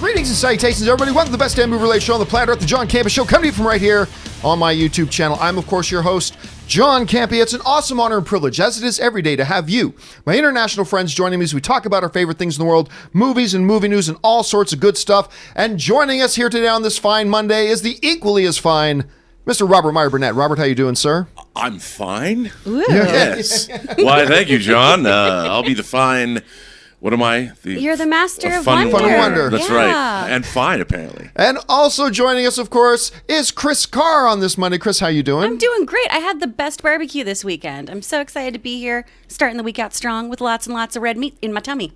Greetings and salutations, everybody. Welcome to the best damn movie-related show on the planet Earth, the John Campea Show, coming to you from right here on my YouTube channel. I'm, of course, your host, John Campea. It's an awesome honor and privilege, as it is every day, to have you, my international friends, joining me as we talk about our favorite things in the world, movies and movie news and all sorts of good stuff. And joining us here today on this fine Monday is the equally as fine Mr. Robert Meyer Burnett. Robert, how you doing, sir? I'm fine. Ooh. Yes. Why, thank you, John. I'll be the fine... What am I? You're the master of Fun Wonder. That's right. And fine, apparently. And also joining us, of course, is Kris Carr on this Monday. Kris, how you doing? I'm doing great. I had the best barbecue this weekend. I'm so excited to be here, starting the week out strong with lots and lots of red meat in my tummy.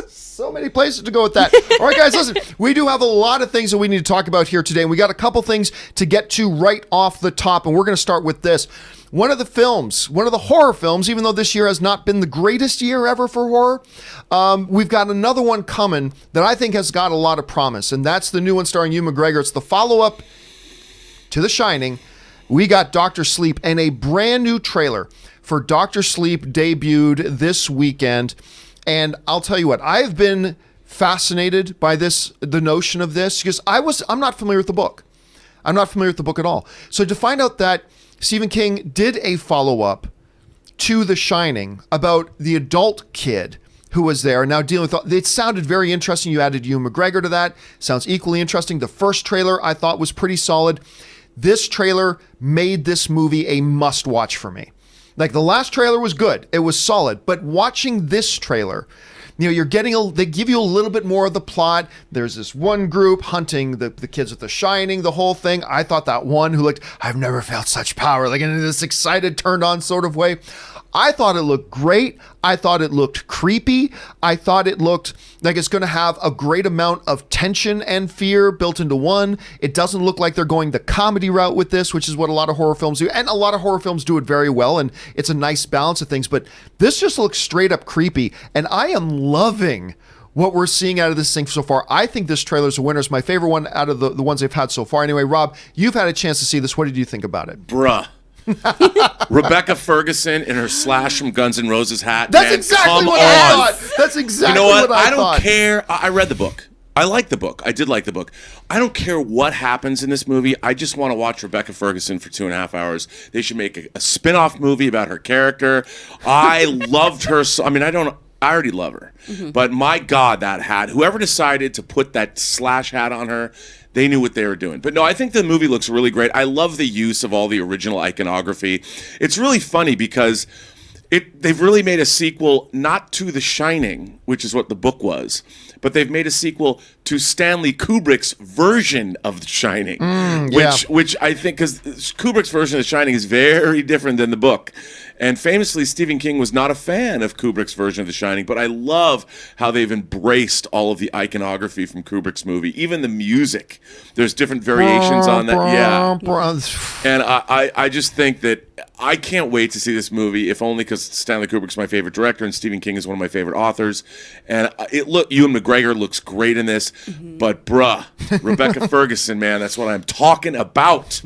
So many places to go with that. All right, guys, listen, we do have a lot of things that we need to talk about here today. And we got a couple things to get to right off the top, and we're going to start with this. One of the horror films, even though this year has not been the greatest year ever for horror, we've got another one coming that I think has got a lot of promise, and that's the new one starring Ewan McGregor. It's the follow-up to The Shining. We got Dr. Sleep, and a brand new trailer for Dr. Sleep debuted this weekend. And I'll tell you what, I've been fascinated by the notion of this, because I'm not familiar with the book. I'm not familiar with the book at all. So to find out that Stephen King did a follow-up to The Shining about the adult kid who was there, now dealing with it, sounded very interesting. You added Ewan McGregor to that. Sounds equally interesting. The first trailer I thought was pretty solid. This trailer made this movie a must-watch for me. Like, the last trailer was good. It was solid. But watching this trailer, you know, they give you a little bit more of the plot. There's this one group hunting the kids with The Shining, the whole thing. I thought that one who looked, I've never felt such power, like in this excited, turned on sort of way. I thought it looked great. I thought it looked creepy. I thought it looked like it's going to have a great amount of tension and fear built into one. It doesn't look like they're going the comedy route with this, which is what a lot of horror films do. And a lot of horror films do it very well, and it's a nice balance of things. But this just looks straight up creepy, and I am loving what we're seeing out of this thing so far. I think this trailer is a winner. It's my favorite one out of the ones they've had so far. Anyway, Rob, you've had a chance to see this. What did you think about it? Bruh. Rebecca Ferguson in her Slash from Guns N' Roses hat. That's exactly what I thought. That's exactly what I thought. I don't care. I read the book. I like the book. I did like the book. I don't care what happens in this movie. I just want to watch Rebecca Ferguson for 2.5 hours. They should make a spin-off movie about her character. I loved her. I already love her. Mm-hmm. But my God, that hat. Whoever decided to put that Slash hat on her, they knew what they were doing. But no, I think the movie looks really great. I love the use of all the original iconography. It's really funny because they've really made a sequel not to The Shining, which is what the book was, but they've made a sequel to Stanley Kubrick's version of The Shining, which I think, because Kubrick's version of The Shining is very different than the book. And famously, Stephen King was not a fan of Kubrick's version of The Shining, but I love how they've embraced all of the iconography from Kubrick's movie, even the music. There's different variations on that. Yeah. And I just think that I can't wait to see this movie, if only because Stanley Kubrick's my favorite director and Stephen King is one of my favorite authors. And Ewan McGregor looks great in this, but Rebecca Ferguson, man, that's what I'm talking about.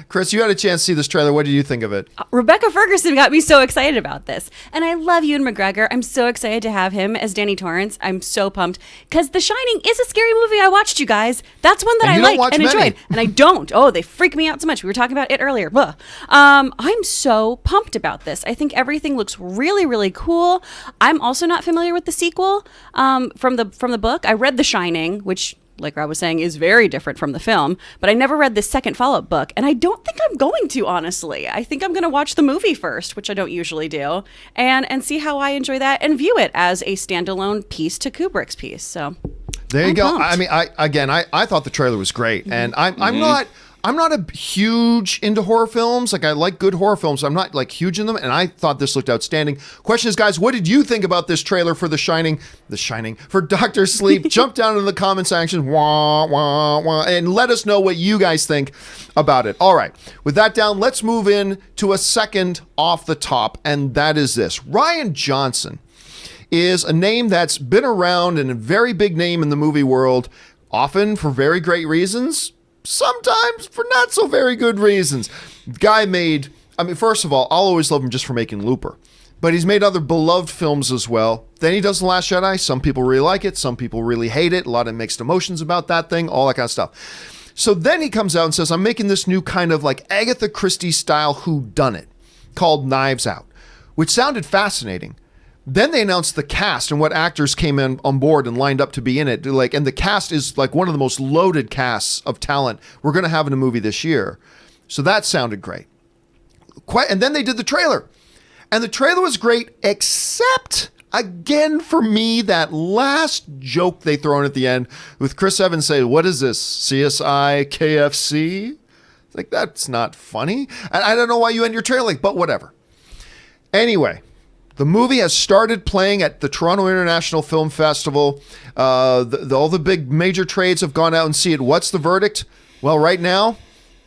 Kris, you had a chance to see this trailer. What did you think of it? Rebecca Ferguson got me so excited about this. And I love Ewan McGregor. I'm so excited to have him as Danny Torrance. I'm so pumped. Because The Shining is a scary movie I watched, you guys. That's one that I like and enjoyed. And I don't. Oh, they freak me out so much. We were talking about it earlier. I'm so pumped about this. I think everything looks really, really cool. I'm also not familiar with the sequel from the book. I read The Shining, which, like Rob was saying, is very different from the film, but I never read this second follow-up book, and I don't think I'm going to, honestly. I think I'm going to watch the movie first, which I don't usually do, and see how I enjoy that and view it as a standalone piece to Kubrick's piece. So there you go. Pumped. I mean, I thought the trailer was great, and I'm not a huge into horror films. Like, I like good horror films. So I'm not like huge in them. And I thought this looked outstanding. Question is, guys, what did you think about this trailer for The Shining, for Dr. Sleep? Jump down in the comment section, and let us know what you guys think about it. All right. With that down, let's move in to a second off the top. And that is this. Rian Johnson is a name that's been around and a very big name in the movie world, often for very great reasons. Sometimes for not so very good reasons. Guy made, first of all, I'll always love him just for making Looper. but he's made other beloved films as well. Then he does The Last Jedi. Some people really like it. Some people really hate it. A lot of mixed emotions about that thing, all that kind of stuff. So then he comes out and says, I'm making this new kind of like Agatha Christie style whodunit called Knives Out, which sounded fascinating. Then they announced the cast and what actors came in on board and lined up to be in it. Like, and the cast is like one of the most loaded casts of talent we're going to have in a movie this year. So that sounded great. And then they did the trailer. And the trailer was great, except, again, for me, that last joke they throw in at the end with Chris Evans saying, what is this, CSI KFC? It's like, that's not funny. And I don't know why you end your trailer like, but whatever. Anyway, the movie has started playing at the Toronto International Film Festival. All the big major trades have gone out and see it. What's the verdict? Well, right now,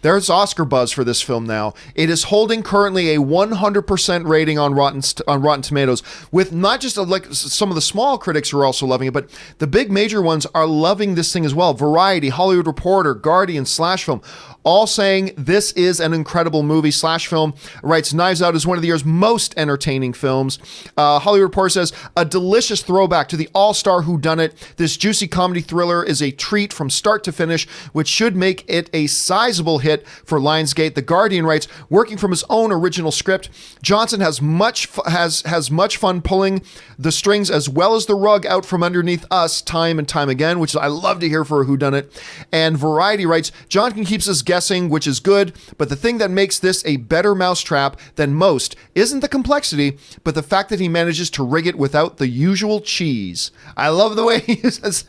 there's Oscar buzz for this film now. It is holding currently a 100% rating on Rotten Tomatoes, with not just like some of the small critics who are also loving it, but the big major ones are loving this thing as well. Variety, Hollywood Reporter, Guardian, Slash Film, all saying this is an incredible movie. Slash Film writes, Knives Out is one of the year's most entertaining films. Hollywood Reporter says, a delicious throwback to the all-star whodunit. This juicy comedy thriller is a treat from start to finish, which should make it a sizable hit for Lionsgate. The Guardian writes, working from his own original script, Johnson has much fun pulling the strings as well as the rug out from underneath us time and time again, which I love to hear for a whodunit. And Variety writes, Johnson keeps us guessing, which is good, but the thing that makes this a better mousetrap than most isn't the complexity, but the fact that he manages to rig it without the usual cheese. I love the way he says,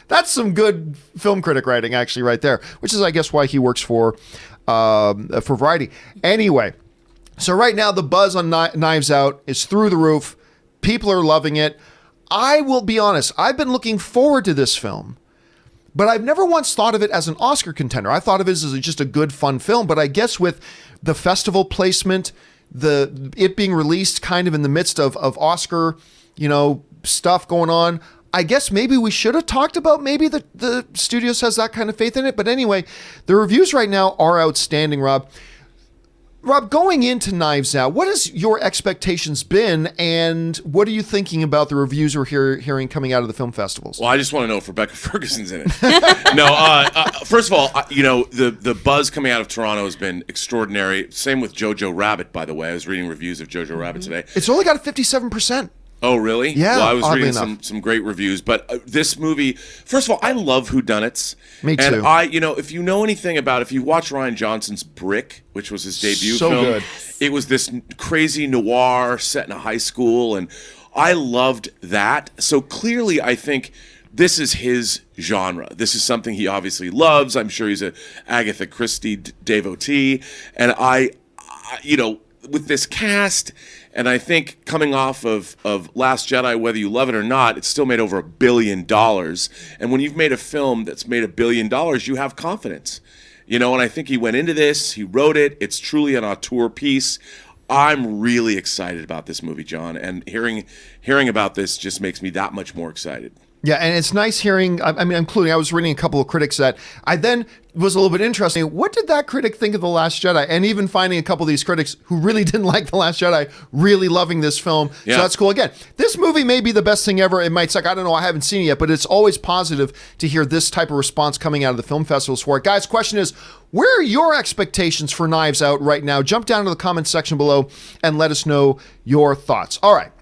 that's some good film critic writing actually right there, which is I guess why he works for Variety. Anyway, so right now the buzz on Knives Out is through the roof. People are loving it. I will be honest, I've been looking forward to this film, but I've never once thought of it as an Oscar contender. I thought of it as just a good, fun film. But I guess with the festival placement, it being released kind of in the midst of Oscar, stuff going on, I guess maybe we should have talked about maybe the studios has that kind of faith in it. But anyway, the reviews right now are outstanding, Rob. Rob, going into Knives Out, what has your expectations been, and what are you thinking about the reviews we're hearing coming out of the film festivals? Well, I just want to know if Rebecca Ferguson's in it. No, first of all, the buzz coming out of Toronto has been extraordinary. Same with Jojo Rabbit, by the way. I was reading reviews of Jojo Rabbit today. It's only got a 57%. Oh, really? Yeah. Well, I was reading some great reviews, but this movie, first of all, I love whodunits. Me too. And if you know anything about, if you watch Rian Johnson's Brick, which was his debut film, good. It was this crazy noir set in a high school, and I loved that. So clearly, I think this is his genre. This is something he obviously loves. I'm sure he's a Agatha Christie devotee, and I with this cast. And I think coming off of Last Jedi, whether you love it or not, it's still made over $1 billion. And when you've made a film that's made $1 billion, you have confidence. And I think he went into this, he wrote it, it's truly an auteur piece. I'm really excited about this movie, John. And hearing about this just makes me that much more excited. Yeah, and it's nice hearing, I was reading a couple of critics that I then was a little bit interesting. What did that critic think of The Last Jedi? And even finding a couple of these critics who really didn't like The Last Jedi really loving this film. Yeah. So that's cool. Again, this movie may be the best thing ever. It might suck. I don't know. I haven't seen it yet, but it's always positive to hear this type of response coming out of the film festivals for it. Guys, question is, where are your expectations for Knives Out right now? Jump down to the comments section below and let us know your thoughts. All right.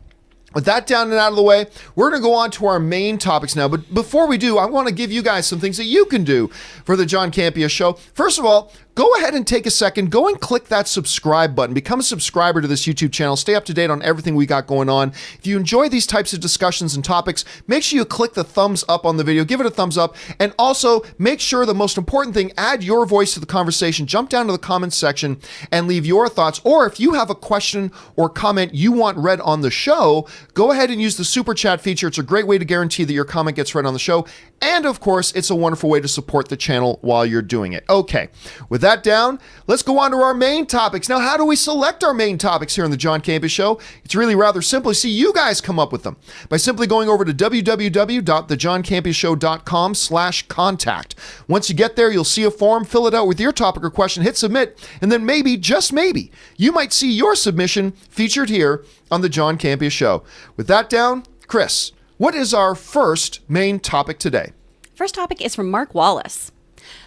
With that down and out of the way, we're going to go on to our main topics now. But before we do, I want to give you guys some things that you can do for the John Campea Show. First of all, go ahead and take a second. Go and click that subscribe button. Become a subscriber to this YouTube channel. Stay up to date on everything we got going on. If you enjoy these types of discussions and topics, make sure you click the thumbs up on the video. Give it a thumbs up. And also, make sure the most important thing, add your voice to the conversation. Jump down to the comments section and leave your thoughts. Or if you have a question or comment you want read on the show, go ahead and use the super chat feature. It's a great way to guarantee that your comment gets read on the show. And of course, it's a wonderful way to support the channel while you're doing it. Okay, with that down, let's go on to our main topics. Now, how do we select our main topics here on the John Campea Show? It's really rather simple. See, you guys come up with them by simply going over to www.thejohncampeashow.com/contact. Once you get there, you'll see a form, fill it out with your topic or question, hit submit, and then maybe, just maybe, you might see your submission featured here on the John Campea Show. With that down, Kris, what is our first main topic today? First topic is from Mark Wallace.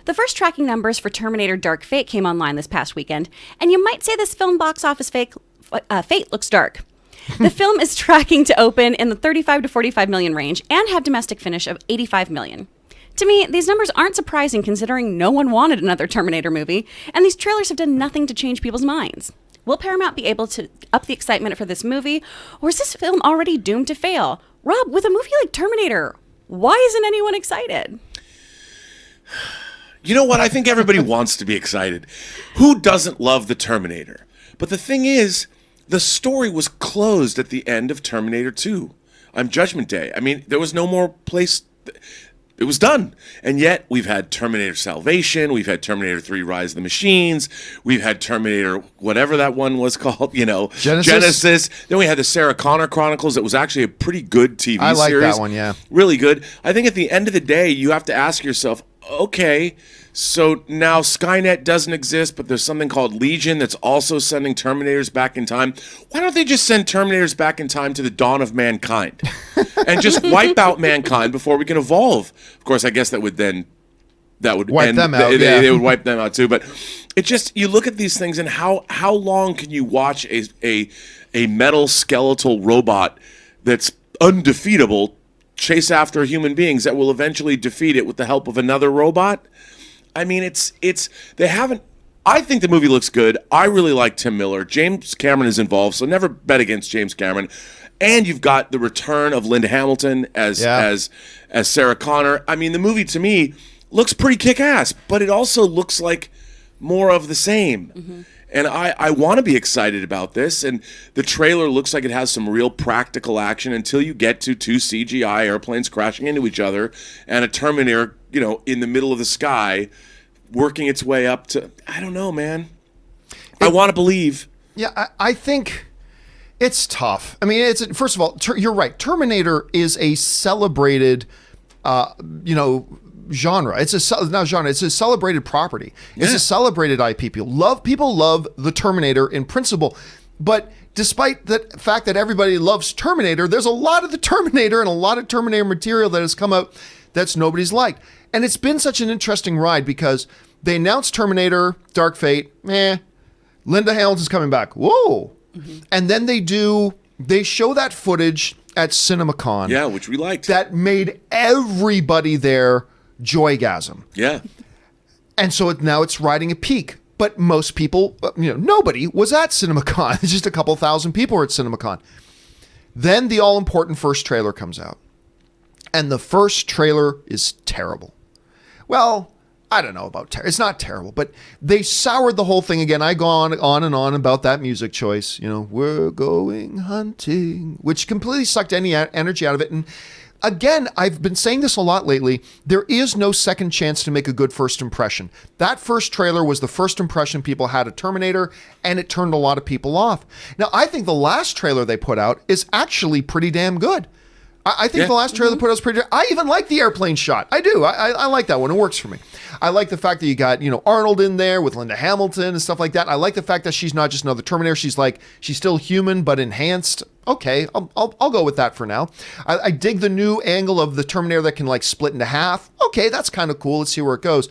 The first tracking numbers for Terminator Dark Fate came online this past weekend, and you might say this film box office fate looks dark. The film is tracking to open in the 35 to 45 million range and have domestic finish of 85 million. To me, these numbers aren't surprising considering no one wanted another Terminator movie, and these trailers have done nothing to change people's minds. Will Paramount be able to up the excitement for this movie, or is this film already doomed to fail? Rob, with a movie like Terminator, why isn't anyone excited? You know what? I think everybody wants to be excited. Who doesn't love the Terminator? But the thing is, the story was closed at the end of Terminator 2 on Judgment Day. I mean, there was no more place. It was done. And yet, we've had Terminator Salvation. We've had Terminator 3 Rise of the Machines. We've had Terminator, whatever that one was called, Genesis. Then we had the Sarah Connor Chronicles. It was actually a pretty good TV series. I like that one, yeah. Really good. I think at the end of the day, you have to ask yourself, okay, so now Skynet doesn't exist, but there's something called Legion that's also sending Terminators back in time. Why don't they just send Terminators back in time to the dawn of mankind and just wipe out mankind before we can evolve? Of course, I guess that would wipe them out. They would wipe them out too. But it just, you look at these things and how long can you watch a metal skeletal robot that's undefeatable chase after human beings that will eventually defeat it with the help of another robot? I mean, they haven't. I think the movie looks good. I really like Tim Miller. James Cameron is involved, so never bet against James Cameron. And you've got the return of Linda Hamilton as Sarah Connor. I mean, the movie to me looks pretty kick-ass, but it also looks like more of the same. Mm-hmm. And I want to be excited about this. And the trailer looks like it has some real practical action until you get to two CGI airplanes crashing into each other and a Terminator, in the middle of the sky working its way up to, I don't know, man. I want to believe. Yeah, I think it's tough. I mean, first of all, you're right. Terminator is a celebrated, genre. It's a celebrated property. It's a celebrated IP. People love the Terminator in principle, but despite the fact that everybody loves Terminator, there's a lot of the Terminator and a lot of Terminator material that has come out that's nobody's liked. And it's been such an interesting ride because they announced Terminator, Dark Fate, Linda Hamilton's coming back. Whoa. Mm-hmm. And then they show that footage at CinemaCon. Yeah, which we liked. That made everybody there joygasm. Yeah. And so now it's riding a peak. But most people, nobody was at CinemaCon. Just a couple thousand people were at CinemaCon. Then the all-important first trailer comes out. And the first trailer is terrible. Well, I don't know about terrible. It's not terrible, but they soured the whole thing again. I go on and on about that music choice. We're going hunting, which completely sucked any energy out of it. And again, I've been saying this a lot lately. There is no second chance to make a good first impression. That first trailer was the first impression people had of Terminator, and it turned a lot of people off. Now, I think the last trailer they put out is actually pretty damn good. I think the last trailer they put out was pretty good. I even like the airplane shot. I do. I like that one. It works for me. I like the fact that you got, Arnold in there with Linda Hamilton and stuff like that. I like the fact that she's not just another Terminator. She's still human, but enhanced. Okay, I'll go with that for now. I dig the new angle of the Terminator that can split into half. Okay, that's kind of cool. Let's see where it goes.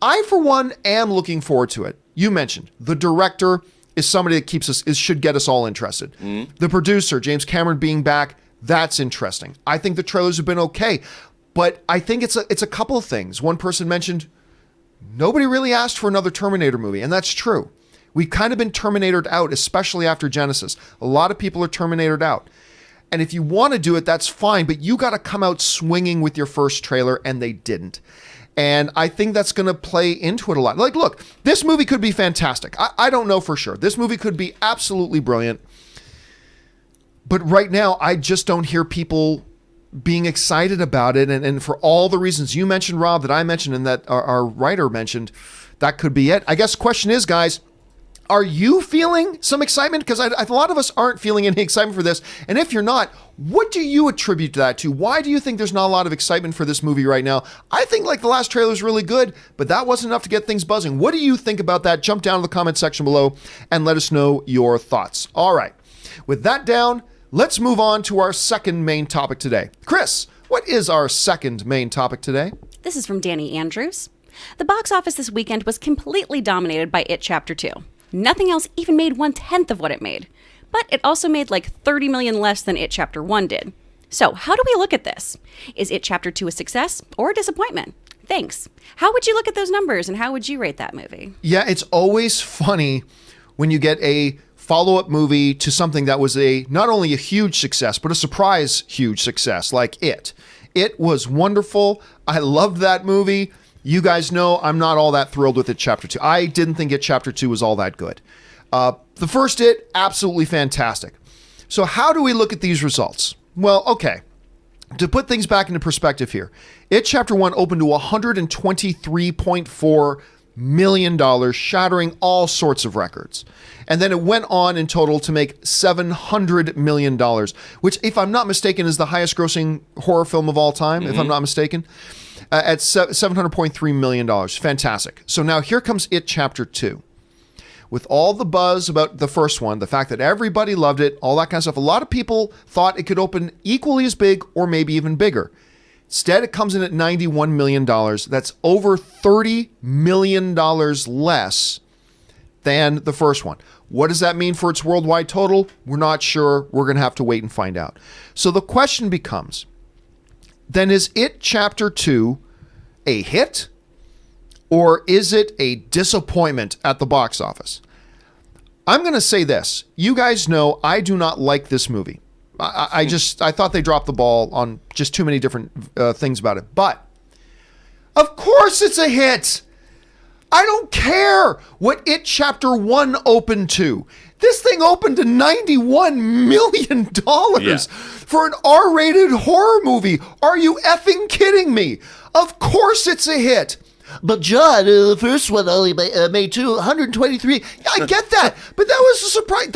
I, for one, am looking forward to it. You mentioned the director is somebody that should get us all interested. Mm-hmm. The producer, James Cameron being back, that's interesting. I think the trailers have been okay, but I think it's a couple of things. One person mentioned nobody really asked for another Terminator movie, and that's true. We've kind of been Terminatored out, especially after Genesis. A lot of people are Terminatored out. And if you want to do it, that's fine, but you got to come out swinging with your first trailer, and they didn't. And I think that's going to play into it a lot. Look, this movie could be fantastic. I don't know for sure. This movie could be absolutely brilliant. But right now, I just don't hear people being excited about it. And for all the reasons you mentioned, Rob, that I mentioned, and that our writer mentioned, that could be it. I guess the question is, guys, are you feeling some excitement? Because a lot of us aren't feeling any excitement for this. And if you're not, what do you attribute that to? Why do you think there's not a lot of excitement for this movie right now? I think like the last trailer is really good, but that wasn't enough to get things buzzing. What do you think about that? Jump down to the comment section below and let us know your thoughts. All right. With that down, let's move on to our second main topic today. Kris, what is our second main topic today? This is from Danny Andrews. The box office this weekend was completely dominated by It Chapter 2. Nothing else even made 1/10 of what it made. But it also made like 30 million less than It Chapter 1 did. So how do we look at this? Is It Chapter 2 a success or a disappointment? Thanks. How would you look at those numbers and how would you rate that movie? Yeah, it's always funny when you get a follow-up movie to something that was not only a huge success, but a surprise huge success like It. It was wonderful. I loved that movie. You guys know I'm not all that thrilled with It Chapter 2. I didn't think It Chapter 2 was all that good. The first It, absolutely fantastic. So how do we look at these results? Well, okay. To put things back into perspective here, It Chapter 1 opened to $123.4 million, shattering all sorts of records. And then it went on in total to make $700 million, which, if I'm not mistaken, is the highest grossing horror film of all time, if I'm not mistaken. At $700.3 million. Fantastic. So now here comes It Chapter 2. With all the buzz about the first one, the fact that everybody loved it, all that kind of stuff, a lot of people thought it could open equally as big or maybe even bigger. Instead, it comes in at $91 million. That's over $30 million less than the first one. What does that mean for its worldwide total? We're not sure. We're going to have to wait and find out. So the question becomes, then is It Chapter 2 a hit or is it a disappointment at the box office? I'm going to say this. You guys know I do not like this movie. I thought they dropped the ball on just too many different things about it. But of course it's a hit. I don't care what It Chapter 1 opened to. This thing opened to $91 million for an R-rated horror movie. Are you effing kidding me? Of course it's a hit. But John, the first one only made 223. I get that, but that was a surprise.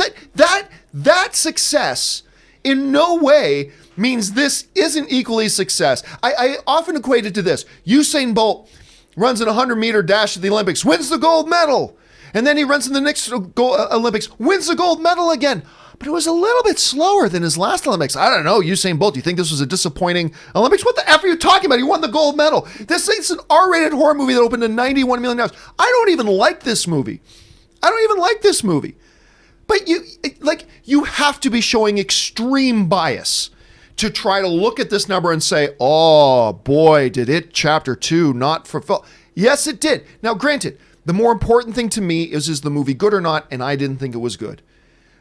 That success in no way means this isn't equally a success. I often equate it to this. Usain Bolt runs an 100-meter dash at the Olympics, wins the gold medal. And then he runs in the next Olympics, wins the gold medal again. But it was a little bit slower than his last Olympics. I don't know, Usain Bolt, do you think this was a disappointing Olympics? What the F are you talking about? He won the gold medal. This thing's an R-rated horror movie that opened to $91 million. I don't even like this movie. But you have to be showing extreme bias to try to look at this number and say, oh boy, did It Chapter 2 not fulfill? Yes, it did. Now, granted, the more important thing to me is the movie good or not? And I didn't think it was good.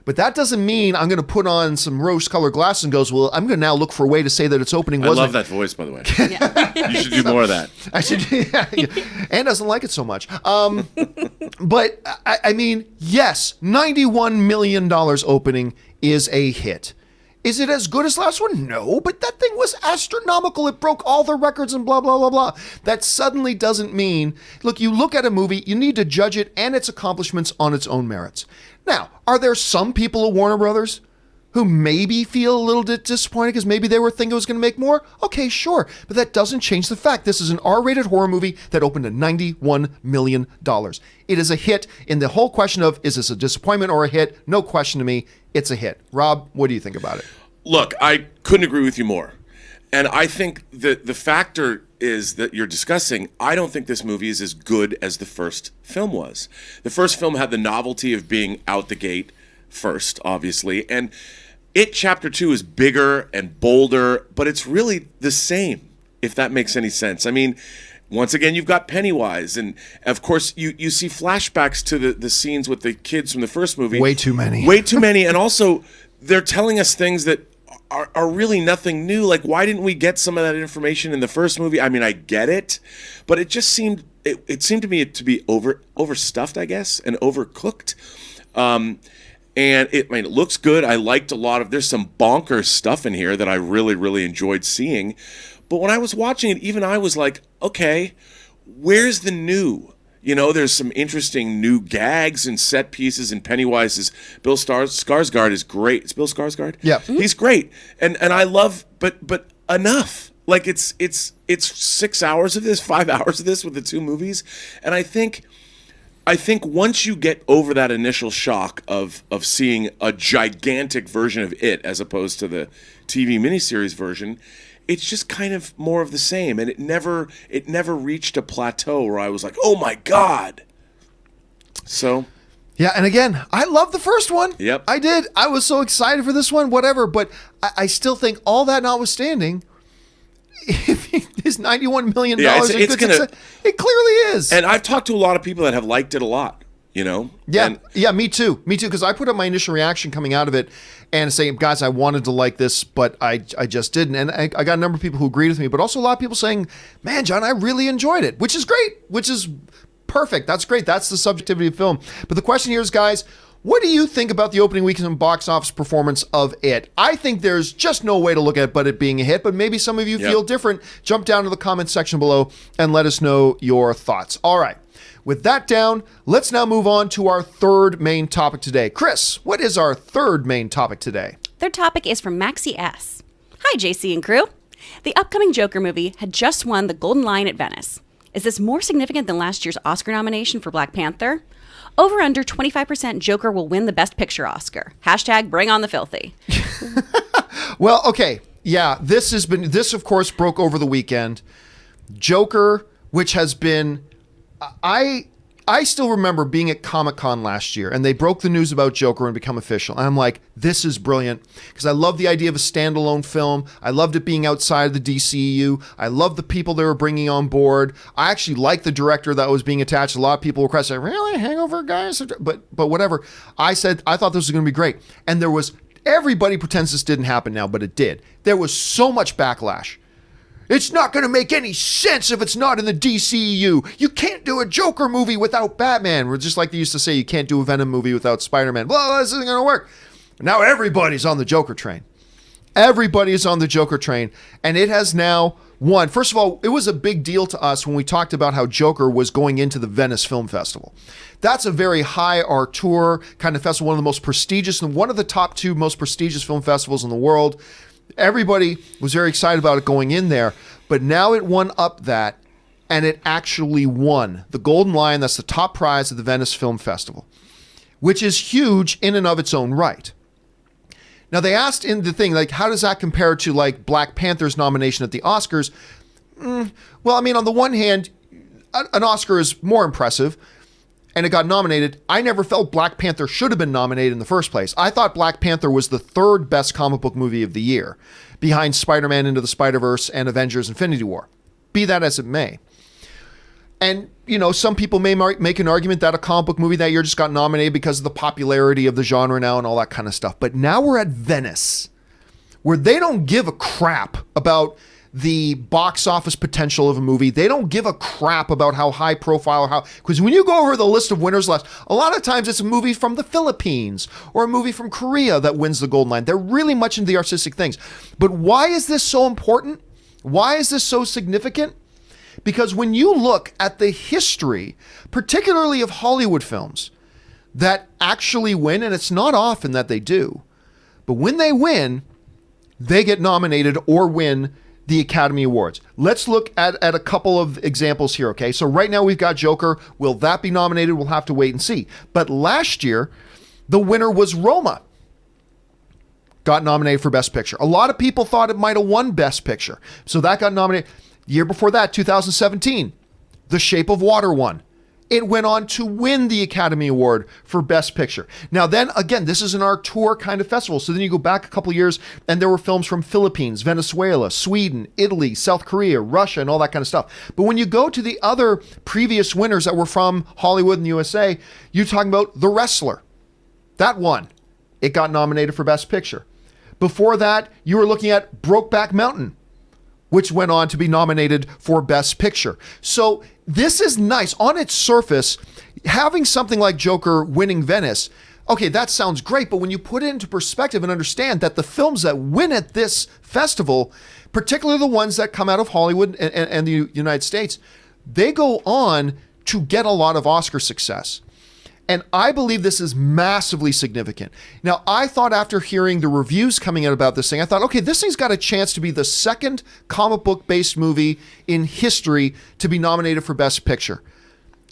But that doesn't mean I'm going to put on some rose-colored glasses and goes, well, I'm going to now look for a way to say that its opening wasn't. I love that voice, by the way. You should do more of that. I should. Yeah. Anne doesn't like it so much. But I mean, yes, $91 million opening is a hit. Is it as good as last one? No, but that thing was astronomical. It broke all the records and blah, blah, blah, blah. That suddenly doesn't mean, look, you look at a movie, you need to judge it and its accomplishments on its own merits. Now, are there some people at Warner Brothers who maybe feel a little bit disappointed because maybe they were thinking it was going to make more? Okay, sure. But that doesn't change the fact this is an R-rated horror movie that opened to $91 million. It is a hit in the whole question of, is this a disappointment or a hit? No question to me, it's a hit. Rob, what do you think about it? Look, I couldn't agree with you more. And I think that the factor is that you're discussing, I don't think this movie is as good as the first film was. The first film had the novelty of being out the gate first, obviously. And It Chapter 2 is bigger and bolder, but it's really the same, if that makes any sense. I mean, once again, you've got Pennywise. And, of course, you see flashbacks to the scenes with the kids from the first movie. Way too many. Way too many. And also, they're telling us things that are really nothing new. Like, why didn't we get some of that information in the first movie? I mean, I get it, but it just seemed to me to be overstuffed, I guess, and overcooked. And it looks good. I liked a lot of. There's some bonkers stuff in here that I really, really enjoyed seeing. But when I was watching it, even I was like, okay, where's the new? You know, there's some interesting new gags and set pieces, and Pennywise's Bill Skarsgård is great. It's Bill Skarsgård? Yeah. He's great. And I love, but enough. Like it's 6 hours of this, 5 hours of this with the two movies. And I think once you get over that initial shock of seeing a gigantic version of it as opposed to the TV miniseries version, it's just kind of more of the same, and it never reached a plateau where I was like, "Oh my God!" So, yeah, and again, I love the first one. Yep, I did. I was so excited for this one. Whatever, but I still think all that notwithstanding, is $91 million. Yeah, it's gonna. It clearly is. And I've talked to a lot of people that have liked it a lot. You know? Yeah, me too. Because I put up my initial reaction coming out of it and saying, guys, I wanted to like this, but I just didn't. And I got a number of people who agreed with me, but also a lot of people saying, man, John, I really enjoyed it, which is great, which is perfect. That's great. That's the subjectivity of film. But the question here is, guys, what do you think about the opening weekend box office performance of it? I think there's just no way to look at it but it being a hit, but maybe some of you feel different. Jump down to the comments section below and let us know your thoughts. All right. With that down, let's now move on to our third main topic today. Kris, what is our third main topic today? Third topic is from Maxie S. Hi, JC and crew. The upcoming Joker movie had just won the Golden Lion at Venice. Is this more significant than last year's Oscar nomination for Black Panther? Over under 25% Joker will win the Best Picture Oscar. Hashtag bring on the filthy. Well, okay. Yeah, this of course broke over the weekend. Joker, which has been... I still remember being at Comic-Con last year and they broke the news about Joker and become official. And I'm like, this is brilliant because I love the idea of a standalone film. I loved it being outside of the DCEU. I love the people they were bringing on board. I actually like the director that was being attached. A lot of people were questioning, really, Hangover guys? But whatever. I thought this was going to be great. And everybody pretends this didn't happen now, but it did. There was so much backlash. It's not going to make any sense if it's not in the DCEU. You can't do a Joker movie without Batman. We're just like they used to say, you can't do a Venom movie without Spider-Man. Well, this isn't going to work. Now everybody's on the Joker train. Everybody is on the Joker train. And it has now won. First of all, it was a big deal to us when we talked about how Joker was going into the Venice Film Festival. That's a very high auteur kind of festival, one of the most prestigious and one of the top two most prestigious film festivals in the world. Everybody was very excited about it going in there, but now it won up that, and it actually won the Golden Lion. That's the top prize of the Venice Film Festival, which is huge in and of its own right. Now, they asked in the thing, like, how does that compare to, like, Black Panther's nomination at the Oscars? Well, I mean, on the one hand, an Oscar is more impressive, and it got nominated. I never felt Black Panther should have been nominated in the first place. I thought Black Panther was the third best comic book movie of the year, behind Spider-Man Into the Spider-Verse and Avengers Infinity War. Be that as it may. And, you know, some people may make an argument that a comic book movie that year just got nominated because of the popularity of the genre now and all that kind of stuff. But now we're at Venice, where they don't give a crap about the box office potential of a movie. They don't give a crap about how high profile, because when you go over the list of winners list, a lot of times it's a movie from the Philippines or a movie from Korea that wins the Golden Lion. They're really much into the artistic things. But why is this so important? Why is this so significant? Because when you look at the history, particularly of Hollywood films that actually win, and it's not often that they do, but when they win, they get nominated or win the Academy Awards. Let's look at a couple of examples here, okay? So right now we've got Joker. Will that be nominated? We'll have to wait and see. But last year, the winner was Roma. Got nominated for Best Picture. A lot of people thought it might have won Best Picture. So that got nominated. Year before that, 2017, The Shape of Water won. It went on to win the Academy Award for Best Picture. Now then, again, this is an auteur kind of festival. So then you go back a couple of years and there were films from Philippines, Venezuela, Sweden, Italy, South Korea, Russia, and all that kind of stuff. But when you go to the other previous winners that were from Hollywood and the USA, you're talking about The Wrestler. That won. It got nominated for Best Picture. Before that, you were looking at Brokeback Mountain, which went on to be nominated for Best Picture. So this is nice. On its surface, having something like Joker winning Venice, okay, that sounds great, but when you put it into perspective and understand that the films that win at this festival, particularly the ones that come out of Hollywood and the United States, they go on to get a lot of Oscar success. And I believe this is massively significant. Now, I thought after hearing the reviews coming out about this thing, I thought, okay, this thing's got a chance to be the second comic book-based movie in history to be nominated for Best Picture.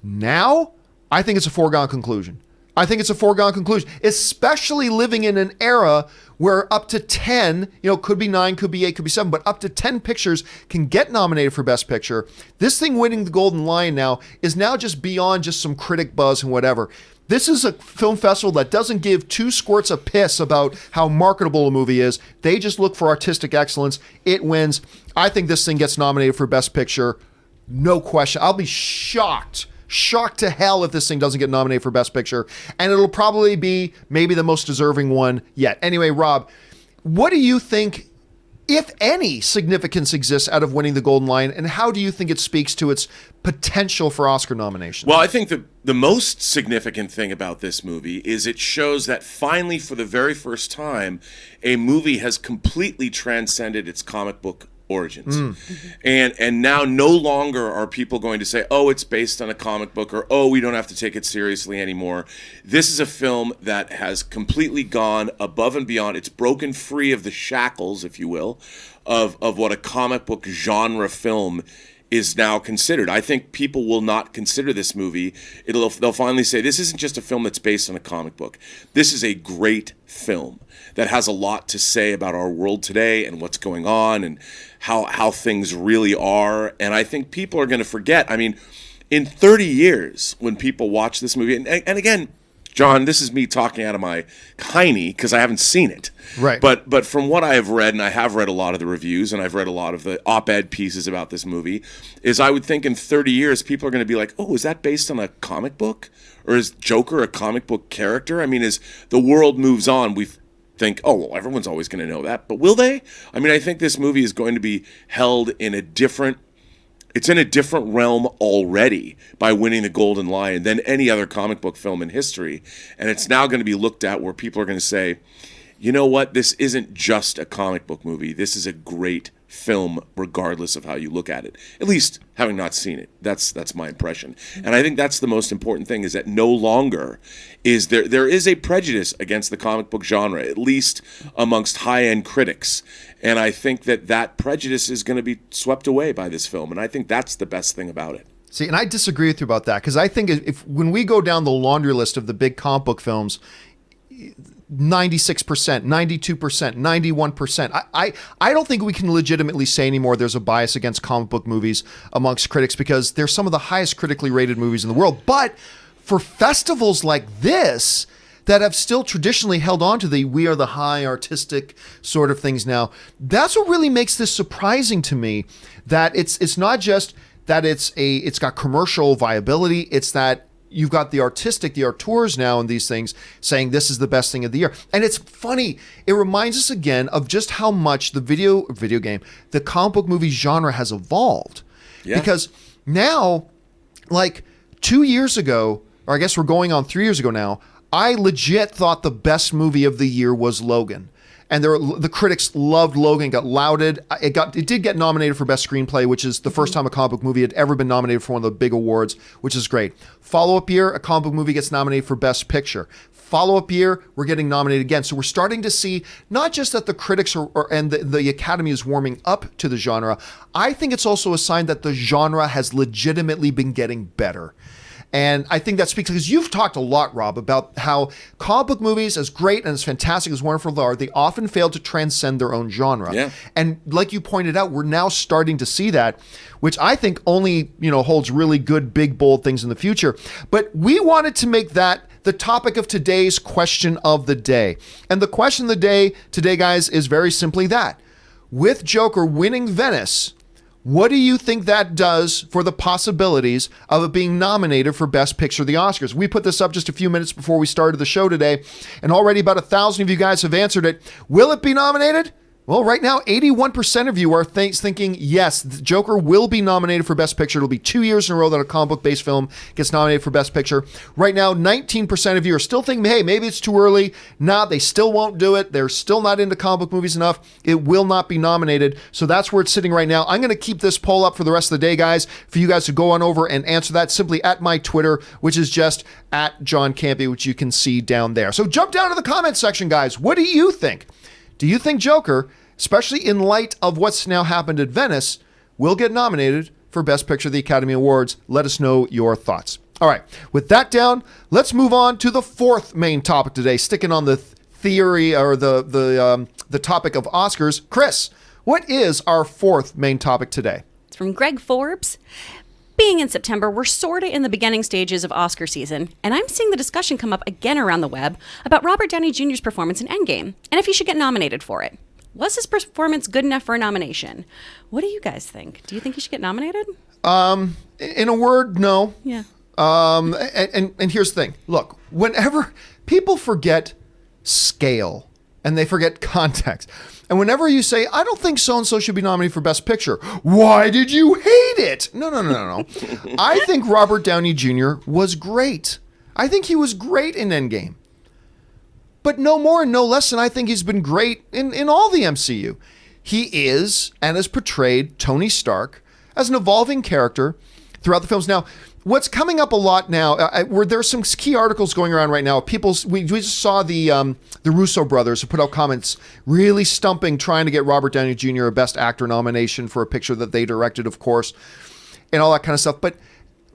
Now, I think it's a foregone conclusion. I think it's a foregone conclusion, especially living in an era where up to 10, could be 9, could be 8, could be 7, but up to 10 pictures can get nominated for Best Picture. This thing winning the Golden Lion now is now just beyond just some critic buzz and whatever. This is a film festival that doesn't give two squirts of piss about how marketable a movie is. They just look for artistic excellence. It wins. I think this thing gets nominated for Best Picture. No question. I'll be shocked to hell if this thing doesn't get nominated for Best Picture, and it'll probably be maybe the most deserving one yet. Anyway, Rob, what do you think, if any, significance exists out of winning the Golden Lion, and how do you think it speaks to its potential for Oscar nominations? Well, I think the most significant thing about this movie is it shows that finally, for the very first time, a movie has completely transcended its comic book origins. And now no longer are people going to say, oh, it's based on a comic book, or oh, we don't have to take it seriously anymore. This is a film that has completely gone above and beyond. It's broken free of the shackles, if you will, of what a comic book genre film is now considered. I think people will not consider this movie. They'll finally say, this isn't just a film that's based on a comic book. This is a great film that has a lot to say about our world today and what's going on and how things really are. And I think people are going to forget. I mean, in 30 years, when people watch this movie, and again, John, this is me talking out of my hiney because I haven't seen it. Right. But from what I have read, and I have read a lot of the reviews, and I've read a lot of the op-ed pieces about this movie, is I would think in 30 years, people are going to be like, oh, is that based on a comic book? Or is Joker a comic book character? I mean, as the world moves on, we think, oh, well, everyone's always going to know that. But will they? I mean, I think this movie is going to be held in a different... It's in a different realm already by winning the Golden Lion than any other comic book film in history. And it's now going to be looked at where people are going to say, you know what, this isn't just a comic book movie. This is a great film regardless of how you look at it. At least having not seen it. That's my impression. And I think that's the most important thing, is that no longer is there is a prejudice against the comic book genre, at least amongst high-end critics. And I think that prejudice is going to be swept away by this film. And I think that's the best thing about it. See, and I disagree with you about that, because I think when we go down the laundry list of the big comic book films, 96%, 92%, 91%. I don't think we can legitimately say anymore there's a bias against comic book movies amongst critics, because they're some of the highest critically rated movies in the world. But for festivals like this that have still traditionally held on to the we are the high artistic sort of things now, that's what really makes this surprising to me, that it's not just that it's got commercial viability, it's that you've got the auteurs now in these things saying this is the best thing of the year. And it's funny, it reminds us again of just how much the the comic book movie genre has evolved. Yeah. Because now, like 2 years ago, or I guess we're going on 3 years ago now, I legit thought the best movie of the year was Logan. And the critics loved Logan, got lauded. It did get nominated for Best Screenplay, which is the first time a comic book movie had ever been nominated for one of the big awards, which is great. Follow-up year, a comic book movie gets nominated for Best Picture. Follow-up year, we're getting nominated again. So we're starting to see not just that the critics and the Academy is warming up to the genre. I think it's also a sign that the genre has legitimately been getting better. And I think that speaks, because you've talked a lot, Rob, about how comic book movies, as great and as fantastic as wonderful they are, they often fail to transcend their own genre. Yeah. And like you pointed out, we're now starting to see that, which I think only, holds really good, big, bold things in the future. But we wanted to make that the topic of today's question of the day. And the question of the day today, guys, is very simply that. With Joker winning Venice, what do you think that does for the possibilities of it being nominated for Best Picture of the Oscars? We put this up just a few minutes before we started the show today, and already about 1,000 of you guys have answered it. Will it be nominated? Well, right now, 81% of you are thinking, yes, the Joker will be nominated for Best Picture. It'll be 2 years in a row that a comic book-based film gets nominated for Best Picture. Right now, 19% of you are still thinking, hey, maybe it's too early. Nah, they still won't do it. They're still not into comic book movies enough. It will not be nominated. So that's where it's sitting right now. I'm going to keep this poll up for the rest of the day, guys, for you guys to go on over and answer that simply at my Twitter, which is just at John Campea, which you can see down there. So jump down to the comment section, guys. What do you think? Do you think Joker, especially in light of what's now happened at Venice, will get nominated for Best Picture at the Academy Awards? Let us know your thoughts. All right, with that down, let's move on to the fourth main topic today, sticking on the theory or the topic of Oscars. Kris, what is our fourth main topic today? It's from Greg Forbes. Being in September, we're sort of in the beginning stages of Oscar season, and I'm seeing the discussion come up again around the web about Robert Downey Jr.'s performance in Endgame, and if he should get nominated for it. Was his performance good enough for a nomination? What do you guys think? Do you think he should get nominated? In a word, no. Yeah. And here's the thing. Look, whenever people forget scale and they forget context, and whenever you say, I don't think so-and-so should be nominated for Best Picture, why did you hate it? No. I think Robert Downey Jr. was great. I think he was great in Endgame. But no more and no less than I think he's been great in all the MCU. He is and has portrayed Tony Stark as an evolving character throughout the films. Now, what's coming up a lot now, where there's some key articles going around right now. We just saw the Russo brothers who put out comments really stumping, trying to get Robert Downey Jr. a Best Actor nomination for a picture that they directed, of course, and all that kind of stuff. But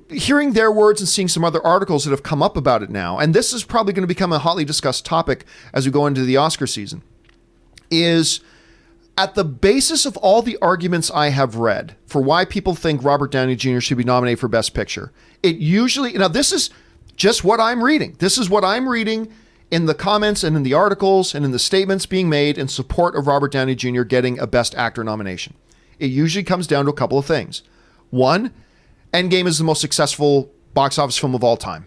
hearing their words and seeing some other articles that have come up about it now, and this is probably going to become a hotly discussed topic as we go into the Oscar season, is at the basis of all the arguments I have read for why people think Robert Downey Jr. should be nominated for Best Picture, it usually, now this is just what I'm reading. This is what I'm reading in the comments and in the articles and in the statements being made in support of Robert Downey Jr. getting a Best Actor nomination. It usually comes down to a couple of things. One, Endgame is the most successful box office film of all time.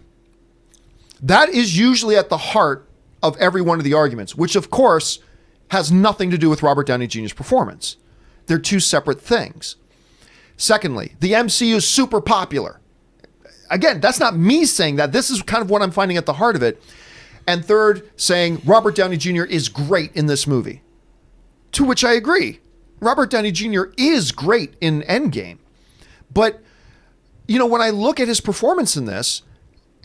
That is usually at the heart of every one of the arguments, which of course has nothing to do with Robert Downey Jr.'s performance. They're two separate things. Secondly, the MCU is super popular. Again, that's not me saying that. This is kind of what I'm finding at the heart of it. And third, saying Robert Downey Jr. is great in this movie. To which I agree. Robert Downey Jr. is great in Endgame. But you know, when I look at his performance in this,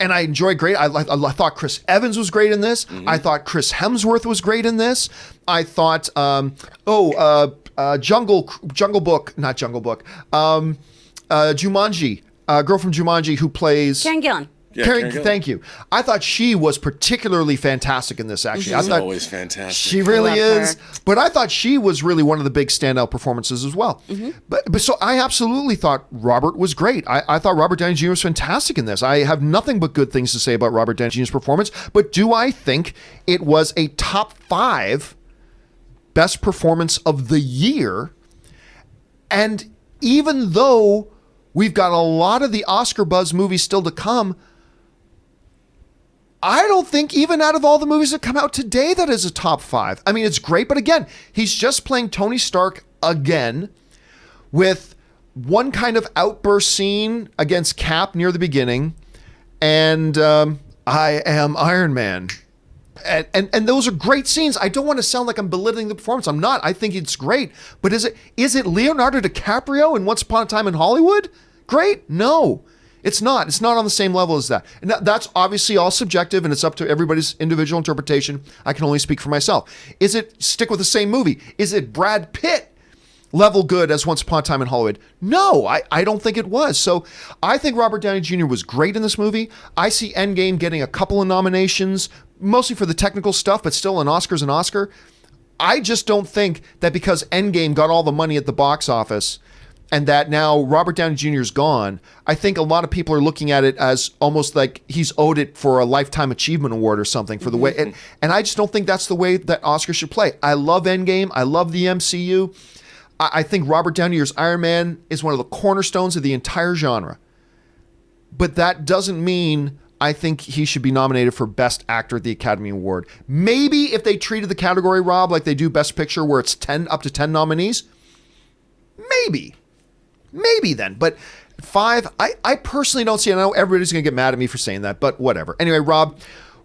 and I enjoy great, I thought Chris Evans was great in this. Mm-hmm. I thought Chris Hemsworth was great in this. I thought, Jungle Book, not Jungle Book, Jumanji, girl from Jumanji who plays Karen Gillan. Yeah, Karen, thank you. I thought she was particularly fantastic in this, actually. She's always fantastic. She really is. Her. But I thought she was really one of the big standout performances as well. Mm-hmm. But so I absolutely thought Robert was great. I thought Robert Downey Jr. was fantastic in this. I have nothing but good things to say about Robert Downey Jr.'s performance. But do I think it was a top 5 best performance of the year? And even though we've got a lot of the Oscar buzz movies still to come, I don't think even out of all the movies that come out today that is a top 5. I mean, it's great, but again, he's just playing Tony Stark again with one kind of outburst scene against Cap near the beginning, and I am Iron Man. And those are great scenes. I don't want to sound like I'm belittling the performance. I'm not. I think it's great. But is it Leonardo DiCaprio in Once Upon a Time in Hollywood? Great? No. It's not. It's not on the same level as that. And that's obviously all subjective, and it's up to everybody's individual interpretation. I can only speak for myself. Is it stick with the same movie? Is it Brad Pitt level good as Once Upon a Time in Hollywood? No, I don't think it was. So I think Robert Downey Jr. was great in this movie. I see Endgame getting a couple of nominations, mostly for the technical stuff, but still an Oscar's an Oscar. I just don't think that because Endgame got all the money at the box office and that now Robert Downey Jr. is gone, I think a lot of people are looking at it as almost like he's owed it for a Lifetime Achievement Award or something for the way. And I just don't think that's the way that Oscar should play. I love Endgame. I love the MCU. I think Robert Downey's Iron Man is one of the cornerstones of the entire genre. But that doesn't mean I think he should be nominated for Best Actor at the Academy Award. Maybe if they treated the category, Rob, like they do Best Picture, where it's 10 up to 10 nominees, maybe then. But 5, I personally don't see it. I know everybody's going to get mad at me for saying that, but whatever. Anyway, Rob,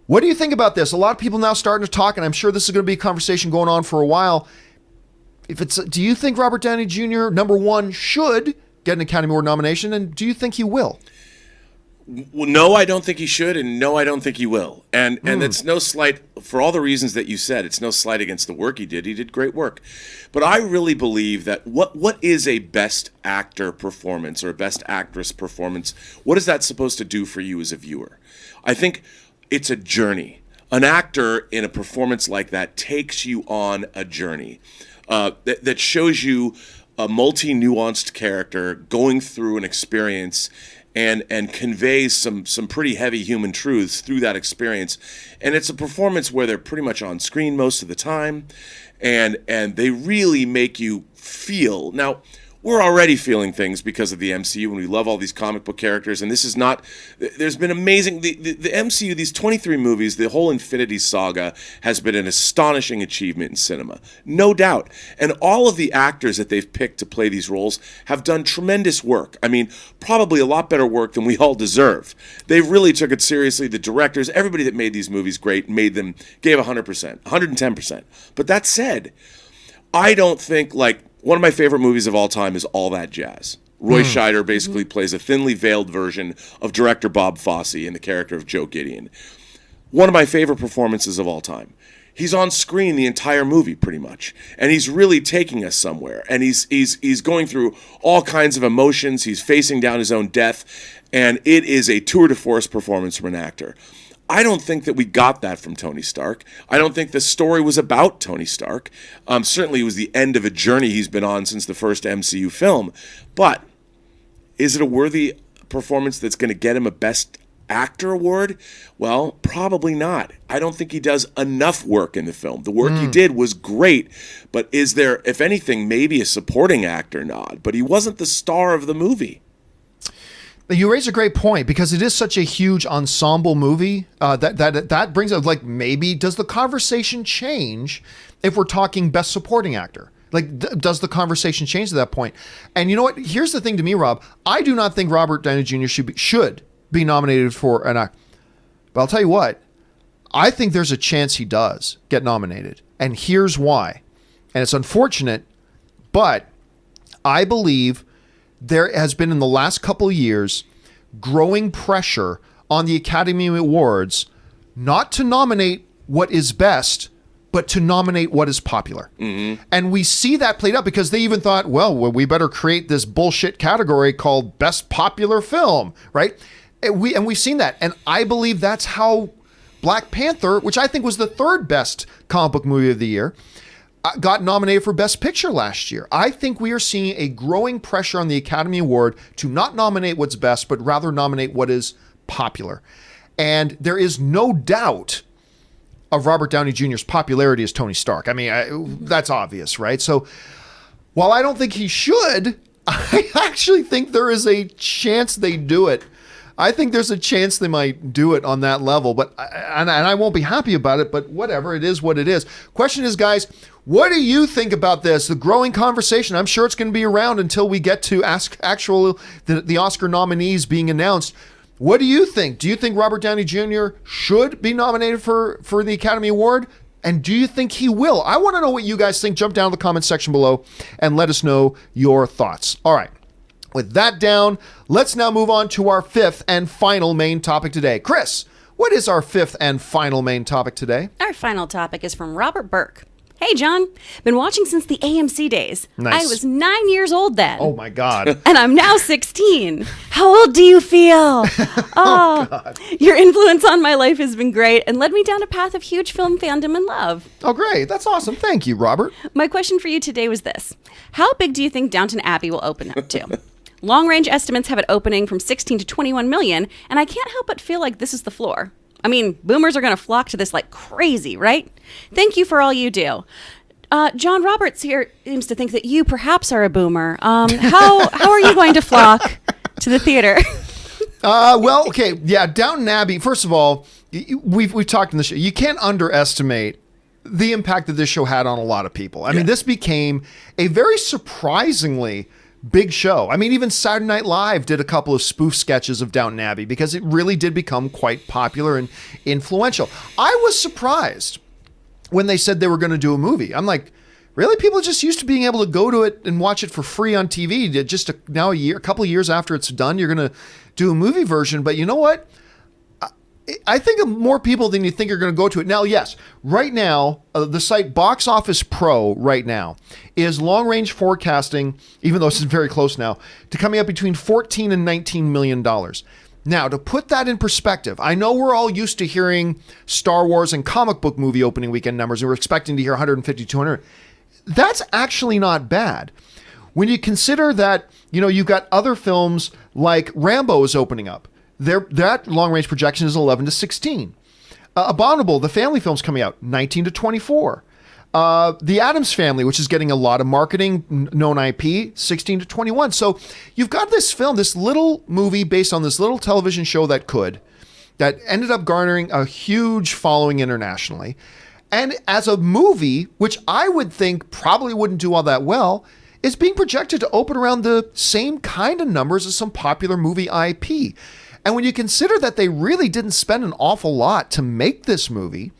what do you think about this? A lot of people now starting to talk, and I'm sure this is going to be a conversation going on for a while. Do you think Robert Downey Jr., number one, should get an Academy Award nomination, and do you think he will? Well, no, I don't think he should, and no, I don't think he will. And it's no slight, for all the reasons that you said, it's no slight against the work he did. He did great work. But I really believe that what is a best actor performance or a best actress performance? What is that supposed to do for you as a viewer? I think it's a journey. An actor in a performance like that takes you on a journey that shows you a multi-nuanced character going through an experience and conveys some pretty heavy human truths through that experience. And it's a performance where they're pretty much on screen most of the time, and they really make you feel. Now, we're already feeling things because of the MCU, and we love all these comic book characters, and this is not, there's been amazing, the MCU, these 23 movies, the whole Infinity Saga has been an astonishing achievement in cinema, no doubt. And all of the actors that they've picked to play these roles have done tremendous work. I mean, probably a lot better work than we all deserve. They really took it seriously. The directors, everybody that made these movies great, gave 100%, 110%. But that said, I don't think, one of my favorite movies of all time is All That Jazz. Roy Scheider basically plays a thinly veiled version of director Bob Fosse in the character of Joe Gideon. One of my favorite performances of all time. He's on screen the entire movie pretty much, and he's really taking us somewhere. And he's going through all kinds of emotions. He's facing down his own death, and it is a tour de force performance from an actor. I don't think that we got that from Tony Stark. I don't think the story was about Tony Stark. Certainly it was the end of a journey he's been on since the first MCU film. But is it a worthy performance that's going to get him a Best Actor award? Well, probably not. I don't think he does enough work in the film. The work he did was great, but is there, if anything, maybe a supporting actor nod? But he wasn't the star of the movie. You raise a great point, because it is such a huge ensemble movie that brings up, maybe does the conversation change if we're talking Best Supporting Actor? Does the conversation change to that point? And you know what? Here's the thing to me, Rob. I do not think Robert Downey Jr. should be nominated for an actor. But I'll tell you what. I think there's a chance he does get nominated. And here's why. And it's unfortunate, but I believe there has been in the last couple of years growing pressure on the Academy Awards not to nominate what is best, but to nominate what is popular. Mm-hmm. And we see that played out because they even thought, well, we better create this bullshit category called Best Popular Film, right? And we've seen that. And I believe that's how Black Panther, which I think was the third best comic book movie of the year, got nominated for Best Picture last year. I think we are seeing a growing pressure on the Academy Award to not nominate what's best, but rather nominate what is popular. And there is no doubt of Robert Downey Jr.'s popularity as Tony Stark. I mean, that's obvious, right? So while I don't think he should, I actually think there is a chance they do it. I think there's a chance they might do it on that level, but and I won't be happy about it, but whatever, it is what it is. Question is, guys, what do you think about this? The growing conversation, I'm sure it's going to be around until we get to the Oscar nominees being announced. What do you think? Do you think Robert Downey Jr. should be nominated for the Academy Award? And do you think he will? I want to know what you guys think. Jump down to the comment section below and let us know your thoughts. All right. With that down, let's now move on to our fifth and final main topic today. Kris, what is our fifth and final main topic today? Our final topic is from Robert Burke. Hey, John. Been watching since the AMC days. Nice. I was 9 years old then. Oh, my God. And I'm now 16. How old do you feel? Oh, God. Your influence on my life has been great and led me down a path of huge film fandom and love. Oh, great. That's awesome. Thank you, Robert. My question for you today was this. How big do you think Downton Abbey will open up to? Long-range estimates have it opening from 16 to 21 million, and I can't help but feel like this is the floor. I mean, boomers are going to flock to this like crazy, right? Thank you for all you do. John Roberts here seems to think that you perhaps are a boomer. How are you going to flock to the theater? Well, okay, yeah, Downton Abbey. First of all, we've talked in the show. You can't underestimate the impact that this show had on a lot of people. I mean, this became a very surprisingly big show. I mean, even Saturday Night Live did a couple of spoof sketches of Downton Abbey because it really did become quite popular and influential. I was surprised when they said they were going to do a movie. I'm like, really? People are just used to being able to go to it and watch it for free on TV. Just a couple of years after it's done, you're going to do a movie version. But you know what? I think of more people than you think are going to go to it. Now, yes, right now, the site Box Office Pro right now is long-range forecasting, even though it's very close now, to coming up between $14 and $19 million. Now, to put that in perspective, I know we're all used to hearing Star Wars and comic book movie opening weekend numbers, and we're expecting to hear 150, 200. That's actually not bad. When you consider that, you've got other films like Rambo is opening up. That long-range projection is 11 to 16. Abominable, the family film's coming out, 19 to 24. The Addams Family, which is getting a lot of marketing, known IP, 16 to 21. So you've got this film, this little movie based on this little television show that ended up garnering a huge following internationally. And as a movie, which I would think probably wouldn't do all that well, is being projected to open around the same kind of numbers as some popular movie IP. And when you consider that they really didn't spend an awful lot to make this movie,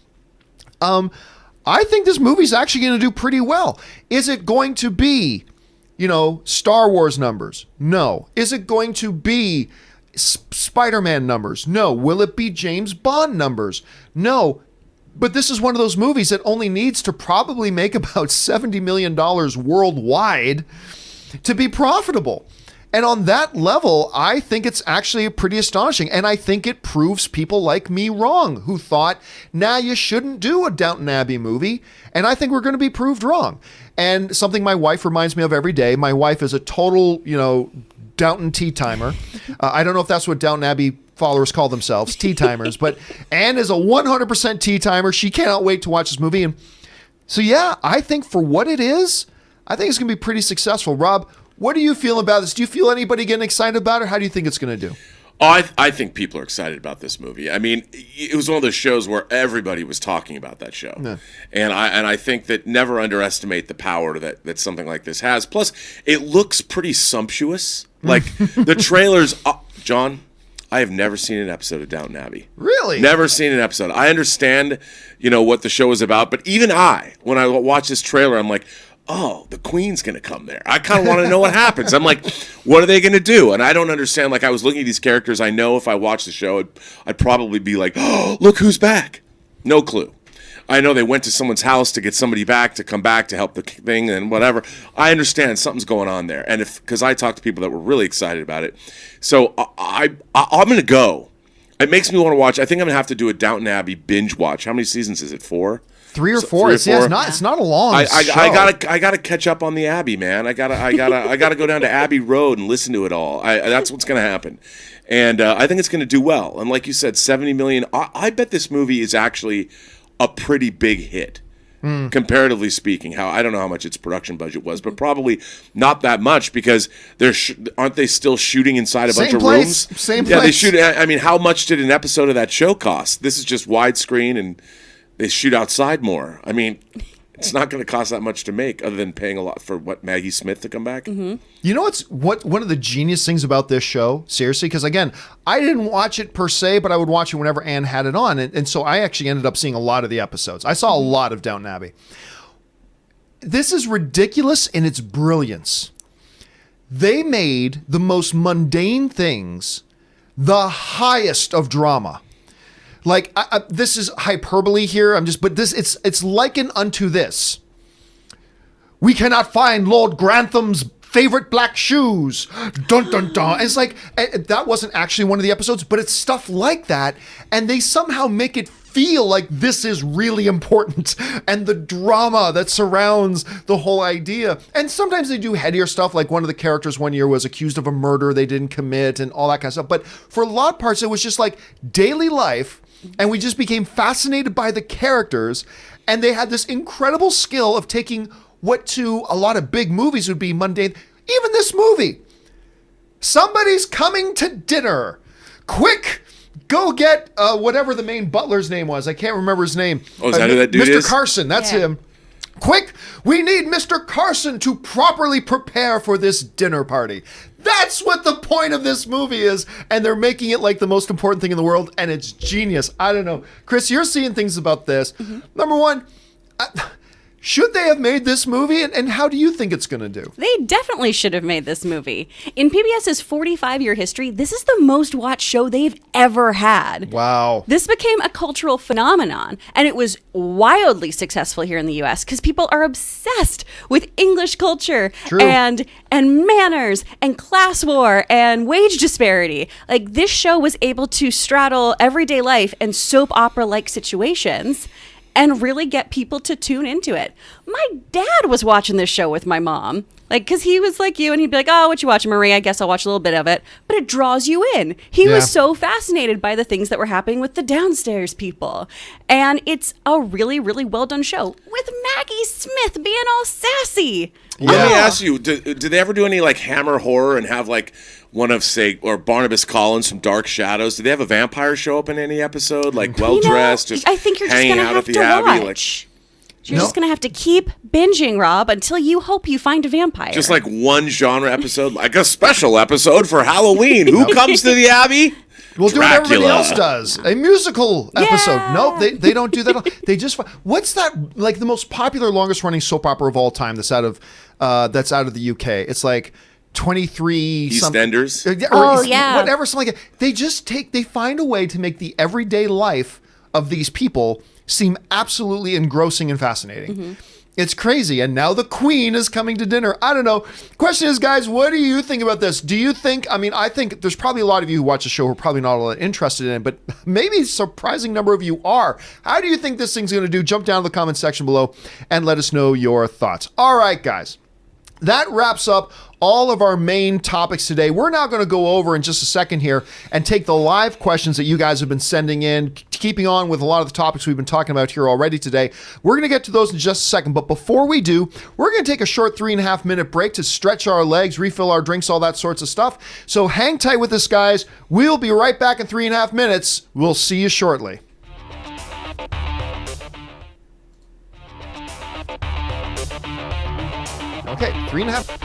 I think this movie's actually going to do pretty well. Is it going to be, Star Wars numbers? No. Is it going to be Spider-Man numbers? No. Will it be James Bond numbers? No. But this is one of those movies that only needs to probably make about $70 million worldwide to be profitable. And on that level, I think it's actually pretty astonishing. And I think it proves people like me wrong who thought, you shouldn't do a Downton Abbey movie. And I think we're going to be proved wrong. And something my wife reminds me of every day. My wife is a total, Downton tea timer. I don't know if that's what Downton Abbey followers call themselves, tea timers. But Anne is a 100% tea timer. She cannot wait to watch this movie. And so, I think for what it is, I think it's going to be pretty successful. Rob, what do you feel about this? Do you feel anybody getting excited about it? How do you think it's going to do? Oh, I think people are excited about this movie. I mean, it was one of those shows where everybody was talking about that show. Yeah. And I think that never underestimate the power that something like this has. Plus, it looks pretty sumptuous. Like, the trailers... John, I have never seen an episode of Downton Abbey. Really? Never seen an episode. I understand, what the show is about, but even when I watch this trailer, I'm like... oh, the Queen's going to come there. I kind of want to know what happens. I'm like, what are they going to do? And I don't understand. Like, I was looking at these characters. I know if I watched the show, I'd probably be like, oh, look who's back. No clue. I know they went to someone's house to get somebody back to come back to help the thing and whatever. I understand something's going on there. And because I talked to people that were really excited about it. So I'm going to go. It makes me want to watch. I think I'm going to have to do a Downton Abbey binge watch. How many seasons is it? 4? 3 or 4. It's not a long show. I gotta catch up on the Abbey, man. I gotta go down to Abbey Road and listen to it all. That's what's gonna happen, and I think it's gonna do well. And like you said, 70 million. I bet this movie is actually a pretty big hit, comparatively speaking. I don't know how much its production budget was, but probably not that much because aren't they still shooting inside a bunch of rooms? Same place. Yeah, they shoot. I mean, how much did an episode of that show cost? This is just widescreen and. They shoot outside more. I mean, it's not going to cost that much to make other than paying a lot for Maggie Smith to come back. Mm-hmm. You know what one of the genius things about this show, seriously, because again, I didn't watch it per se, but I would watch it whenever Anne had it on. And so I actually ended up seeing a lot of the episodes. I saw a lot of Downton Abbey. This is ridiculous in its brilliance. They made the most mundane things the highest of drama. Like, this is hyperbole here. But it's likened unto this. We cannot find Lord Grantham's favorite black shoes. Dun, dun, dun. And it's like, that wasn't actually one of the episodes, but it's stuff like that. And they somehow make it feel like this is really important and the drama that surrounds the whole idea. And sometimes they do headier stuff, like one of the characters one year was accused of a murder they didn't commit and all that kind of stuff. But for a lot of parts, it was just like daily life. And we just became fascinated by the characters. And they had this incredible skill of taking what to a lot of big movies would be mundane. Even this movie. Somebody's coming to dinner. quick, go get whatever the main butler's name was. I can't remember his name. Oh, is that who that dude Mr. is? Carson, that's him. Quick, we need Mr. Carson to properly prepare for this dinner party. That's what the point of this movie is, and they're making it like the most important thing in the world, and it's genius. I don't know. Kris, you're seeing things about this. Number one, should they have made this movie, and how do you think it's going to do? They definitely should have made this movie. In PBS's 45-year history, this is the most watched show they've ever had. Wow. This became a cultural phenomenon, and it was wildly successful here in the U.S. because people are obsessed with English culture and manners and class war and wage disparity. Like, this show was able to straddle everyday life and soap opera-like situations and really get people to tune into it. My dad was watching this show with my mom, like, because he was like you, and he'd be like, oh, what you watching, Marie? I guess I'll watch a little bit of it. But it draws you in. He was so fascinated by the things that were happening with the downstairs people. And it's a really, really well-done show with Maggie Smith being all sassy. Let me ask you, do they ever do any, like, Hammer horror and have, like, one of, say, or Barnabas Collins from Dark Shadows? Do they have a vampire show up in any episode? Like, well-dressed, just I think you're just hanging gonna out have at the to Abbey? watch. You're just going to have to keep binging, Rob, until you hope you find a vampire. Just like one genre episode, like a special episode for Halloween. Who comes to the Abbey? We'll do what everybody else does. A musical episode. No, they don't do that. They just... What's that, like, the most popular, longest-running soap opera of all time that's out of the UK? It's like 23... EastEnders? Whatever, something like that. They find a way to make the everyday life of these people seem absolutely engrossing and fascinating. It's crazy. And now the Queen is coming to dinner. I don't know. Question is, guys, what do you think about this? Do you think, I think there's probably a lot of you who watch the show who are probably not all that interested in it, but maybe a surprising number of you are. How do you think this thing's going to do? Jump down to the comment section below and let us know your thoughts. All right, guys. That wraps up all of our main topics today. We're now going to go over in just a second here and take the live questions that you guys have been sending in, keeping on with a lot of the topics we've been talking about here already today. We're going to get to those in just a second. But before we do, we're going to take a short 3.5 minute break to stretch our legs, refill our drinks, all that sorts of stuff. So hang tight with us, guys. We'll be right back in 3.5 minutes. We'll see you shortly. Okay, 3.5.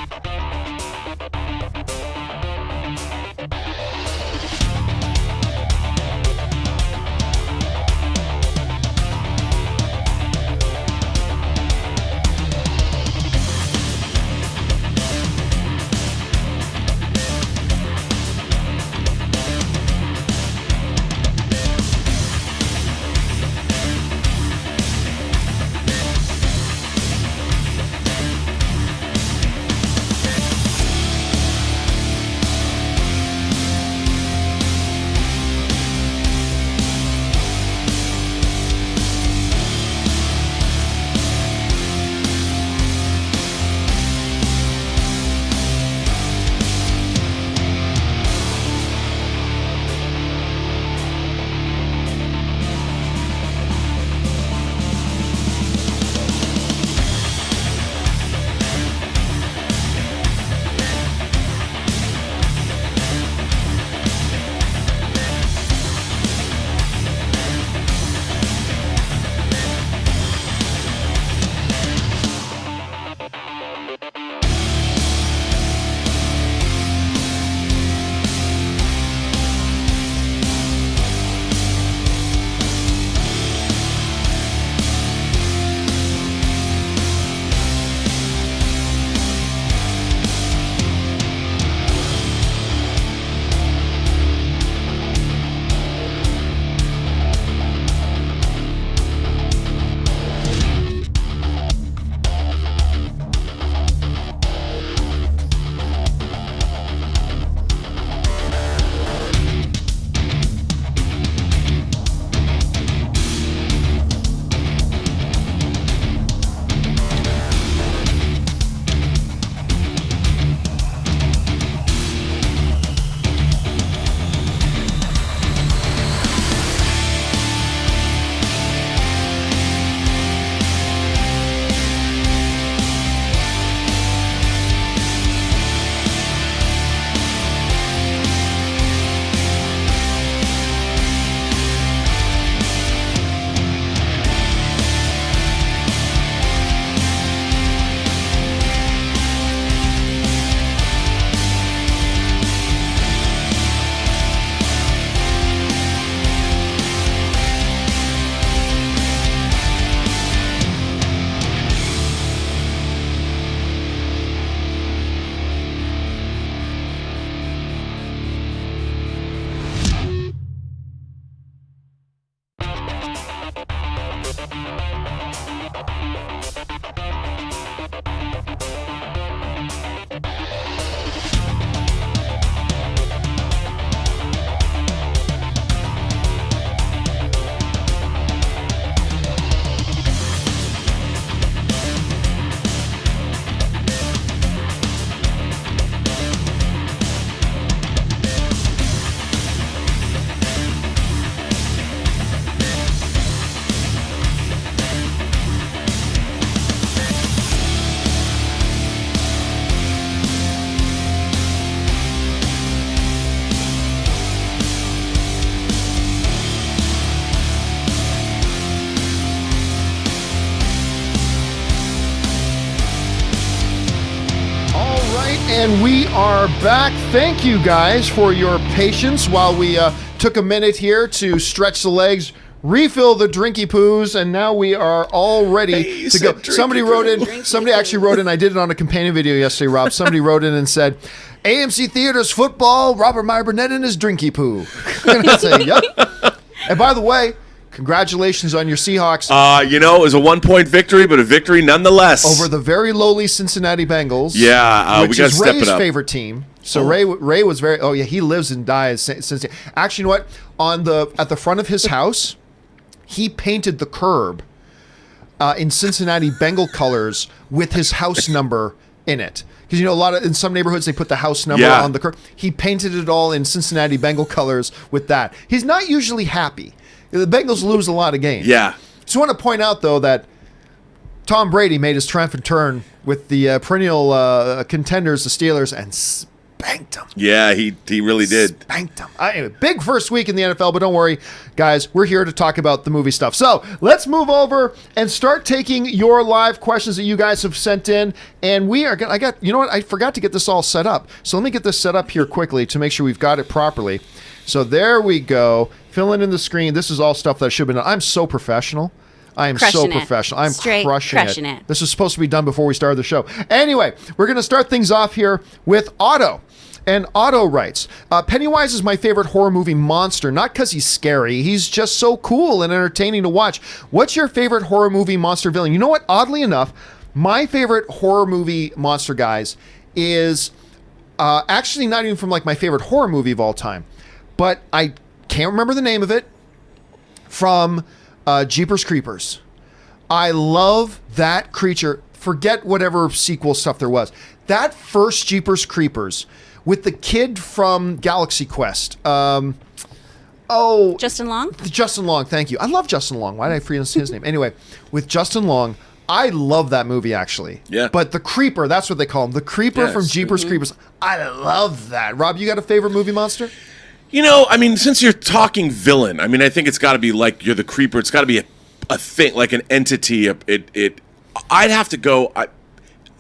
And we are back. Thank you guys for your patience while we took a minute here to stretch the legs, refill the drinky poos, and now we are all ready to go. Somebody actually wrote in, I did it on a companion video yesterday, Rob. Somebody wrote in and said, AMC Theaters football, Robert Meyer Burnett and his drinky poo. And I say, yep. And by the way, congratulations on your Seahawks. It was a 1-point victory, but a victory nonetheless. Over the very lowly Cincinnati Bengals. Yeah, which we got to step it up. Ray's favorite team. So Ray was very, he lives and dies since. Actually, you know what? At the front of his house, he painted the curb in Cincinnati Bengal colors with his house number in it. Because in some neighborhoods they put the house number on the curb. He painted it all in Cincinnati Bengal colors with that. He's not usually happy. The Bengals lose a lot of games. Yeah. Just want to point out, though, that Tom Brady made his triumphant turn with the perennial contenders, the Steelers, and spanked them. Yeah, he really did. Spanked them. Anyway, big first week in the NFL, but don't worry, guys. We're here to talk about the movie stuff. So let's move over and start taking your live questions that you guys have sent in. And we are going to, I forgot to get this all set up. So let me get this set up here quickly to make sure we've got it properly. So there we go. Filling in the screen. This is all stuff that should have been done. I'm so professional. I am so professional. I'm crushing it. This was supposed to be done before we started the show. Anyway, we're going to start things off here with Otto. And Otto writes, Pennywise is my favorite horror movie monster, not because he's scary. He's just so cool and entertaining to watch. What's your favorite horror movie monster villain? You know what? Oddly enough, my favorite horror movie monster, guys, is actually not even from like my favorite horror movie of all time. But I can't remember the name of it, from Jeepers Creepers. I love that creature. Forget whatever sequel stuff there was. That first Jeepers Creepers with the kid from Galaxy Quest. Justin Long? Justin Long, thank you. I love Justin Long. Why did I forget his name? Anyway, with Justin Long, I love that movie, actually. Yeah. But the Creeper, that's what they call him. The Creeper from Jeepers Creepers. I love that. Rob, you got a favorite movie monster? Since you're talking villain, I think it's got to be like you're the Creeper. It's got to be a thing, like an entity. I'd have to go.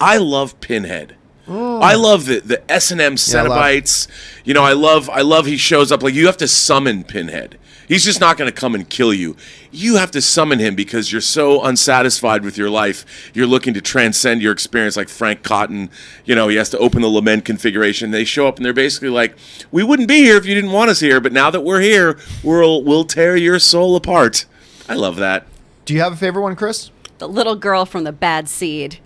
I love Pinhead. Oh. I love the S&M Cenobites. I love he shows up. Like, you have to summon Pinhead. He's just not going to come and kill you. You have to summon him because you're so unsatisfied with your life. You're looking to transcend your experience, like Frank Cotton. He has to open the lament configuration. They show up and they're basically like, we wouldn't be here if you didn't want us here, but now that we're here, we'll tear your soul apart. I love that. Do you have a favorite one, Kris? The little girl from The Bad Seed.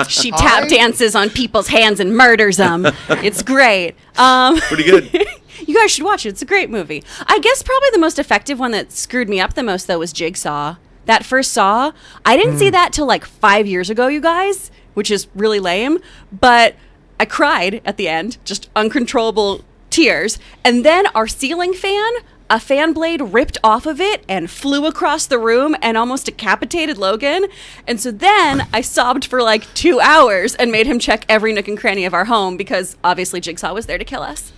She tap dances on people's hands and murders them. It's great. Pretty good. You guys should watch it. It's a great movie. I guess probably the most effective one that screwed me up the most, though, was Jigsaw. That first Saw. I didn't see that till like 5 years ago, you guys, which is really lame. But I cried at the end, just uncontrollable tears. And then our ceiling fan, a fan blade ripped off of it and flew across the room and almost decapitated Logan. And so then I sobbed for like 2 hours and made him check every nook and cranny of our home because obviously Jigsaw was there to kill us.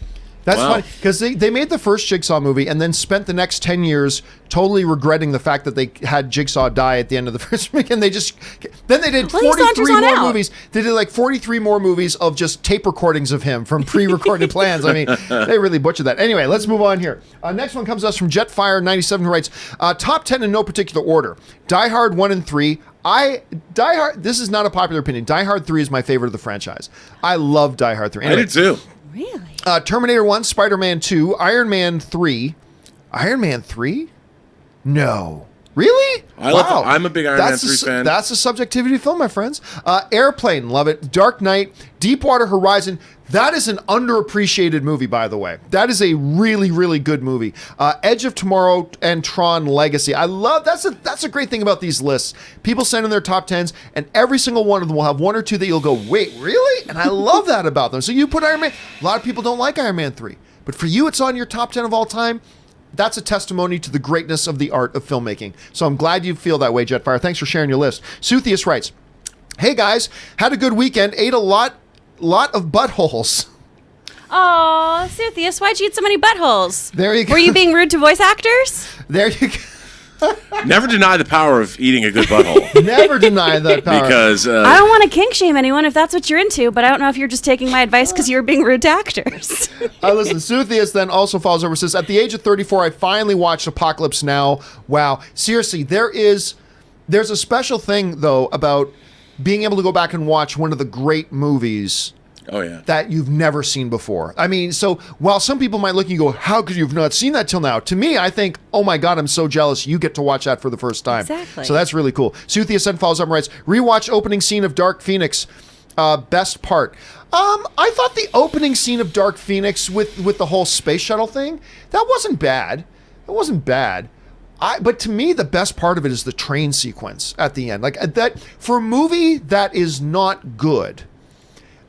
That's funny, because they made the first Jigsaw movie and then spent the next 10 years totally regretting the fact that they had Jigsaw die at the end of the first movie. And then they did 43 more movies. They did like 43 more movies of just tape recordings of him from pre-recorded plans. They really butchered that. Anyway, let's move on here. Next one comes to us from Jetfire97, who writes, top 10 in no particular order. Die Hard 1 and 3. This is not a popular opinion. Die Hard 3 is my favorite of the franchise. I love Die Hard 3. Anyway, I do too. Really? Terminator 1, Spider-Man 2, Iron Man 3. Iron Man 3? No. Really? I'm a big Iron Man 3 fan. That's a subjectivity film, my friends. Airplane, love it. Dark Knight, Deepwater Horizon. That is an underappreciated movie, by the way. That is a really, really good movie. Edge of Tomorrow and Tron Legacy. I love that's a great thing about these lists. People send in their top 10s, and every single one of them will have one or two that you'll go, wait, really? And I love that about them. So you put Iron Man. A lot of people don't like Iron Man 3, but for you, it's on your top 10 of all time. That's a testimony to the greatness of the art of filmmaking. So I'm glad you feel that way, Jetfire. Thanks for sharing your list. Suthius writes, hey guys, had a good weekend, ate a lot of buttholes. Aw, Suthius, why'd you eat so many buttholes? There you go. Were you being rude to voice actors? There you go. Never deny the power of eating a good butthole. Never deny that power. Because I don't want to kink shame anyone if that's what you're into, but I don't know if you're just taking my advice because you were being rude to actors. Listen, Suthius then also follows over and says, at the age of 34, I finally watched Apocalypse Now. Wow. Seriously, there's a special thing, though, about being able to go back and watch one of the great movies that you've never seen before. I mean, so while some people might look and go, how could you have not seen that till now? To me, I think, oh my God, I'm so jealous you get to watch that for the first time. Exactly. So that's really cool. Suthius then follows up and writes, rewatch opening scene of Dark Phoenix. Best part. I thought the opening scene of Dark Phoenix with the whole space shuttle thing, that wasn't bad. It wasn't bad. But to me, the best part of it is the train sequence at the end. Like that, for a movie that is not good,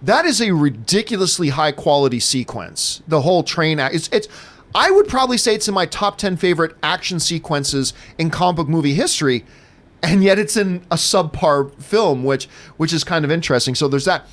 that is a ridiculously high quality sequence. The whole train act. It's. I would probably say it's in my top 10 favorite action sequences in comic book movie history, and yet it's in a subpar film, which is kind of interesting. So there's that.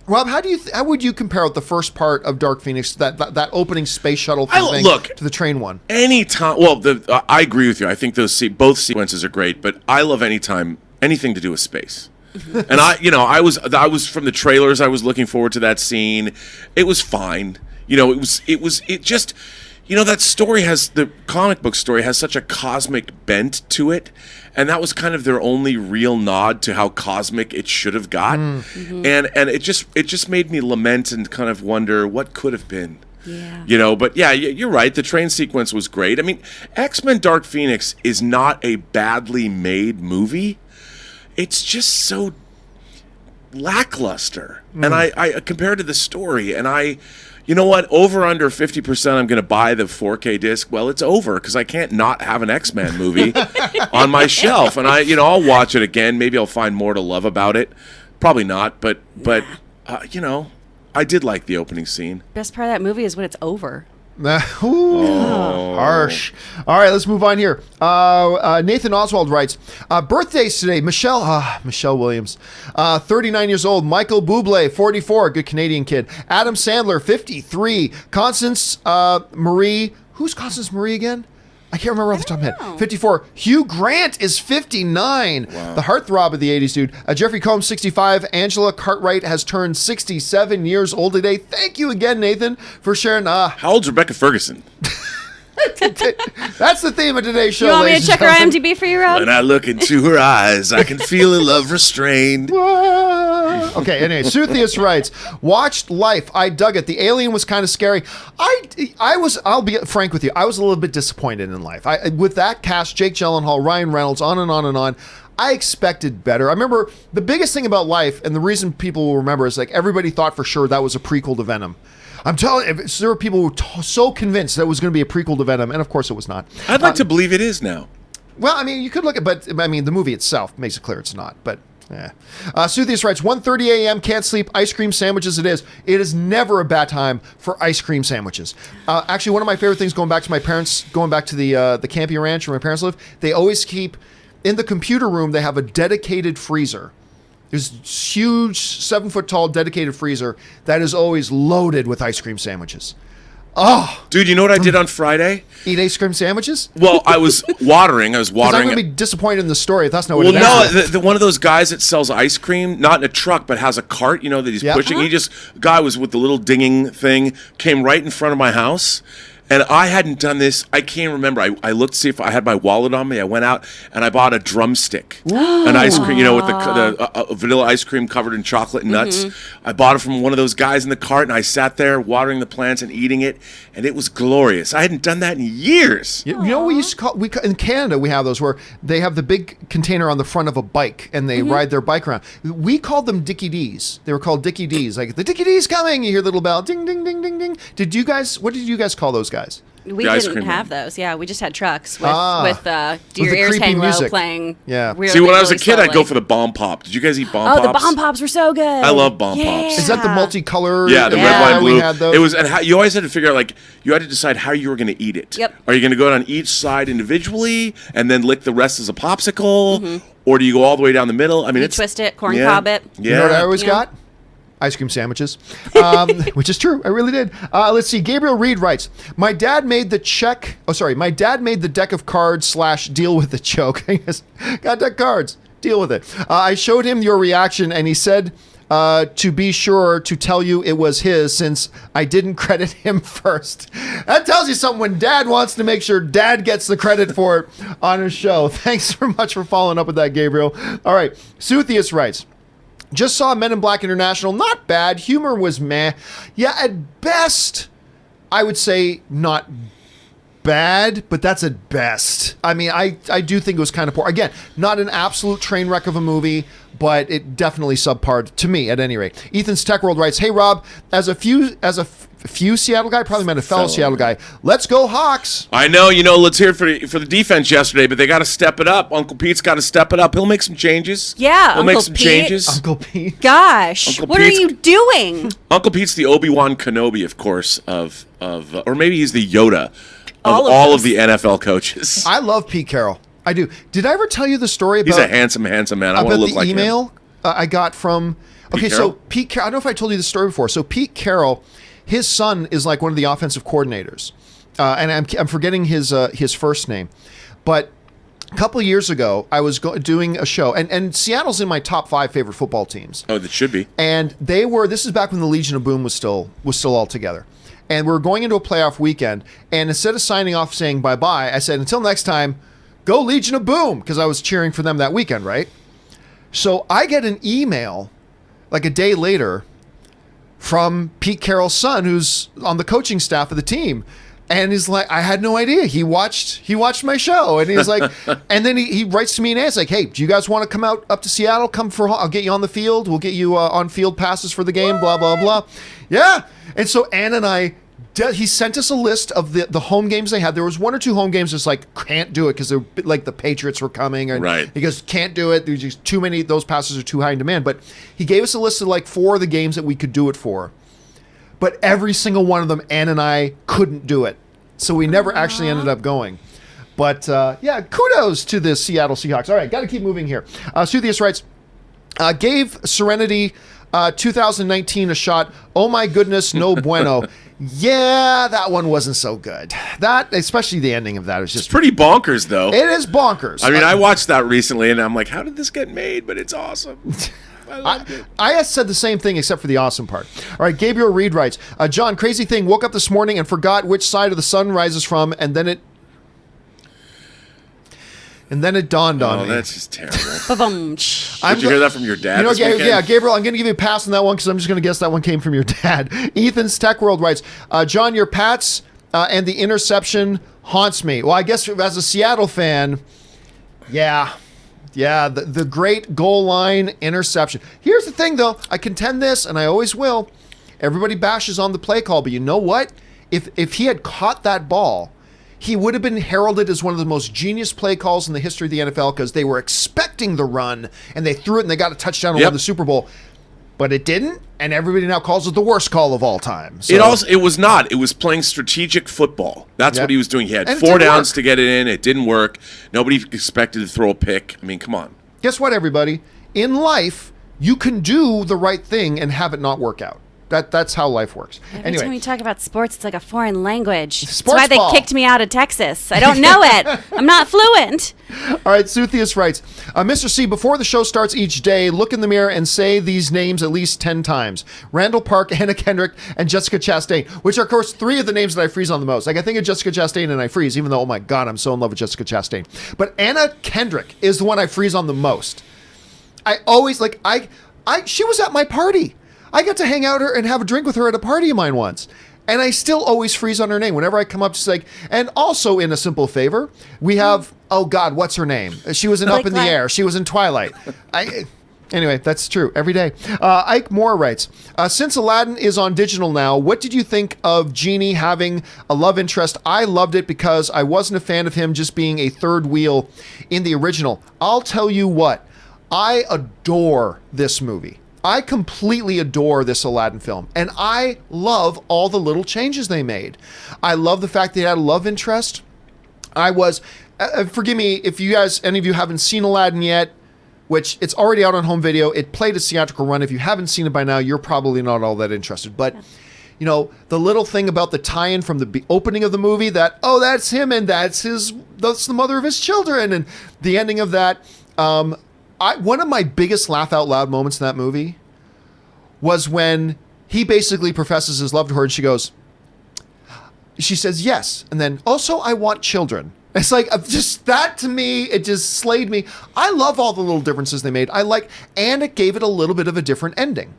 Rob, how would you compare out the first part of Dark Phoenix, that opening space shuttle thing, to the train one? Anytime. Well, I agree with you. I think both sequences are great, but I love anything to do with space. And I was from the trailers. I was looking forward to that scene. It was fine. It just. That story the comic book story has such a cosmic bent to it, and that was kind of their only real nod to how cosmic it should have got. Mm-hmm. And it just made me lament and kind of wonder what could have been. Yeah. But yeah, you're right. The train sequence was great. I mean, X-Men Dark Phoenix is not a badly made movie. It's just so lackluster. And I compared to the story, and you know what? Over under 50%, I'm going to buy the 4K disc. Well, it's over because I can't not have an X-Men movie on my shelf, and I'll watch it again. Maybe I'll find more to love about it. Probably not, but I did like the opening scene. Best part of that movie is when it's over. Harsh. All right, let's move on here. Nathan Oswald writes, birthdays today, Michelle Williams, 39 years old, Michael Bublé, 44, good Canadian kid, Adam Sandler, 53, Constance Marie, who's Constance Marie again? I can't remember off the top of my head. 54. Hugh Grant is 59. Wow. The heartthrob of the 80s, dude. Jeffrey Combs, 65. Angela Cartwright has turned 67 years old today. Thank you again, Nathan, for sharing. How old's Rebecca Ferguson? That's the theme of today's show. You want me to check her IMDb for you, Rob? When I look into her eyes, I can feel a love restrained. Okay, anyway, Suthius writes, watched Life. I dug it. The alien was kind of scary. I'll be frank with you, I was a little bit disappointed in Life. With that cast, Jake Gyllenhaal, Ryan Reynolds, on and on and on, I expected better. I remember the biggest thing about Life, and the reason people will remember is like everybody thought for sure that was a prequel to Venom. I'm telling you, there were people who were so convinced that it was going to be a prequel to Venom, and of course it was not. I'd like to believe it is now. Well, I mean, you could look at, but I mean, the movie itself makes it clear it's not, but yeah. Suthius writes, 1:30 a.m., can't sleep, ice cream sandwiches it is. It is never a bad time for ice cream sandwiches. Actually, one of my favorite things going back to the Campea Ranch where my parents live, they always keep, in the computer room, they have a dedicated freezer. There's huge 7-foot tall dedicated freezer that is always loaded with ice cream sandwiches. Oh, dude, you know what I did on Friday? Eat ice cream sandwiches? Well, I was watering. I'm going to be disappointed in the story if that's not what it is. Well, no, one of those guys that sells ice cream, not in a truck, but has a cart, that he's pushing. Uh-huh. Guy was with the little dinging thing, came right in front of my house. And I hadn't done this. I can't remember. I looked to see if I had my wallet on me. I went out and I bought a drumstick, an ice cream, with the vanilla ice cream covered in chocolate and nuts. I bought it from one of those guys in the cart, and I sat there watering the plants and eating it, and it was glorious. I hadn't done that in years. You know what we used to call, in Canada, we have those where they have the big container on the front of a bike, and they ride their bike around. We called them Dickie D's. They were called Dickie D's. Like, the Dickie D's coming. You hear the little bell. Ding, ding, ding, ding, ding. What did you guys call those guys? We didn't have those. Yeah, we just had trucks with Do Your Ears Hang Low playing. Yeah. Really, See, when I was a really kid, slowly. I'd go for the Bomb Pop. Did you guys eat Bomb Pops? Oh, the Bomb Pops were so good. I love Bomb Pops. Is that the multicolored? Yeah, the red, white, blue. We had those. It was, and you always had to figure out, like, you had to decide how you were going to eat it. Yep. Are you going to go down each side individually and then lick the rest as a popsicle? Or do you go all the way down the middle? I mean, You twist it, corn cob it. Yeah. You know what I always got? Ice cream sandwiches, which is true. I really did. Let's see. Gabriel Reed writes, my dad made the deck of cards / deal with the joke. He goes, got deck cards. Deal with it. I showed him your reaction, and he said to be sure to tell you it was his, since I didn't credit him first. That tells you something when dad wants to make sure dad gets the credit for it on his show. Thanks very much for following up with that, Gabriel. All right. Suthius writes, just saw Men in Black International. Not bad. Humor was meh. Yeah, at best, I would say not bad, but that's at best. I mean, I do think it was kind of poor. Again, not an absolute train wreck of a movie, but it definitely subpar to me, at any rate. Ethan's Tech World writes, hey, Rob, as a few Seattle guy, probably meant a fellow Seattle guy. Let's go Hawks. I know, let's hear it for the defense yesterday, but they got to step it up. Uncle Pete's got to step it up. He'll make some changes. Yeah, He'll make some Pete. changes. Uncle Pete. Gosh, Uncle what Pete's- are you doing? Uncle Pete's the Obi-Wan Kenobi, of course, of or maybe he's the Yoda of All of all those. of the NFL coaches. I love Pete Carroll. I do. Did I ever tell you the story about... He's a handsome man. I want to look the like email him. I got from... Okay, Carroll? so Pete Carroll... I don't know if I told you the story before. So Pete Carroll, his son is like one of the offensive coordinators. And I'm forgetting his first name. But a couple of years ago, I was doing a show. And Seattle's in my top 5 favorite football teams. Oh, that should be. And they were... This is back when the Legion of Boom was still all together. And we were going into a playoff weekend. And instead of signing off saying bye-bye, I said, until next time, go Legion of Boom, because I was cheering for them that weekend, right? So I get an email like a day later from Pete Carroll's son, who's on the coaching staff of the team. And he's like, I had no idea. He watched my show. And he's like, and then he writes to me and asks, like, hey, do you guys want to come up to Seattle? I'll get you on the field. We'll get you on field passes for the game, blah, blah, blah. Yeah. And so Ann and I, he sent us a list of the home games they had. There was 1 or 2 home games that's like, can't do it because they're like the Patriots were coming. And right. He goes, can't do it. There's just too many. Those passes are too high in demand. But he gave us a list of like 4 of the games that we could do it for. But every single one of them, Ann and I couldn't do it. So we never actually ended up going. But yeah, kudos to the Seattle Seahawks. All right, got to keep moving here. Suthius writes, gave Serenity 2019 a shot. Oh my goodness, no bueno. Yeah, that one wasn't so good. That, especially the ending of that, is just It's pretty bonkers, though. It is bonkers. I mean, I watched that recently, and I'm like, how did this get made? But it's awesome. I loved it. I said the same thing except for the awesome part. All right, Gabriel Reed writes, John, crazy thing, woke up this morning and forgot which side of the sun rises from, and then it dawned on me. Oh, that's just terrible. Ba-bum. Did you hear that from your dad? This weekend? Yeah, Gabriel, I'm going to give you a pass on that one because I'm just going to guess that one came from your dad. Ethan's Tech World writes, John, your Pats and the interception haunts me. Well, I guess as a Seattle fan, yeah, the great goal line interception. Here's the thing, though. I contend this, and I always will. Everybody bashes on the play call, but you know what? If he had caught that ball, he would have been heralded as one of the most genius play calls in the history of the NFL because they were expecting the run, and they threw it, and they got a touchdown and won the Super Bowl. But it didn't, and everybody now calls it the worst call of all time. So, it was not. It was playing strategic football. That's what he was doing. He had And it 4 didn't downs work. to get it in. It didn't work. Nobody expected to throw a pick. I mean, come on. Guess what, everybody? In life, you can do the right thing and have it not work out. That's how life works. Every time we talk about sports, it's like a foreign language. Sports That's why ball. they kicked me out of Texas. I don't know it. I'm not fluent. All right, Suthius writes, Mr. C, before the show starts each day, look in the mirror and say these names at least 10 times. Randall Park, Anna Kendrick, and Jessica Chastain, which are, of course, 3 of the names that I freeze on the most. Like, I think of Jessica Chastain and I freeze, even though, oh my God, I'm so in love with Jessica Chastain. But Anna Kendrick is the one I freeze on the most. I always, like, she was at my party. I got to hang out her and have a drink with her at a party of mine once. And I still always freeze on her name. Whenever I come up, she's like, and also in a simple favor, we have, oh God, what's her name? She was in Up in the Air. She was in Twilight. Anyway, that's true. Every day. Ike Moore writes, since Aladdin is on digital now, what did you think of Genie having a love interest? I loved it because I wasn't a fan of him just being a third wheel in the original. I'll tell you what, I adore this movie. I completely adore this Aladdin film, and I love all the little changes they made. I love the fact they had a love interest. I was, forgive me if you guys, any of you haven't seen Aladdin yet, which it's already out on home video. It played a theatrical run. If you haven't seen it by now, you're probably not all that interested. But, you know, the little thing about the tie-in from the opening of the movie that, oh, that's him and that's the mother of his children. And the ending of that, one of my biggest laugh out loud moments in that movie was when he basically professes his love to her and she says yes. And then also I want children. It's like just that to me, it just slayed me. I love all the little differences they made. And it gave it a little bit of a different ending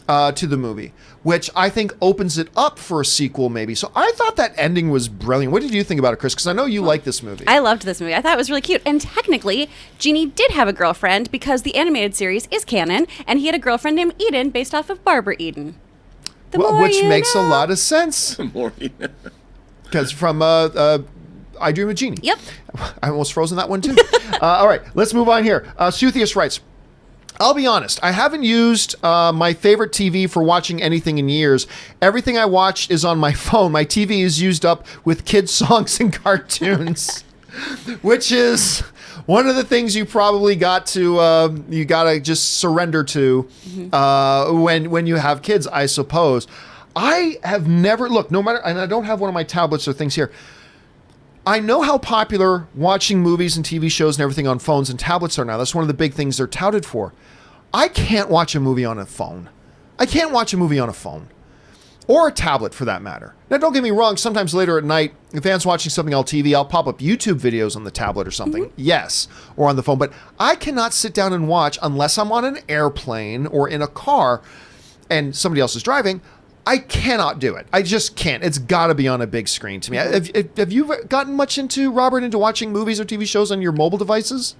to the movie, which I think opens it up for a sequel maybe. So I thought that ending was brilliant. What did you think about it, Kris? Because I know you like this movie. I loved this movie. I thought it was really cute. And technically, Genie did have a girlfriend because the animated series is canon, and he had a girlfriend named Eden based off of Barbara Eden. Which makes a lot of sense. The more you know. Because from I Dream of Genie. Yep. I almost frozen that one too. All right, let's move on here. Suthius writes, I'll be honest, I haven't used my favorite TV for watching anything in years. Everything I watch is on my phone. My TV is used up with kids' songs and cartoons, which is one of the things you probably got to just surrender to when you have kids, I suppose. I have never, look, no matter, and I don't have one of my tablets or things here, I know how popular watching movies and TV shows and everything on phones and tablets are now. That's one of the big things they're touted for. I can't watch a movie on a phone. I can't watch a movie on a phone. Or a tablet, for that matter. Now, don't get me wrong. Sometimes later at night, if Anne's watching something on TV, I'll pop up YouTube videos on the tablet or something. Yes. Or on the phone. But I cannot sit down and watch unless I'm on an airplane or in a car and somebody else is driving. I cannot do it. I just can't. It's got to be on a big screen to me. Have you gotten much into watching movies or TV shows on your mobile devices?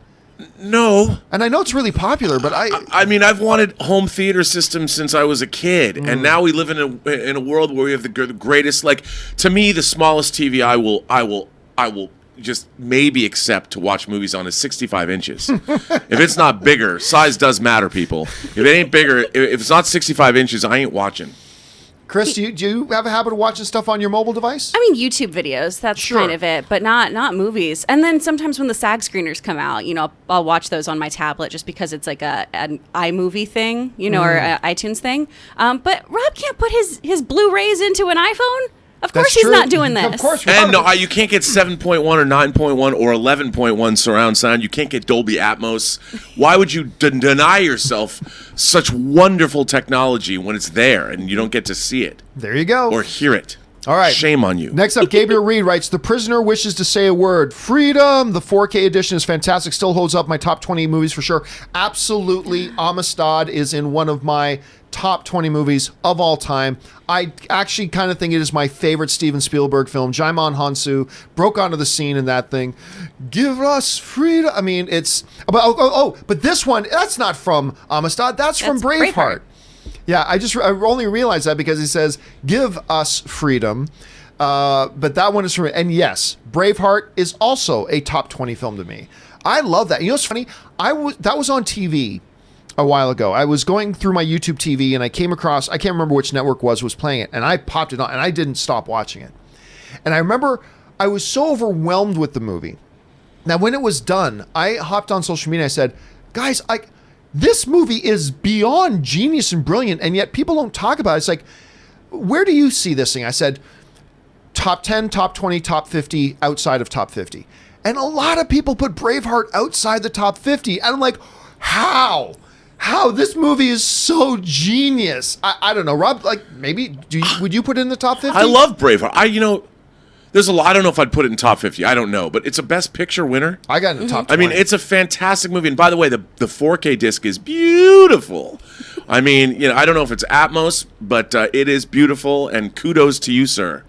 No. And I know it's really popular, but I mean, I've wanted home theater systems since I was a kid, and now we live in a world where we have the greatest. Like, to me, the smallest TV I will just maybe accept to watch movies on is 65 inches. If it's not bigger, size does matter, people. If it ain't bigger, if it's not 65 inches, I ain't watching. Kris, do you have a habit of watching stuff on your mobile device? I mean, YouTube videos, that's kind of it, but not movies. And then sometimes when the SAG screeners come out, you know, I'll watch those on my tablet just because it's like an iMovie thing, you know, or an iTunes thing. But Rob can't put his Blu-rays into an iPhone. Of course he's not doing this. Of course. And no, you can't get 7.1 or 9.1 or 11.1 surround sound. You can't get Dolby Atmos. Why would you deny yourself such wonderful technology when it's there and you don't get to see it? There you go. Or hear it. All right. Shame on you. Next up, Gabriel Reed writes, The Prisoner wishes to say a word. Freedom. The 4K edition is fantastic. Still holds up my top 20 movies for sure. Absolutely. Amistad is in one of my top 20 movies of all time. I actually kind of think it is my favorite Steven Spielberg film. Jaimon Hansu broke onto the scene in that thing. Give us freedom. I mean, it's... but this one, that's not from Amistad. That's from Braveheart. Yeah, I only realized that because he says, give us freedom. But that one is from... And yes, Braveheart is also a top 20 film to me. I love that. You know what's funny? That was on TV a while ago. I was going through my YouTube TV and I came across, I can't remember which network was playing it, and I popped it on and I didn't stop watching it. And I remember I was so overwhelmed with the movie. Now, when it was done, I hopped on social media and I said, guys, This movie is beyond genius and brilliant, and yet people don't talk about it. It's like, where do you see this thing? I said, top 10, top 20, top 50, outside of top 50. And a lot of people put Braveheart outside the top 50. And I'm like, how? How? This movie is so genius. I don't know, Rob, like, maybe, would you put it in the top 50? I love Braveheart. There's a lot. I don't know if I'd put it in top 50. I don't know, but it's a Best Picture winner. I got it in the top 20. I mean, it's a fantastic movie. And by the way, the 4K disc is beautiful. I mean, I don't know if it's Atmos, but it is beautiful. And kudos to you, sir.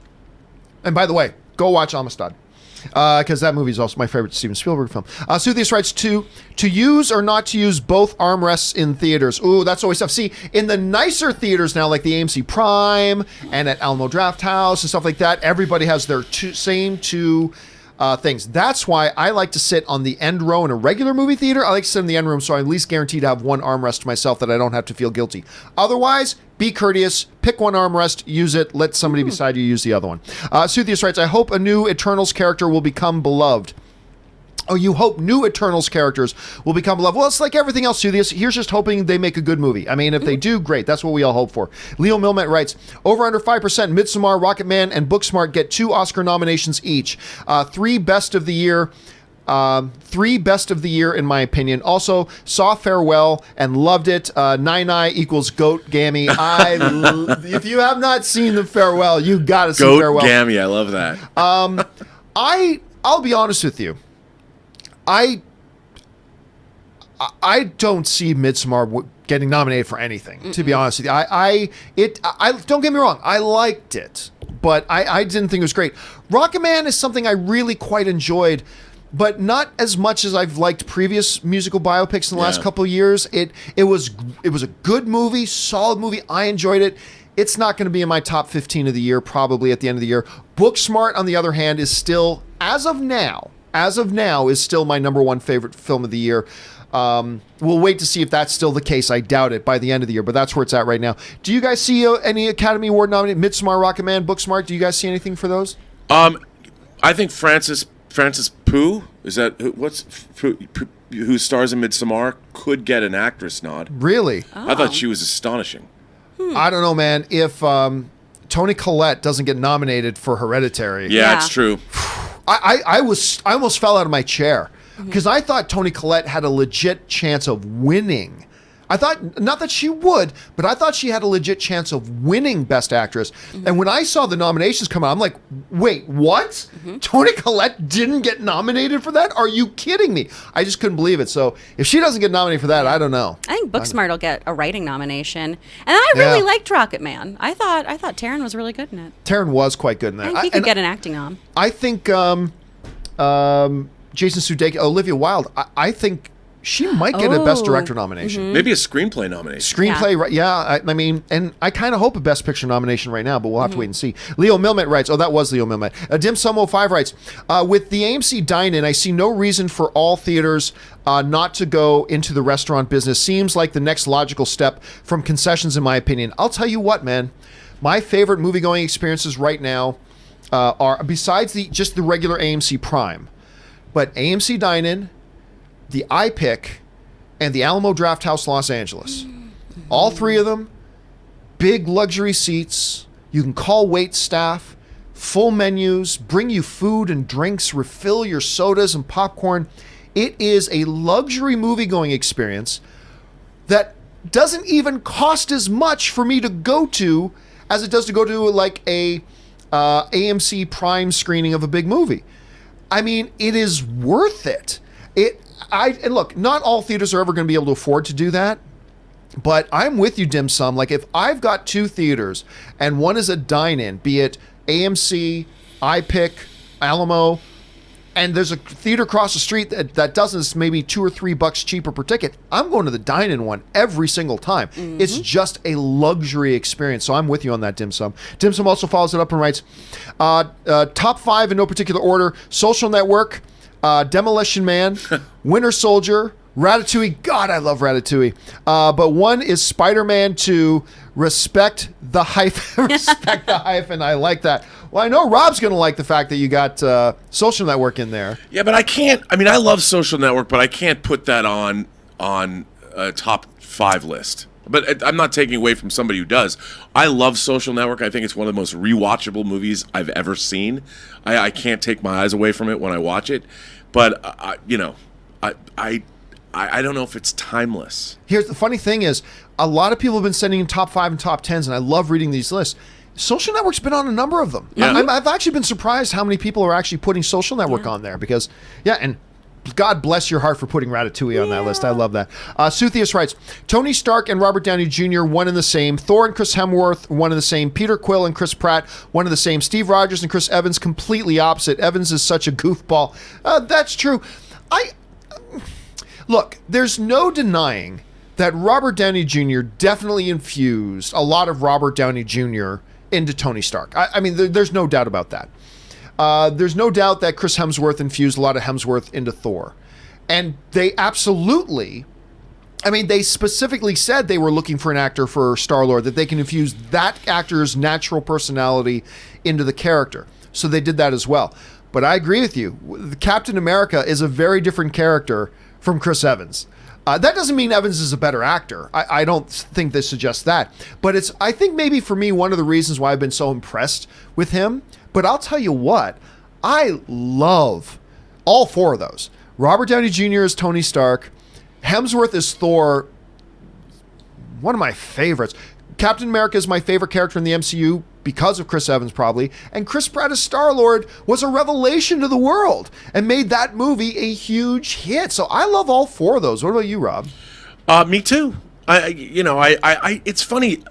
And by the way, go watch Amistad. Because that movie is also my favorite Steven Spielberg film. Suthius writes, to use or not to use both armrests in theaters. Ooh, that's always tough. See, in the nicer theaters now, like the AMC Prime and at Alamo Drafthouse and stuff like that, everybody has their same two things. That's why I like to sit on the end row in a regular movie theater. I like to sit in the end room so I'm at least guaranteed to have one armrest to myself that I don't have to feel guilty. Otherwise, be courteous, pick one armrest, use it, let somebody beside you use the other one. Suthius writes, I hope a new Eternals character will become beloved. Oh, you hope new Eternals characters will become beloved. Well, it's like everything else, Suthius. Here's just hoping they make a good movie. I mean, if they do, great. That's what we all hope for. Leo Milmet writes, over under 5%, Midsommar, Rocketman, and Booksmart get 2 Oscar nominations each. 3 best of the year. 3 best of the year, in my opinion. Also, saw Farewell and loved it. Nine equals Goat Gammy. If you have not seen the Farewell, you got to see Farewell. Goat Gammy, I love that. I'll be honest with you. I don't see Midsommar getting nominated for anything. To be honest with you, I don't get me wrong. I liked it, but I didn't think it was great. Rocketman is something I really quite enjoyed, but not as much as I've liked previous musical biopics in the last couple of years. It was a good movie, solid movie. I enjoyed it. It's not going to be in my top 15 of the year, probably at the end of the year. Booksmart, on the other hand, is still, as of now, is still my number 1 favorite film of the year. We'll wait to see if that's still the case. I doubt it by the end of the year, but that's where it's at right now. Do you guys see any Academy Award nominated? Midsommar, Rocketman, Booksmart. Do you guys see anything for those? I think Frances Pugh, is that who stars in Midsommar, could get an actress nod. Really? I thought she was astonishing. I don't know, man. If Toni Collette doesn't get nominated for Hereditary, yeah, it's true. I almost fell out of my chair because I thought Toni Collette had a legit chance of winning. I thought, not that she would, but I thought she had a legit chance of winning Best Actress. And when I saw the nominations come out, I'm like, wait, what? Toni Collette didn't get nominated for that? Are you kidding me? I just couldn't believe it. So if she doesn't get nominated for that, I don't know. I think Booksmart will get a writing nomination. And I really liked Rocketman. I thought Taron was really good in it. Taron was quite good in that. I think he could get an acting nom. I think Jason Sudeikis, Olivia Wilde, I think she might get a Best Director nomination. Maybe a screenplay nomination. Screenplay, right? Yeah. I mean, and I kind of hope a Best Picture nomination right now, but we'll have to wait and see. Leo Milmet writes, that was Leo Milmet. Dim Sum 05 writes, with the AMC dine-in, I see no reason for all theaters not to go into the restaurant business. Seems like the next logical step from concessions, in my opinion. I'll tell you what, man. My favorite movie-going experiences right now are, besides just the regular AMC Prime, but AMC dine-in, the iPick, and the Alamo Drafthouse Los Angeles. All 3 of them, big luxury seats. You can call wait staff, full menus, bring you food and drinks, refill your sodas and popcorn. It is a luxury movie-going experience that doesn't even cost as much for me to go to as it does to go to like a AMC Prime screening of a big movie. I mean, it is worth it. And look, not all theaters are ever going to be able to afford to do that, but I'm with you, Dim Sum. Like, if I've got 2 theaters and one is a dine-in, be it AMC, iPick, Alamo, and there's a theater across the street that does maybe $2 or $3 cheaper per ticket, I'm going to the dine-in one every single time. It's just a luxury experience. So I'm with you on that, Dim Sum. Dim Sum also follows it up and writes, top 5 in no particular order: Social Network, Demolition Man, Winter Soldier, Ratatouille. God, I love Ratatouille. But 1 is Spider-Man 2. Respect the hype. Respect the hype, and I like that. Well, I know Rob's going to like the fact that you got Social Network in there. Yeah, but I can't. I mean, I love Social Network, but I can't put that on top 5 list. But I'm not taking away from somebody who does. I love Social Network. I think it's one of the most rewatchable movies I've ever seen. I can't take my eyes away from it when I watch it. But I don't know if it's timeless. Here's the funny thing is, a lot of people have been sending in top 5 and top 10s, and I love reading these lists. Social Network's been on a number of them. Yeah. I've actually been surprised how many people are actually putting Social Network on there because, and God bless your heart for putting Ratatouille on that list. I love that. Suthius writes, Tony Stark and Robert Downey Jr., one and the same. Thor and Chris Hemsworth, one and the same. Peter Quill and Chris Pratt, one and the same. Steve Rogers and Chris Evans, completely opposite. Evans is such a goofball. That's true. Look, there's no denying that Robert Downey Jr. definitely infused a lot of Robert Downey Jr. into Tony Stark. I mean, there's no doubt about that. There's no doubt that Chris Hemsworth infused a lot of Hemsworth into Thor. And they absolutely, they specifically said they were looking for an actor for Star-Lord, that they can infuse that actor's natural personality into the character. So they did that as well. But I agree with you. Captain America is a very different character from Chris Evans. That doesn't mean Evans is a better actor. I don't think this suggests that. But I think maybe for me, one of the reasons why I've been so impressed with him. But I'll tell you what, I love all 4 of those. Robert Downey Jr. is Tony Stark. Hemsworth is Thor. One of my favorites. Captain America is my favorite character in the MCU because of Chris Evans, probably. And Chris Pratt as Star-Lord was a revelation to the world and made that movie a huge hit. So I love all 4 of those. What about you, Rob? Me too. It's funny.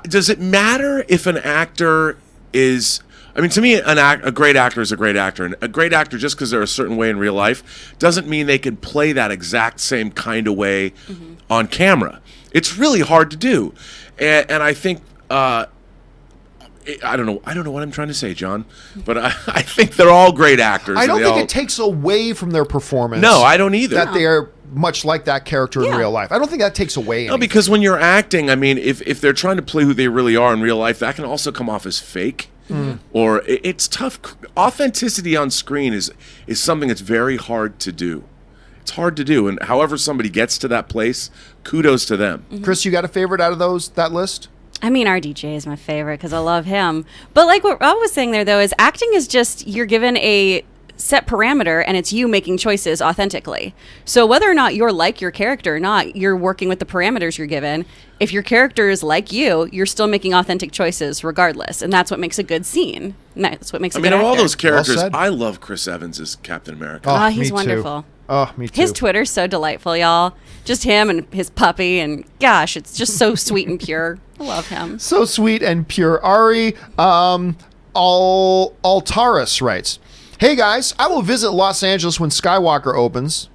Does it matter if an actor is... to me, a great actor is a great actor. And a great actor, just because they're a certain way in real life, doesn't mean they can play that exact same kind of way on camera. It's really hard to do. And I think... I don't know what I'm trying to say, John, but I think they're all great actors. I don't think it takes away from their performance. No, I don't either. That they are much like that character in real life. I don't think that takes away anything. No, because when you're acting, if they're trying to play who they really are in real life, that can also come off as fake. Or it's tough. Authenticity on screen is something that's very hard to do. It's hard to do, and however somebody gets to that place, kudos to them. Chris, you got a favorite out of that list? RDJ is my favorite because I love him. But like what Rob was saying there, though, is acting is just you're given a set parameter and it's you making choices authentically. So whether or not you're like your character or not, you're working with the parameters you're given. If your character is like you're still making authentic choices regardless. And that's what makes a good scene. And that's what makes a good actor. Of all those characters, I love Chris Evans as Captain America. He's wonderful. Oh, me too. His Twitter's so delightful, y'all. Just him and his puppy, and gosh, it's just so sweet and pure. I love him. So sweet and pure. Ari Altaris writes, hey guys, I will visit Los Angeles when Skywalker opens.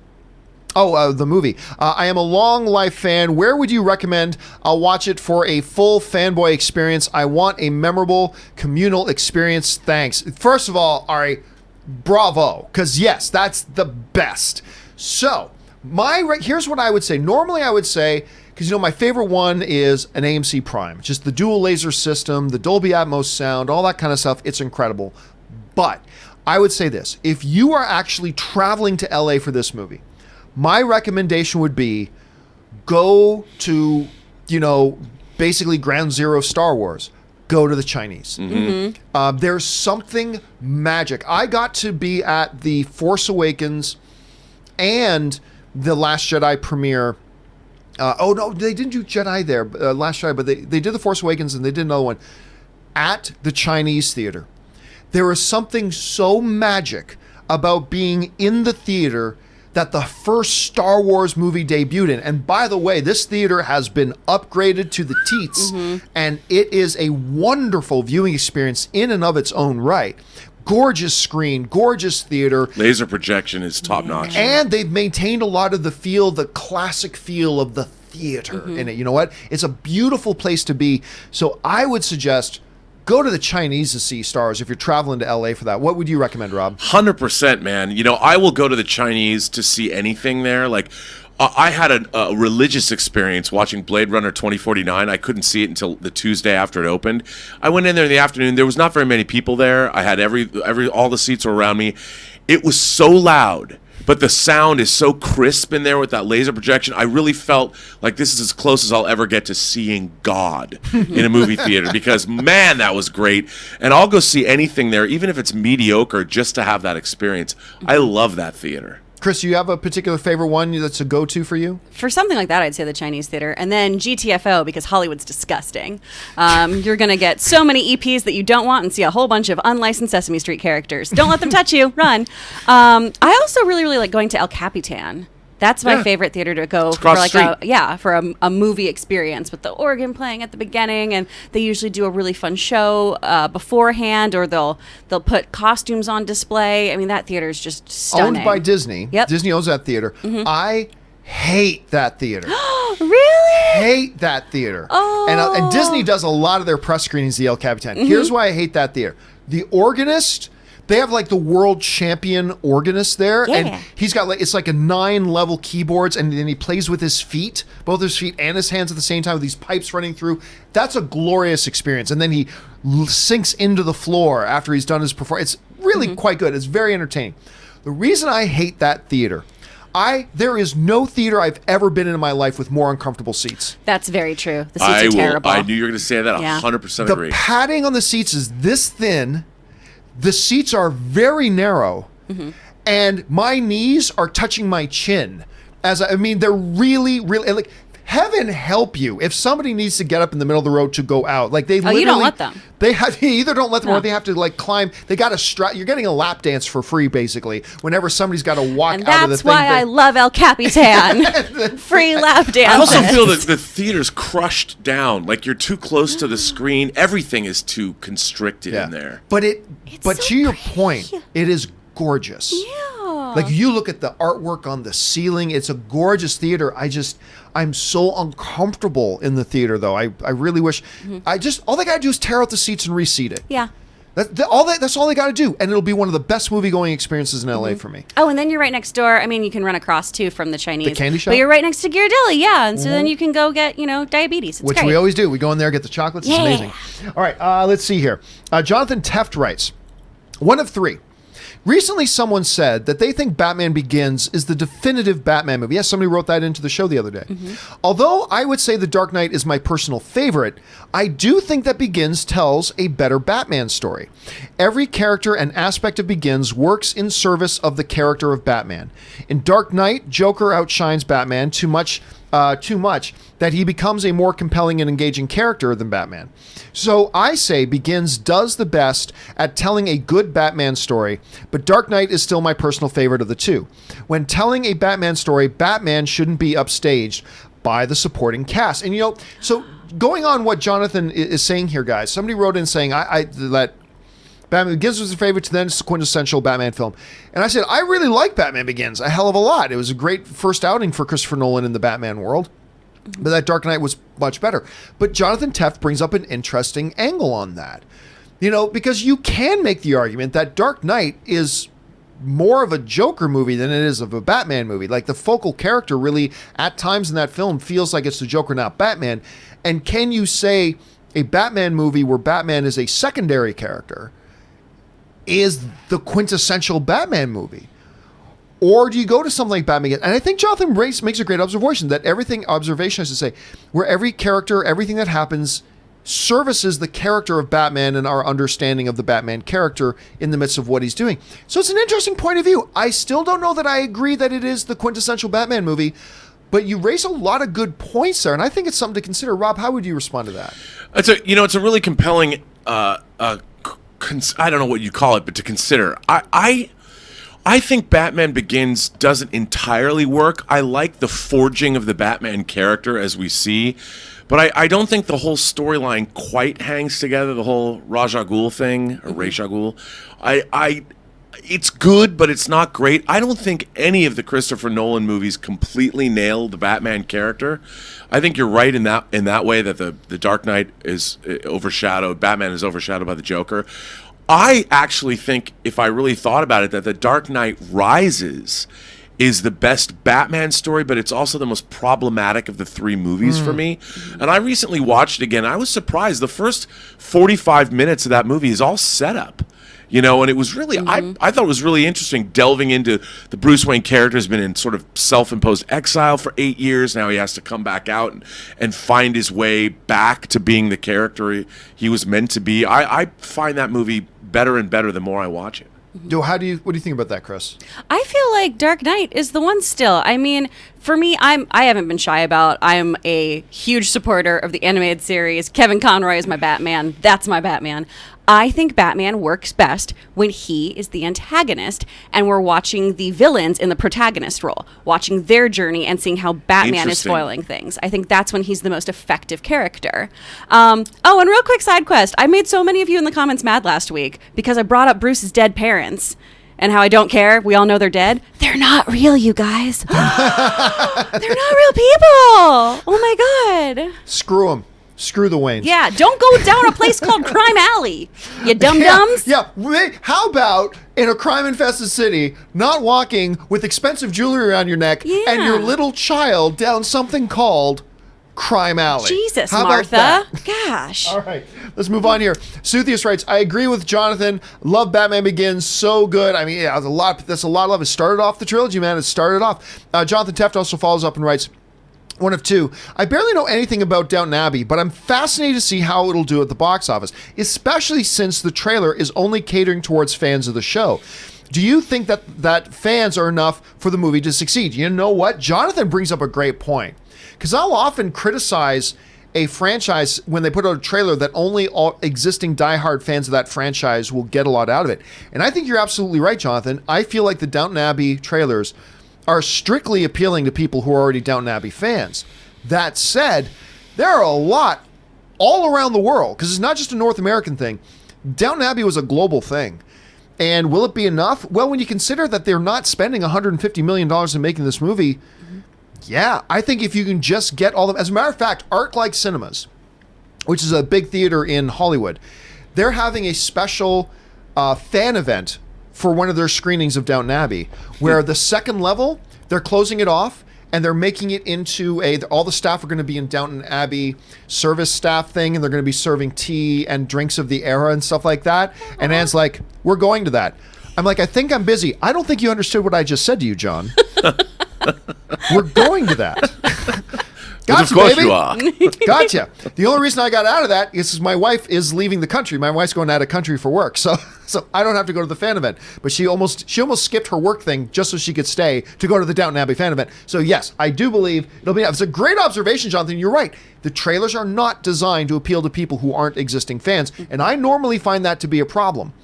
The movie. I am a long life fan. Where would you recommend I'll watch it for a full fanboy experience? I want a memorable communal experience. Thanks. First of all, Ari, bravo, because yes, that's the best. So here's what I would say. Normally I would say, because my favorite one is an AMC Prime, just the dual laser system, the Dolby Atmos sound, all that kind of stuff. It's incredible. But I would say this, if you are actually traveling to LA for this movie, my recommendation would be go to, basically Ground Zero Star Wars. Go to the Chinese. There's something magic. I got to be at the Force Awakens and the Last Jedi premiere. No, they didn't do Jedi there, Last Jedi, but they did the Force Awakens and they did another one at the Chinese theater. There is something so magic about being in the theater that the first Star Wars movie debuted in. And by the way, this theater has been upgraded to the teats, and it is a wonderful viewing experience in and of its own right. Gorgeous screen, gorgeous theater. Laser projection is top notch. And they've maintained a lot of the classic feel of the theater in it. You know what? It's a beautiful place to be. So I would suggest go to the Chinese to see Star Wars if you're traveling to LA for that. What would you recommend, Rob? 100%, man. I will go to the Chinese to see anything there. Like, I had a religious experience watching Blade Runner 2049. I couldn't see it until the Tuesday after it opened. I went in there in the afternoon. There was not very many people there. I had all the seats were around me. It was so loud but the sound is so crisp in there with that laser projection. I really felt like this is as close as I'll ever get to seeing God in a movie theater, because, man, that was great. And I'll go see anything there, even if it's mediocre, just to have that experience. I love that theater. Kris, do you have a particular favorite one that's a go-to for you? For something like that, I'd say the Chinese theater. And then GTFO, because Hollywood's disgusting. You're going to get so many EPs that you don't want and see a whole bunch of unlicensed Sesame Street characters. Don't let them touch you. Run. I also really, really like going to El Capitan. That's my favorite theater to go for, like a movie experience, with the organ playing at the beginning, and they usually do a really fun show beforehand, or they'll put costumes on display. I mean, that theater is just stunning. Owned by Disney. Yep. Disney owns that theater. Mm-hmm. I hate that theater. Really? Hate that theater. Oh. And Disney does a lot of their press screenings, the El Capitan. Mm-hmm. Here's why I hate that theater. The organist. They have like the world champion organist there, and he's got like, it's like a 9-level keyboards, and then he plays with his feet, both his feet and his hands at the same time, with these pipes running through. That's a glorious experience. And then he sinks into the floor after he's done his performance. It's really quite good. It's very entertaining. The reason I hate that theater, there is no theater I've ever been in my life with more uncomfortable seats. That's very true. The seats are terrible. I knew you were going to say that. 100% agree. The padding on the seats is this thin. The seats are very narrow, and my knees are touching my chin. They're really, really, like, heaven help you if somebody needs to get up in the middle of the road to go out. Like, they literally, you don't let them. They either don't let them, or they have to like climb. They got to you're getting a lap dance for free, basically, whenever somebody's got to walk out of the thing. And that's why I love El Capitan. Free lap dance. I also feel that the theater's crushed down. Like, you're too close to the screen. Everything is too constricted in there. But to your point, it is gorgeous. Yeah. Like, you look at the artwork on the ceiling, it's a gorgeous theater. I'm so uncomfortable in the theater, though. I really wish, all they got to do is tear out the seats and reseat it. Yeah. That's all they got to do, and it'll be one of the best movie-going experiences in LA for me. Oh, and then you're right next door. I mean, you can run across, too, from the Chinese. The candy shop? But you're right next to Ghirardelli, and so then you can go get, diabetes. It's Which great. we always do. We go in there, get the chocolates. It's amazing. All right, let's see here. Jonathan Teft writes, one of three. Recently, someone said that they think Batman Begins is the definitive Batman movie. Yes, somebody wrote that into the show the other day. Although I would say The Dark Knight is my personal favorite, I do think that Begins tells a better Batman story. Every character and aspect of Begins works in service of the character of Batman. In Dark Knight, Joker outshines Batman too much that he becomes a more compelling and engaging character than Batman. So I say Begins does the best at telling a good Batman story, but Dark Knight is still my personal favorite of the two. When telling a Batman story, Batman shouldn't be upstaged by the supporting cast. And so going on what Jonathan is saying here, guys, somebody wrote in saying that Batman Begins was their favorite, then it's a quintessential Batman film. And I said, I really like Batman Begins a hell of a lot. It was a great first outing for Christopher Nolan in the Batman world. But that Dark Knight was much better. But Jonathan Teft brings up an interesting angle on that. Because you can make the argument that Dark Knight is more of a Joker movie than it is of a Batman movie. Like, the focal character really, at times in that film, feels like it's the Joker, not Batman. And can you say a Batman movie where Batman is a secondary character is the quintessential Batman movie? Or do you go to something like Batman Begins? And I think Jonathan makes a great observation, where every character, everything that happens services the character of Batman and our understanding of the Batman character in the midst of what he's doing. So it's an interesting point of view. I still don't know that I agree that it is the quintessential Batman movie, but you raise a lot of good points there, and I think it's something to consider. Rob, how would you respond to that? It's a really compelling, I don't know what you call it, but to consider. I think Batman Begins doesn't entirely work. I like the forging of the Batman character as we see, but I don't think the whole storyline quite hangs together, the whole Ra's al Ghul thing, or Ra's al Ghul. It's good, but it's not great. I don't think any of the Christopher Nolan movies completely nail the Batman character. I think you're right in that way, that the Dark Knight is overshadowed, Batman is overshadowed by the Joker. I actually think, if I really thought about it, that The Dark Knight Rises is the best Batman story, but it's also the most problematic of the three movies for me. And I recently watched it again. I was surprised. The first 45 minutes of that movie is all setup. And it was really, I thought it was really interesting delving into the Bruce Wayne character has been in sort of self-imposed exile for 8 years. Now he has to come back out and find his way back to being the character he was meant to be. I find that movie better and better the more I watch it. What do you think about that, Kris? I feel like Dark Knight is the one still. I mean, for me, I haven't been shy about. I'm a huge supporter of the animated series. Kevin Conroy is my Batman. That's my Batman. I think Batman works best when he is the antagonist and we're watching the villains in the protagonist role, watching their journey and seeing how Batman is foiling things. I think that's when he's the most effective character. And real quick side quest. I made so many of you in the comments mad last week because I brought up Bruce's dead parents and how I don't care. We all know they're dead. They're not real, you guys. They're not real people. Oh, my God. Screw them. Screw the Waynes. Yeah, don't go down a place called Crime Alley, you dum-dums. Yeah. How about in a crime-infested city, not walking with expensive jewelry around your neck and your little child down something called Crime Alley? Jesus, how Martha. Gosh. All right, let's move on here. Suthius writes, I agree with Jonathan. Love Batman Begins. So good. I mean, that's a lot of love. It started off the trilogy, man. It started off. Jonathan Teft also follows up and writes, one of two. I barely know anything about Downton Abbey, but I'm fascinated to see how it'll do at the box office, especially since the trailer is only catering towards fans of the show. Do you think that fans are enough for the movie to succeed? You know what? Jonathan brings up a great point, because I'll often criticize a franchise when they put out a trailer that only all existing diehard fans of that franchise will get a lot out of it. And I think you're absolutely right, Jonathan. I feel like the Downton Abbey trailers are strictly appealing to people who are already Downton Abbey fans. That said, there are a lot all around the world, because it's not just a North American thing. Downton Abbey was a global thing. And will it be enough? Well, when you consider that they're not spending $150 million in making this movie, yeah, I think if you can just get all of them. As a matter of fact, ArcLight Cinemas, which is a big theater in Hollywood, they're having a special fan event for one of their screenings of Downton Abbey, where the second level, they're closing it off and they're making it into all the staff are going to be in Downton Abbey service staff thing, and they're going to be serving tea and drinks of the era and stuff like that. And Anne's like, we're going to that. I'm like, I think I'm busy. I don't think you understood what I just said to you, John. We're going to that. Gotcha, of course baby. you are. Gotcha. The only reason I got out of that is because my wife is leaving the country. My wife's going out of country for work, so I don't have to go to the fan event. But she almost skipped her work thing just so she could stay to go to the Downton Abbey fan event. So yes, I do believe it'll be. It's a great observation, Jonathan. You're right. The trailers are not designed to appeal to people who aren't existing fans, and I normally find that to be a problem.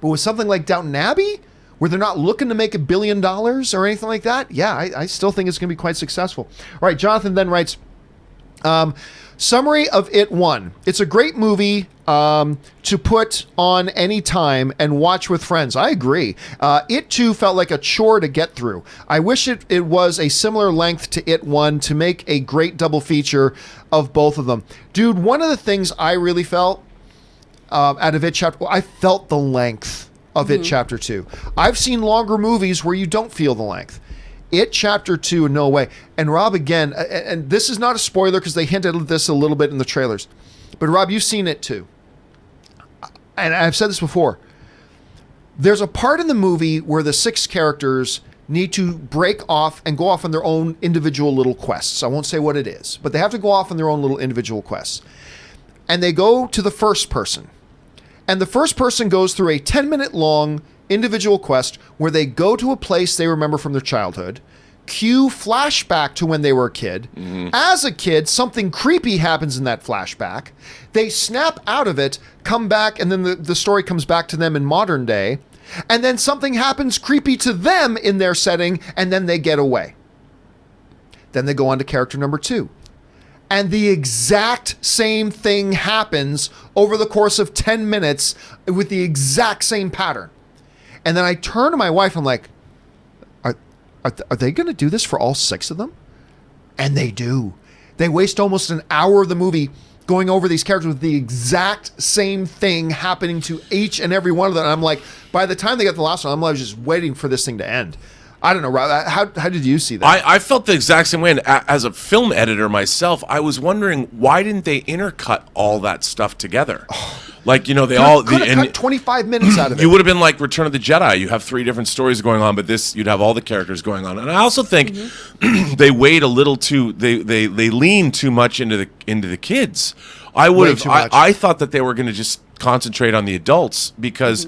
But with something like Downton Abbey, where they're not looking to make $1 billion or anything like that, yeah, I still think it's going to be quite successful. All right, Jonathan then writes, summary of It 1. It's a great movie to put on any time and watch with friends. I agree. It 2 felt like a chore to get through. I wish it was a similar length to It 1 to make a great double feature of both of them. Dude, one of the things I really felt out of It Chapter, I felt the length of It Chapter 2. I've seen longer movies where you don't feel the length. It Chapter 2, no way. And Rob, again, and this is not a spoiler because they hinted at this a little bit in the trailers, but Rob, you've seen it too. And I've said this before. There's a part in the movie where the 6 characters need to break off and go off on their own individual little quests. I won't say what it is, but they have to go off on their own little individual quests. And they go to the first person. And the first person goes through a 10-minute long individual quest where they go to a place they remember from their childhood, cue flashback to when they were a kid. Mm-hmm. As a kid, something creepy happens in that flashback. They snap out of it, come back, and then the story comes back to them in modern day. And then something happens creepy to them in their setting, and then they get away. Then they go on to character number 2. And the exact same thing happens over the course of 10 minutes with the exact same pattern. And then I turn to my wife, I'm like, are they going to do this for all 6 of them? And they do. They waste almost an hour of the movie going over these characters with the exact same thing happening to each and every one of them. And I'm like, by the time they got the last one, I was just waiting for this thing to end. I don't know, Rob, how did you see that? I felt the exact same way. And as a film editor myself, I was wondering, why didn't they intercut all that stuff together? Like, they could have cut 25 minutes out of it. You would have been like Return of the Jedi. You have 3 different stories going on, but this you'd have all the characters going on. And I also think they weighed a little too. They leaned too much into the kids. I thought that they were going to just concentrate on the adults because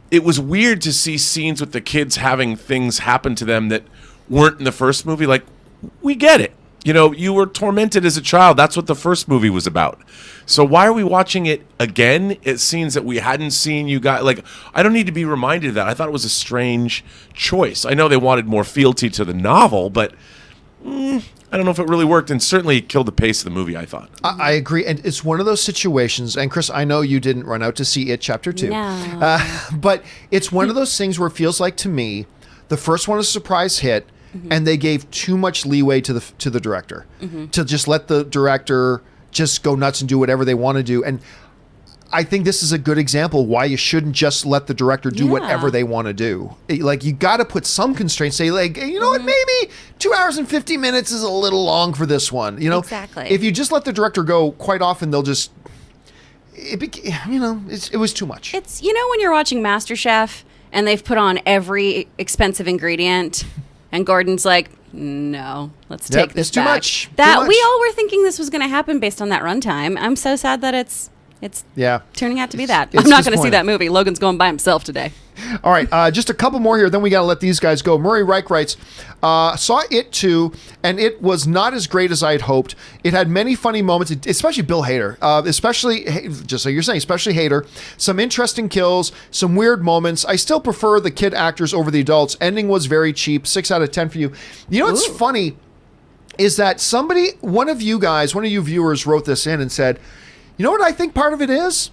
it was weird to see scenes with the kids having things happen to them that weren't in the first movie. Like, we get it. You were tormented as a child. That's what the first movie was about. So why are we watching it again? It scenes that we hadn't seen. You got I don't need to be reminded of that. I thought it was a strange choice. I know they wanted more fealty to the novel, but I don't know if it really worked, and certainly killed the pace of the movie, I thought. I agree, and it's one of those situations, and Kris, I know you didn't run out to see it Chapter 2. No. But it's one of those things where it feels like, to me, the first one is a surprise hit, and they gave too much leeway to the director to just let the director just go nuts and do whatever they want to do. And I think this is a good example why you shouldn't just let the director do whatever they want to do. You got to put some constraints. Say, you know what, maybe 2 hours and 50 minutes is a little long for this one. Exactly. If you just let the director go, quite often they'll just, it was too much. It's, when you're watching MasterChef and they've put on every expensive ingredient and Gordon's like, no, let's take this it's too back. much. That too much. we all were thinking this was going to happen based on that runtime. I'm so sad that it's turning out to be that. It's I'm not going to see disappointing. that movie. Logan's going by himself today. All right, just a couple more here, then we got to let these guys go. Murray Reich writes, saw it too, and it was not as great as I had hoped. It had many funny moments, especially Bill Hader, just like you're saying, especially Hader. Some interesting kills, some weird moments. I still prefer the kid actors over the adults. Ending was very cheap, 6 out of 10 for you. You know what's funny is that one of you viewers wrote this in and said, you know what I think part of it is?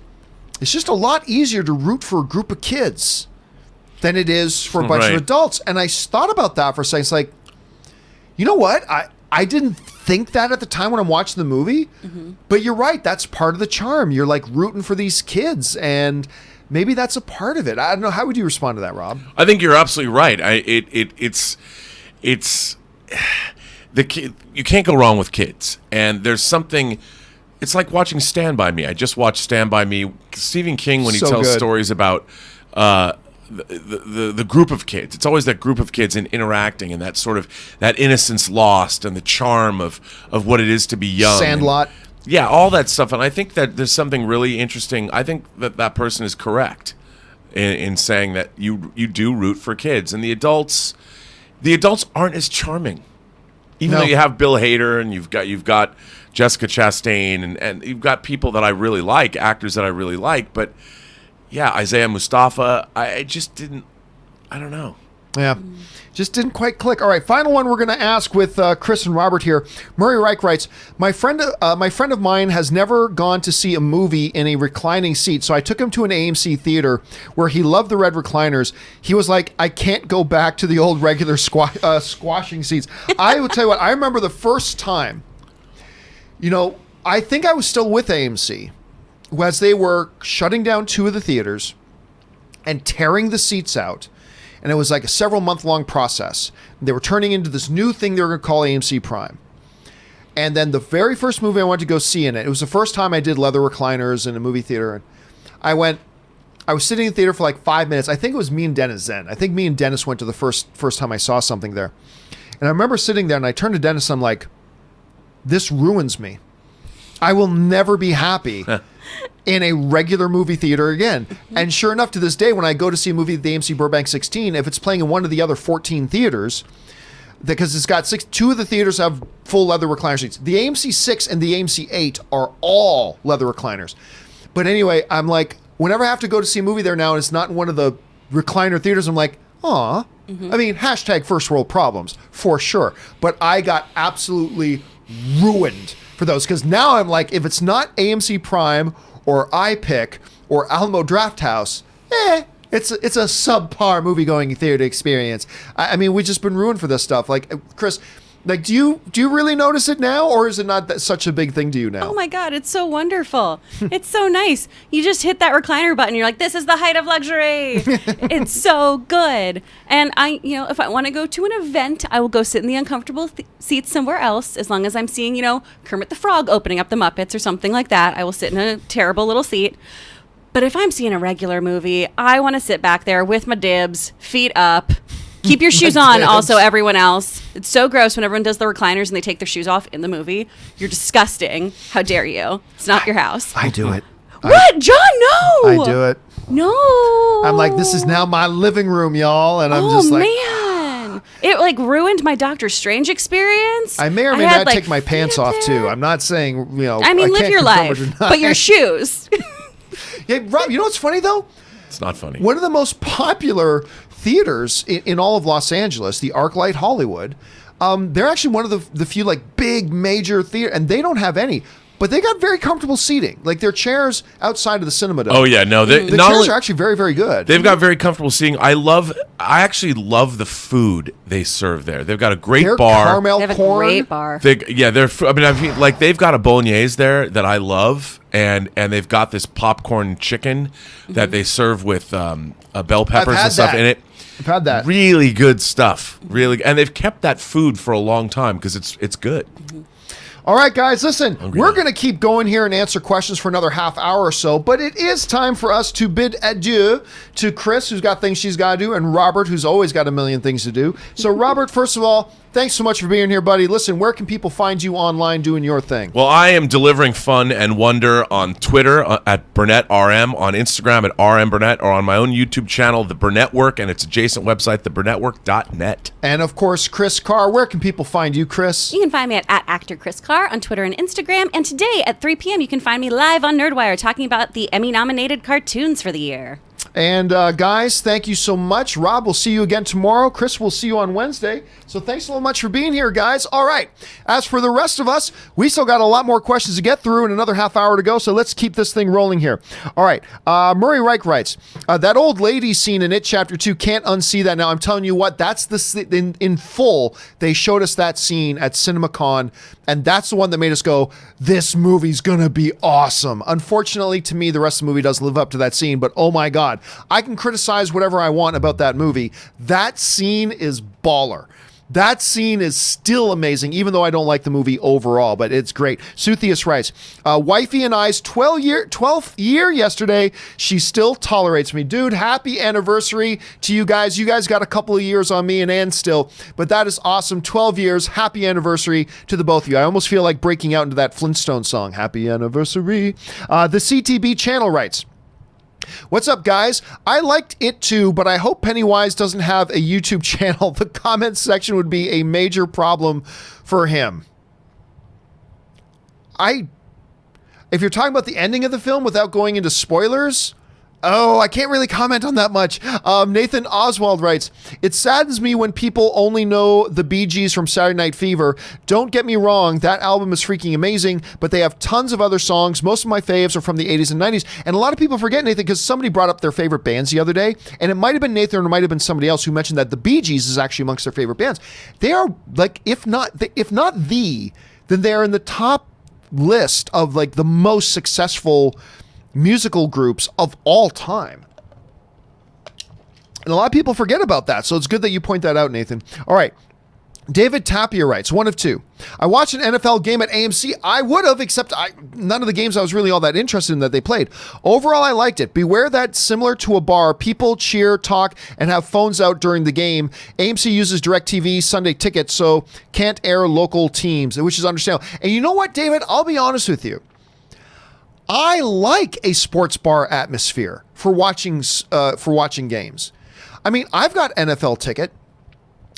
It's just a lot easier to root for a group of kids than it is for a bunch of adults. And I thought about that for a second. It's like, you know what? I didn't think that at the time when I'm watching the movie, but you're right. That's part of the charm. You're rooting for these kids, and maybe that's a part of it. I don't know. How would you respond to that, Rob? I think you're absolutely right. It's the kid. You can't go wrong with kids, and there's something. It's like watching Stand By Me. I just watched Stand By Me. Stephen King, when he tells stories about the group of kids, it's always that group of kids and interacting, and that sort of that innocence lost, and the charm of what it is to be young. Sandlot. Yeah, all that stuff. And I think that there's something really interesting. I think that person is correct in saying that you do root for kids, and the adults aren't as charming. Even though you have Bill Hader and you've got Jessica Chastain and you've got people that I really like, actors that I really like, but yeah, Isaiah Mustafa, I don't know. Yeah, just didn't quite click. All right, final one we're going to ask with Kris and Robert here. Murray Reich writes, my friend of mine has never gone to see a movie in a reclining seat, so I took him to an AMC theater where he loved the red recliners. He was like, I can't go back to the old regular squashing seats. I will tell you what, I remember the first time, I think I was still with AMC, as they were shutting down 2 of the theaters and tearing the seats out. And it was like a several-month-long process. They were turning into this new thing they were going to call AMC Prime. And then the very first movie I went to go see in it was the first time I did leather recliners in a movie theater. And I was sitting in the theater for 5 minutes. I think it was me and Dennis then. I think me and Dennis went to the first time I saw something there. And I remember sitting there, and I turned to Dennis, and I'm like, this ruins me. I will never be happy in a regular movie theater again. And sure enough, to this day, when I go to see a movie at the AMC Burbank 16, if it's playing in one of the other 14 theaters, because it's got 2 of the theaters have full leather recliner seats. The AMC 6 and the AMC 8 are all leather recliners. But anyway, I'm like, whenever I have to go to see a movie there now and it's not in one of the recliner theaters, I'm like, aw. I mean, hashtag first world problems, for sure. But I got absolutely ruined for those, because now I'm like, if it's not AMC Prime or iPick or Alamo Drafthouse, it's a subpar movie-going theater experience. I mean, we've just been ruined for this stuff. Kris, do you really notice it now, or is it not such a big thing to you now? Oh my God, it's so wonderful. It's so nice. You just hit that recliner button. You're like, this is the height of luxury. It's so good. And if I want to go to an event, I will go sit in the uncomfortable seats somewhere else, as long as I'm seeing, Kermit the Frog opening up the Muppets or something like that. I will sit in a terrible little seat. But if I'm seeing a regular movie, I want to sit back there with my dibs, feet up. Keep your shoes on, also, everyone else. It's so gross when everyone does the recliners and they take their shoes off in the movie. You're disgusting. How dare you? It's not your house. I do it. What? John, no! I do it. No. I'm like, this is now my living room, y'all. And I'm just like... man. It like ruined my Doctor Strange experience. I may or may not take my pants off, too. I'm not saying, I mean, live your life, but your shoes. Yeah, Rob, you know what's funny, though? It's not funny. One of the most popular theaters in all of Los Angeles, the ArcLight Hollywood, they're actually one of the few like big major theater, and they don't have any, but they got very comfortable seating. Like their chairs outside of the cinema dome. Oh yeah, no, the chairs are actually very, very good. They've got very comfortable seating. I actually love the food they serve there. They've got a great bar. Caramel they have corn. a great bar. Like they've got a bolognese there that I love, and they've got this popcorn chicken that they serve with bell peppers and stuff in it. I've had that. Really good stuff. Really, and they've kept that food for a long time because it's good. All right, guys, listen, we're going to keep going here and answer questions for another half hour or so, but it is time for us to bid adieu to Kris, who's got things she's got to do, and Robert, who's always got a million things to do. So, Robert, first of all, thanks so much for being here, buddy. Listen, where can people find you online doing your thing? Well, I am delivering fun and wonder on Twitter at BurnettRM, on Instagram at RMBurnett, or on my own YouTube channel, The Burnettwork, and its adjacent website, theburnettwork.net. And, of course, Kris Carr. Where can people find you, Kris? You can find me at actor Kris Carr on Twitter and Instagram. And today at 3 p.m., you can find me live on Nerdwire talking about the Emmy-nominated cartoons for the year. And guys, thank you so much. Rob, we'll see you again tomorrow. Kris, we'll see you on Wednesday. So thanks so much for being here, guys. All right. As for the rest of us, we still got a lot more questions to get through and another half hour to go. So let's keep this thing rolling here. All right. Murray Reich writes, that old lady scene in It Chapter 2, can't unsee that now. I'm telling you what, that's in full. They showed us that scene at CinemaCon, and that's the one that made us go, this movie's going to be awesome. Unfortunately, to me, the rest of the movie doesn't live up to that scene, but oh my God. I can criticize whatever I want about that movie. That scene is baller. That scene is still amazing, even though I don't like the movie overall, but it's great. Suthius writes, wifey and I's 12th year yesterday. She still tolerates me. Dude, happy anniversary to you guys. You guys got a couple of years on me and Ann still, but that is awesome. 12 years. Happy anniversary to the both of you. I almost feel like breaking out into that Flintstone song. Happy anniversary. The CTB channel writes, what's up, guys? I liked it too, but I hope Pennywise doesn't have a YouTube channel. The comments section would be a major problem for him. If you're talking about the ending of the film without going into spoilers, I can't really comment on that much. Nathan Oswald writes, it saddens me when people only know the Bee Gees from Saturday Night Fever. Don't get me wrong, that album is freaking amazing, but they have tons of other songs. Most of my faves are from the 80s and 90s. And a lot of people forget, Nathan, because somebody brought up their favorite bands the other day, and it might have been Nathan or it might have been somebody else who mentioned that the Bee Gees is actually amongst their favorite bands. They are, like, if not then they're in the top list of, like, the most successful musical groups of all time. And a lot of people forget about that, so it's good that you point that out, Nathan. All right. David Tapia writes, one of two. I watched an NFL game at AMC. I would have, except none of the games I was really all that interested in that they played. Overall, I liked it. Beware that similar to a bar, people cheer, talk, and have phones out during the game. AMC uses DirecTV Sunday tickets, so can't air local teams, which is understandable. And you know what, David? I'll be honest with you. I like a sports bar atmosphere for watching games. I mean, I've got NFL ticket,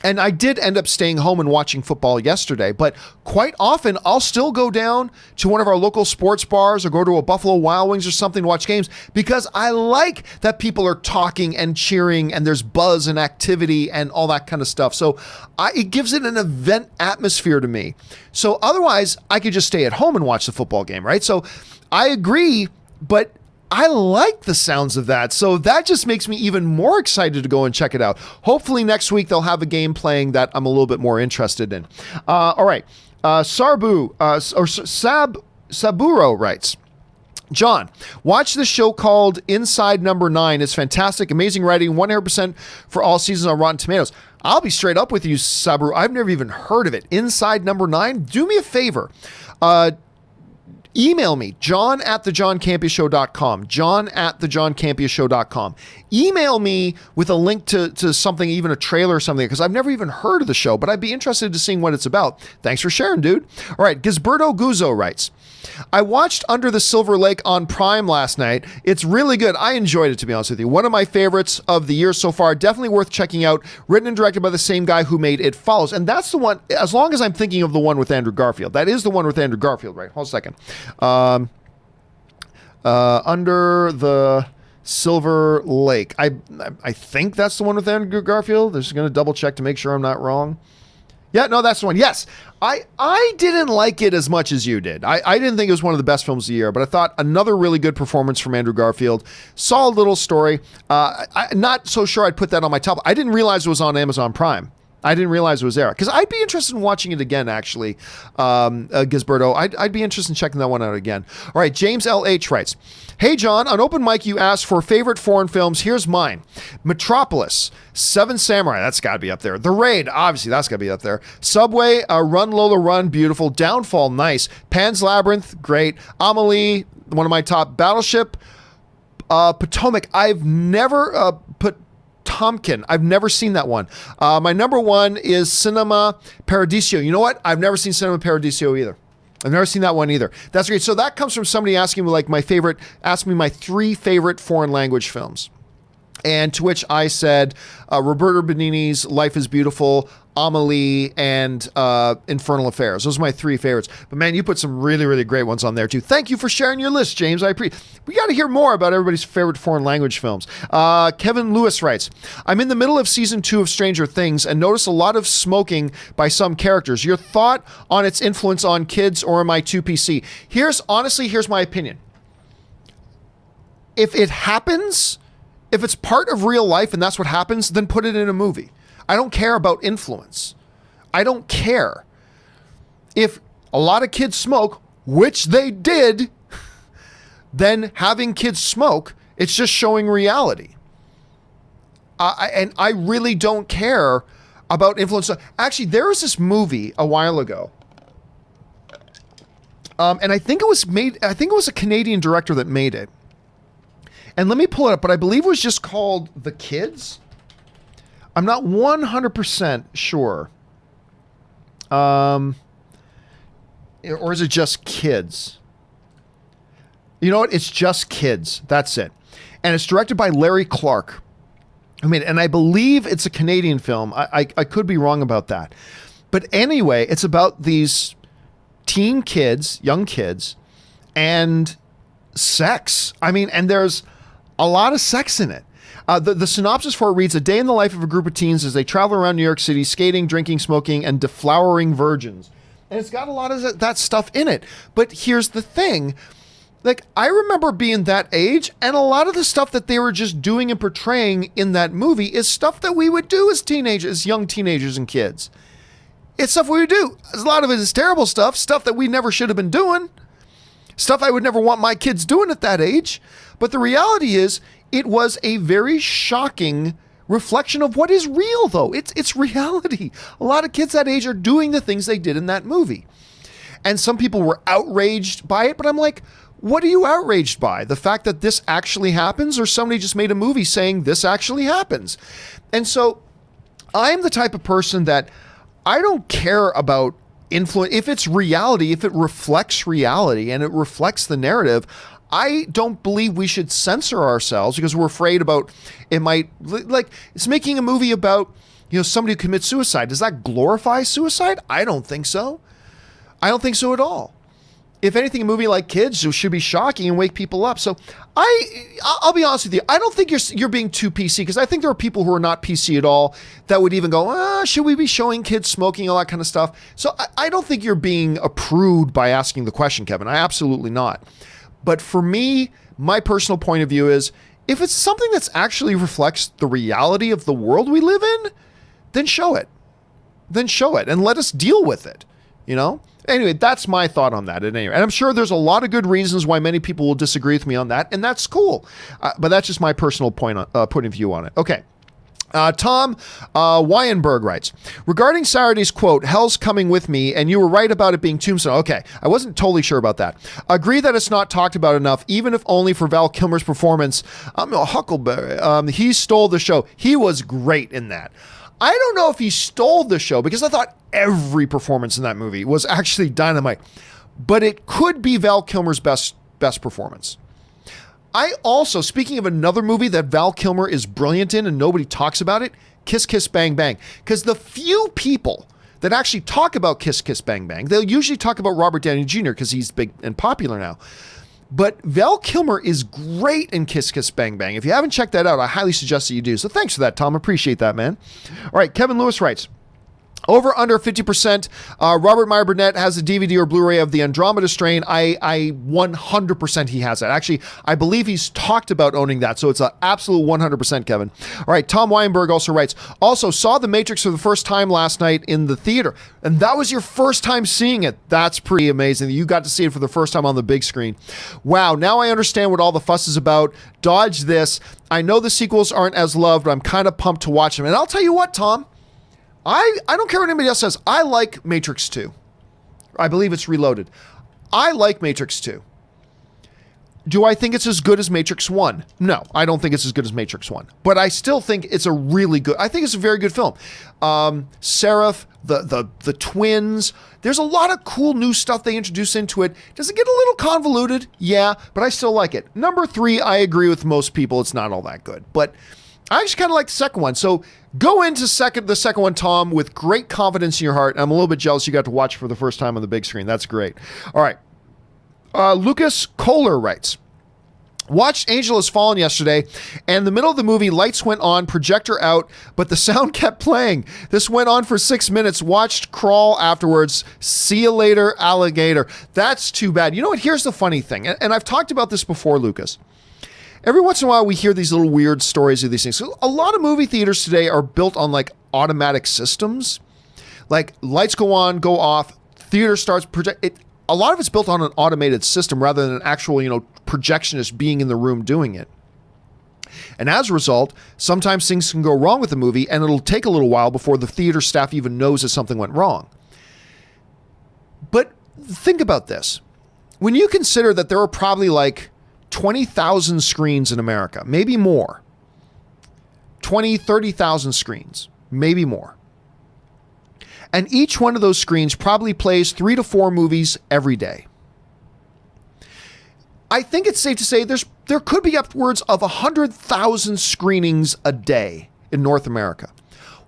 and I did end up staying home and watching football yesterday, but quite often I'll still go down to one of our local sports bars or go to a Buffalo Wild Wings or something to watch games because I like that people are talking and cheering and there's buzz and activity and all that kind of stuff. So it gives it an event atmosphere to me. So otherwise, I could just stay at home and watch the football game, right? So I agree, but I like the sounds of that. So that just makes me even more excited to go and check it out. Hopefully next week they'll have a game playing that I'm a little bit more interested in. All right. Saburo writes, John, watch this show called Inside Number 9. It's fantastic, amazing writing, 100% for all seasons on Rotten Tomatoes. I'll be straight up with you, Saburo. I've never even heard of it. Inside Number 9? Do me a favor. email me, john@thejohncampeashow.com, john@thejohncampeashow.com. Email me with a link to something, even a trailer or something, because I've never even heard of the show, but I'd be interested to seeing what it's about. Thanks for sharing, dude. All right, Gisberto Guzzo writes, I watched Under the Silver Lake on Prime last night. It's really good. I enjoyed it, to be honest with you. One of my favorites of the year so far. Definitely worth checking out. Written and directed by the same guy who made It Follows. And that's the one, as long as I'm thinking of the one with Andrew Garfield. That is the one with Andrew Garfield, right? Hold a second. Under the Silver Lake. I think that's the one with Andrew Garfield. I'm just going to double check to make sure I'm not wrong. Yeah, no, that's the one. Yes. I didn't like it as much as you did. I didn't think it was one of the best films of the year, but I thought another really good performance from Andrew Garfield. Solid little story. I'm not so sure I'd put that on my top. I didn't realize it was on Amazon Prime. I didn't realize it was there. Because I'd be interested in watching it again, actually, Gisberto. I'd be interested in checking that one out again. All right, James L.H. writes, Hey, John, on Open Mic you asked for favorite foreign films. Here's mine. Metropolis, Seven Samurai, that's got to be up there. The Raid, obviously, that's got to be up there. Subway, Run, Lola, Run, beautiful. Downfall, nice. Pan's Labyrinth, great. Amelie, one of my top. Battleship, Potomac, I've never Tompkin. I've never seen that one. My number one is Cinema Paradiso. You know what? I've never seen Cinema Paradiso either. I've never seen that one either. That's great. So that comes from somebody asking me ask me my 3 favorite foreign language films. And to which I said Roberto Benigni's Life is Beautiful, Amelie, and Infernal Affairs. Those are my 3 favorites. But man, you put some really, really great ones on there too. Thank you for sharing your list, James. We got to hear more about everybody's favorite foreign language films. Kevin Lewis writes, I'm in the middle of season 2 of Stranger Things and notice a lot of smoking by some characters. Your thought on its influence on kids, or am I too PC? Here's my opinion. If it happens, if it's part of real life and that's what happens, then put it in a movie. I don't care about influence. I don't care. If a lot of kids smoke, which they did, then having kids smoke, it's just showing reality. And I really don't care about influence. Actually, there was this movie a while ago. And I think it was a Canadian director that made it. And let me pull it up, but I believe it was just called The Kids. I'm not 100% sure. Or is it just Kids? You know what? It's just Kids. That's it. And it's directed by Larry Clark. And I believe it's a Canadian film. I could be wrong about that. But anyway, it's about these teen kids, young kids, and sex. And there's a lot of sex in it. The synopsis for it reads, a day in the life of a group of teens as they travel around New York City, skating, drinking, smoking, and deflowering virgins. And it's got a lot of that stuff in it. But here's the thing. I remember being that age, and a lot of the stuff that they were just doing and portraying in that movie is stuff that we would do as teenagers, as young teenagers and kids. It's stuff we would do. A lot of it is terrible stuff that we never should have been doing. Stuff I would never want my kids doing at that age. But the reality is, it was a very shocking reflection of what is real, though. It's reality. A lot of kids that age are doing the things they did in that movie. And some people were outraged by it, but I'm like, what are you outraged by? The fact that this actually happens, or somebody just made a movie saying this actually happens? And so I'm the type of person that I don't care about influence. If it's reality, if it reflects reality and it reflects the narrative, I don't believe we should censor ourselves because we're afraid about it might, it's making a movie about, somebody who commits suicide. Does that glorify suicide? I don't think so. I don't think so at all. If anything, a movie like Kids should be shocking and wake people up. So I'll be honest with you. I don't think you're being too PC, because I think there are people who are not PC at all that would even go, should we be showing kids smoking, all that kind of stuff? So I don't think you're being a prude by asking the question, Kevin. I absolutely not. But for me, my personal point of view is, if it's something that's actually reflects the reality of the world we live in, then show it. Then show it and let us deal with it, Anyway, that's my thought on that. And I'm sure there's a lot of good reasons why many people will disagree with me on that, and that's cool. But that's just my personal point of view on it. Okay. Tom Weinberg writes, regarding Saturday's quote, "Hell's coming with me," and you were right about it being Tombstone. Okay, I wasn't totally sure about that. Agree that it's not talked about enough, even if only for Val Kilmer's performance. Huckleberry. He stole the show. He was great in that. I don't know if he stole the show, because I thought every performance in that movie was actually dynamite, but it could be Val Kilmer's best performance. I also, speaking of another movie that Val Kilmer is brilliant in and nobody talks about it, Kiss Kiss Bang Bang. Because the few people that actually talk about Kiss Kiss Bang Bang, they'll usually talk about Robert Downey Jr. because he's big and popular now. But Val Kilmer is great in Kiss Kiss Bang Bang. If you haven't checked that out, I highly suggest that you do. So thanks for that, Tom. Appreciate that, man. All right, Kevin Lewis writes, over under 50%. Robert Meyer Burnett has a DVD or Blu-ray of the Andromeda Strain. I 100% he has that. Actually, I believe he's talked about owning that. So it's an absolute 100%, Kevin. All right. Tom Weinberg also writes, also saw The Matrix for the first time last night in the theater. And that was your first time seeing it. That's pretty amazing. You got to see it for the first time on the big screen. Wow. Now I understand what all the fuss is about. Dodge this. I know the sequels aren't as loved, but I'm kind of pumped to watch them. And I'll tell you what, Tom. I don't care what anybody else says. I like Matrix 2. I believe it's Reloaded. I like Matrix 2. Do I think it's as good as Matrix 1? No, I don't think it's as good as Matrix 1. But I still think it's a really good, I think it's a very good film. Seraph, the twins, there's a lot of cool new stuff they introduce into it. Does it get a little convoluted? Yeah, but I still like it. Number 3, I agree with most people. It's not all that good. But I actually kind of like the second one. So go into the second one, Tom, with great confidence in your heart. I'm a little bit jealous you got to watch for the first time on the big screen. That's great. All right. Lucas Kohler writes, watched Angel Has Fallen yesterday, and in the middle of the movie, lights went on, projector out, but the sound kept playing. This went on for 6 minutes. Watched Crawl afterwards. See you later, alligator. That's too bad. You know what? Here's the funny thing, and I've talked about this before, Lucas. Every once in a while, we hear these little weird stories of these things. So a lot of movie theaters today are built on like automatic systems. Like lights go on, go off, theater starts project. A lot of it's built on an automated system rather than an actual, projectionist being in the room doing it. And as a result, sometimes things can go wrong with the movie, and it'll take a little while before the theater staff even knows that something went wrong. But think about this. When you consider that there are probably like 20,000 screens in America, maybe more. 20, 30,000 screens, maybe more. And each one of those screens probably plays 3 to 4 movies every day. I think it's safe to say there could be upwards of 100,000 screenings a day in North America.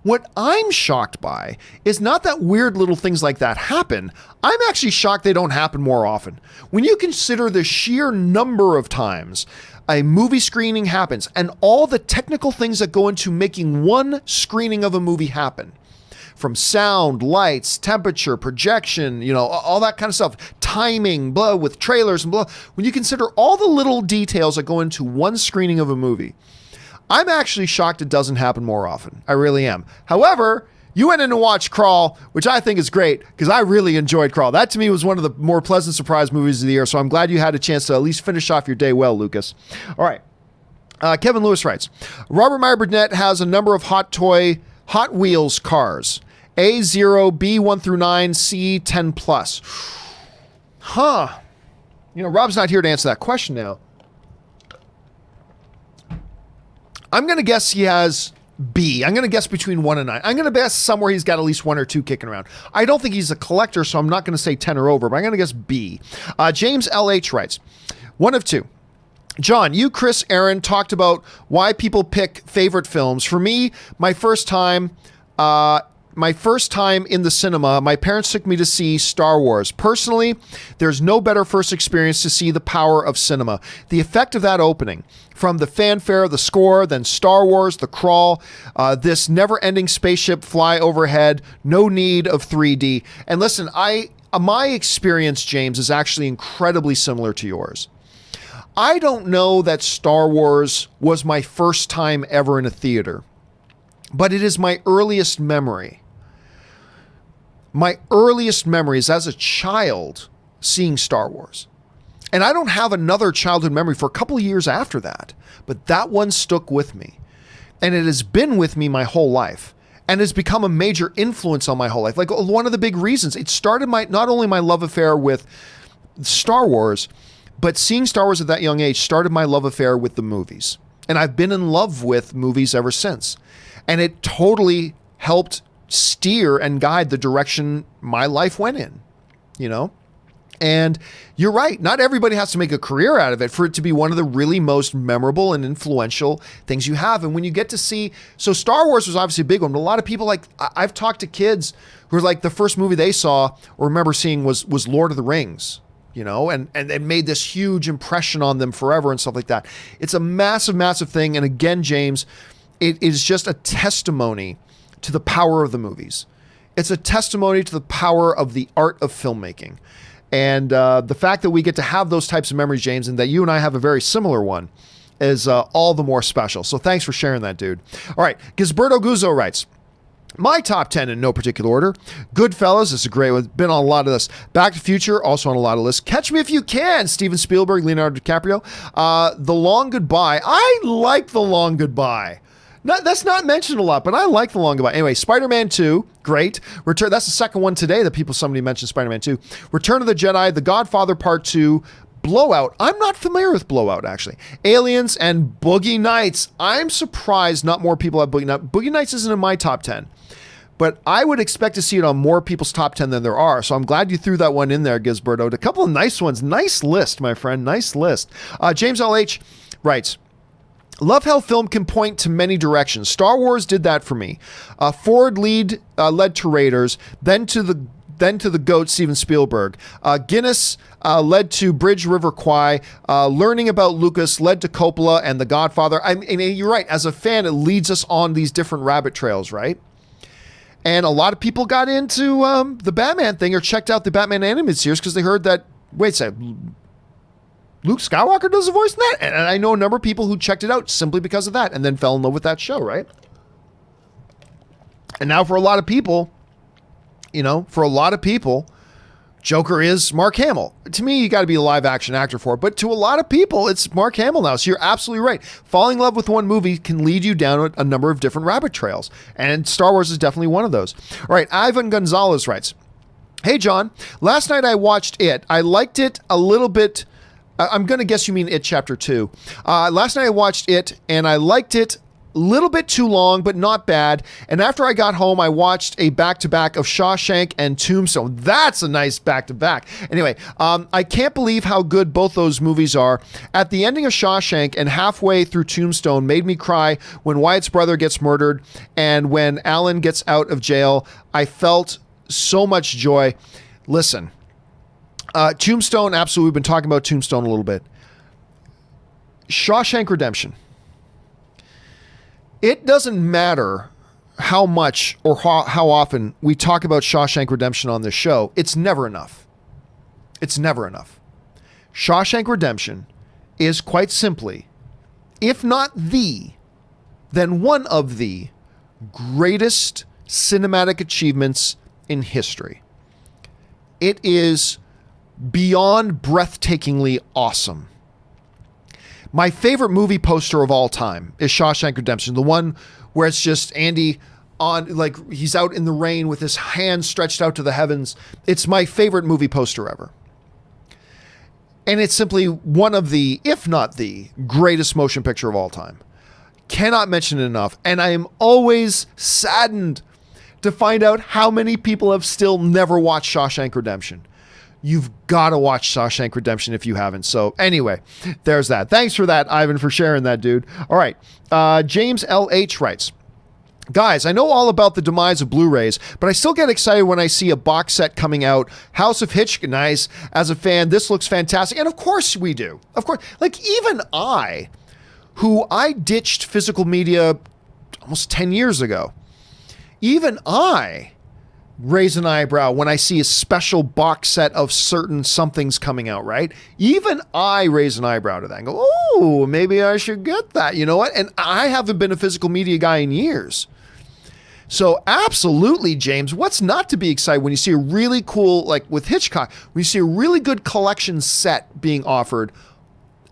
What I'm shocked by is not that weird little things like that happen. I'm actually shocked they don't happen more often. When you consider the sheer number of times a movie screening happens and all the technical things that go into making one screening of a movie happen, from sound, lights, temperature, projection, all that kind of stuff, timing, blah, with trailers and blah. When you consider all the little details that go into one screening of a movie, I'm actually shocked it doesn't happen more often. I really am. However, you went in to watch Crawl, which I think is great because I really enjoyed Crawl. That to me was one of the more pleasant surprise movies of the year. So I'm glad you had a chance to at least finish off your day well, Lucas. All right. Kevin Lewis writes, Robert Meyer Burnett has a number of Hot Wheels cars. A0, B1 through 9, C10 plus. Huh. Rob's not here to answer that question now. I'm going to guess he has B. I'm going to guess between 1 and 9. I'm going to guess somewhere he's got at least 1 or 2 kicking around. I don't think he's a collector, so I'm not going to say 10 or over, but I'm going to guess B. James LH writes, 1 of 2. John, you, Kris, Aaron talked about why people pick favorite films. For me, my first time in the cinema, my parents took me to see Star Wars. Personally, there's no better first experience to see the power of cinema. The effect of that opening, from the fanfare, the score, then Star Wars, the crawl, this never-ending spaceship fly overhead, no need of 3D. And listen, my experience, James, is actually incredibly similar to yours. I don't know that Star Wars was my first time ever in a theater, but it is my earliest memory. My earliest memories as a child seeing Star Wars. And I don't have another childhood memory for a couple of years after that, but that one stuck with me. And it has been with me my whole life and has become a major influence on my whole life. Like one of the big reasons it started not only my love affair with Star Wars, but seeing Star Wars at that young age started my love affair with the movies. And I've been in love with movies ever since. And it totally helped steer and guide the direction my life went in, you know? And you're right. Not everybody has to make a career out of it for it to be one of the really most memorable and influential things you have. And when you get to see, so Star Wars was obviously a big one, but a lot of people, like I've talked to kids who are like the first movie they saw or remember seeing was Lord of the Rings, you know, and it made this huge impression on them forever and stuff like that. It's a massive, massive thing. And again, James, it is just a testimony to the power of the movies. It's a testimony to the power of the art of filmmaking. And the fact that we get to have those types of memories, James, and that you and I have a very similar one is all the more special. So thanks for sharing that, dude. All right. Gisberto Guzzo writes, my top 10 in no particular order. Goodfellas, this is a great one. Been on a lot of lists. Back to the Future, also on a lot of lists. Catch Me If You Can, Steven Spielberg, Leonardo DiCaprio. The Long Goodbye. I like The Long Goodbye. That's not mentioned a lot, but I like The Long Goodbye. Anyway, Spider-Man 2, great. Return. That's the second one today that somebody mentioned Spider-Man 2. Return of the Jedi, The Godfather Part 2, Blowout. I'm not familiar with Blowout, actually. Aliens and Boogie Nights. I'm surprised not more people have Boogie Nights. Boogie Nights isn't in my top 10, but I would expect to see it on more people's top 10 than there are. So I'm glad you threw that one in there, Gisberto. A couple of nice ones. Nice list, my friend. Nice list. James L.H. writes, love how film can point to many directions. Star Wars did that for me. Ford led to Raiders, then to the GOAT, Steven Spielberg. Guinness led to Bridge River Kwai. Learning about Lucas led to Coppola and The Godfather. I mean, you're right. As a fan, it leads us on these different rabbit trails, right? And a lot of people got into the Batman thing or checked out the Batman animated series because they heard that, wait a second, Luke Skywalker does a voice in that? And I know a number of people who checked it out simply because of that and then fell in love with that show, right? And now for a lot of people, Joker is Mark Hamill. To me, you got to be a live action actor for it. But to a lot of people, it's Mark Hamill now. So you're absolutely right. Falling in love with one movie can lead you down a number of different rabbit trails. And Star Wars is definitely one of those. All right, Ivan Gonzalez writes, hey, John, last night I watched It. I liked it a little bit. I'm going to guess you mean It Chapter 2. Last night I watched It, and I liked it a little bit too long, but not bad. And after I got home, I watched a back-to-back of Shawshank and Tombstone. That's a nice back-to-back. Anyway, I can't believe how good both those movies are. At the ending of Shawshank and halfway through Tombstone made me cry when Wyatt's brother gets murdered and when Alan gets out of jail. I felt so much joy. Listen. Tombstone, absolutely. We've been talking about Tombstone a little bit. Shawshank Redemption. It doesn't matter how much or how often we talk about Shawshank Redemption on this show. It's never enough. It's never enough. Shawshank Redemption is quite simply, if not the, then one of the greatest cinematic achievements in history. It is beyond breathtakingly awesome. My favorite movie poster of all time is Shawshank Redemption, the one where it's just Andy on, like, he's out in the rain with his hands stretched out to the heavens. It's my favorite movie poster ever. And it's simply one of the, if not the, greatest motion picture of all time. Cannot mention it enough. And I am always saddened to find out how many people have still never watched Shawshank Redemption. You've got to watch Shawshank Redemption if you haven't. So anyway, there's that. Thanks for that, Ivan, for sharing that, dude. All right. James L.H. writes, guys, I know all about the demise of Blu-rays, but I still get excited when I see a box set coming out. House of Hitchcock, nice. As a fan, this looks fantastic. And of course we do. Of course. Like, even I ditched physical media almost 10 years ago. Even I raise an eyebrow when I see a special box set of certain somethings coming out, right? Even I raise an eyebrow to that and go, oh, maybe I should get that. You know what? And I haven't been a physical media guy in years. So absolutely, James, what's not to be excited when you see a really cool, like with Hitchcock, when you see a really good collection set being offered?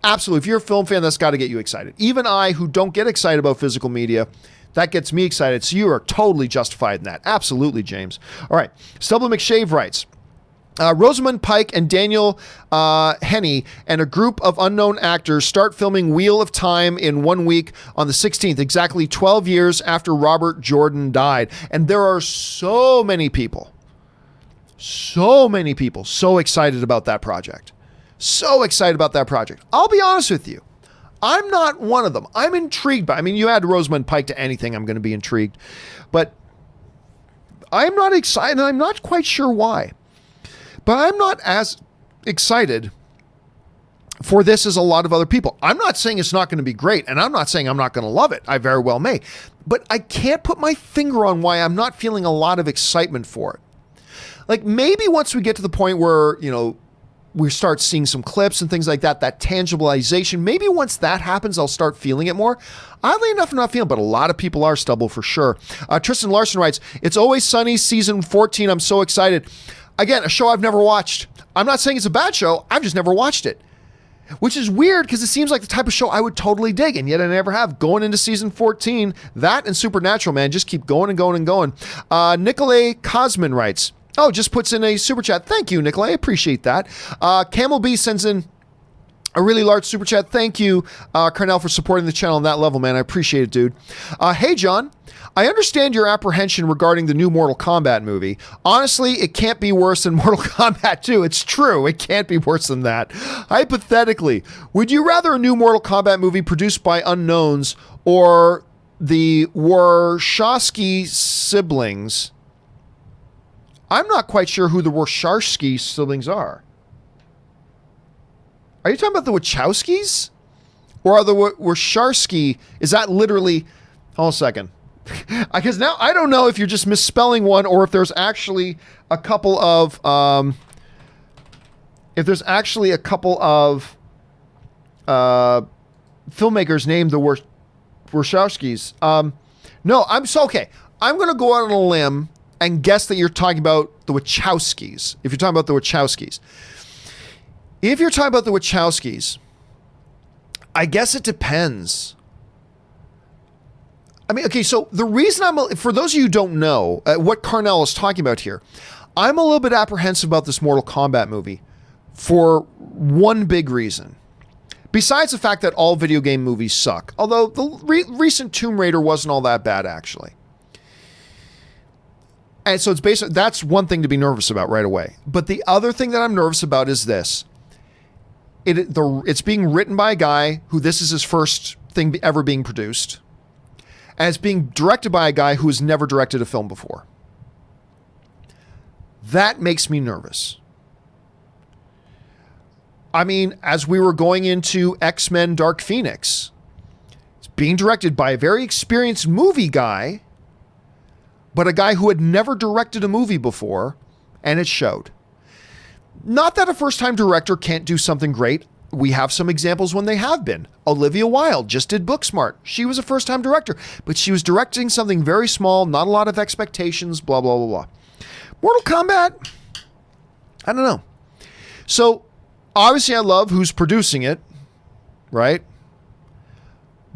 absolutely, if you're a film fan, that's got to get you excited. Even I, who don't get excited about physical media, that gets me excited. So you are totally justified in that. Absolutely, James. All right. Stubble McShave writes, Rosamund Pike and Daniel Henney and a group of unknown actors start filming Wheel of Time in 1 week on the 16th, exactly 12 years after Robert Jordan died. And there are so many people so excited about that project. So excited about that project. I'll be honest with you. I'm not one of them. I'm intrigued by, you add Rosamund Pike to anything, I'm going to be intrigued. But I'm not excited. I'm not quite sure why. But I'm not as excited for this as a lot of other people. I'm not saying it's not going to be great, and I'm not saying I'm not going to love it. I very well may. But I can't put my finger on why I'm not feeling a lot of excitement for it. Like, maybe once we get to the point where, we start seeing some clips and things like that, that tangibilization, maybe once that happens, I'll start feeling it more. Oddly enough, I'm not feeling, but a lot of people are, Stubble, for sure. Tristan Larson writes, It's Always Sunny, season 14. I'm so excited. Again, a show I've never watched. I'm not saying it's a bad show. I've just never watched it. Which is weird because it seems like the type of show I would totally dig, and yet I never have. Going into season 14, that and Supernatural, man, just keep going and going and going. Nikolay Kosman writes, just puts in a super chat. Thank you, Nikolay. I appreciate that. Camel B sends in a really large super chat. Thank you, Carnell, for supporting the channel on that level, man. I appreciate it, dude. Hey, John. I understand your apprehension regarding the new Mortal Kombat movie. Honestly, it can't be worse than Mortal Kombat 2. It's true. It can't be worse than that. Hypothetically, would you rather a new Mortal Kombat movie produced by unknowns or the Warshawski siblings? I'm not quite sure who the Warshawski siblings are. Are you talking about the Wachowskis? Or are the Warshawski, is that literally, hold on a second. Because now I don't know if you're just misspelling one or if there's actually a couple of filmmakers named the Warshawskis. No, okay. I'm going to go out on a limb and guess that you're talking about the Wachowskis. If you're talking about the Wachowskis. If you're talking about the Wachowskis, I guess it depends. Okay, so the reason for those of you who don't know what Carnell is talking about here, I'm a little bit apprehensive about this Mortal Kombat movie for one big reason. Besides the fact that all video game movies suck, although the recent Tomb Raider wasn't all that bad, actually. And so that's one thing to be nervous about right away. But the other thing that I'm nervous about is this. It's being written by a guy who this is his first thing ever being produced. And it's being directed by a guy who has never directed a film before. That makes me nervous. As we were going into X-Men Dark Phoenix, it's being directed by a very experienced movie guy, but a guy who had never directed a movie before, and it showed. Not that a first-time director can't do something great. We have some examples when they have been. Olivia Wilde just did Booksmart. She was a first-time director, but she was directing something very small, not a lot of expectations, blah, blah, blah, blah. Mortal Kombat, I don't know. So, obviously I love who's producing it, right?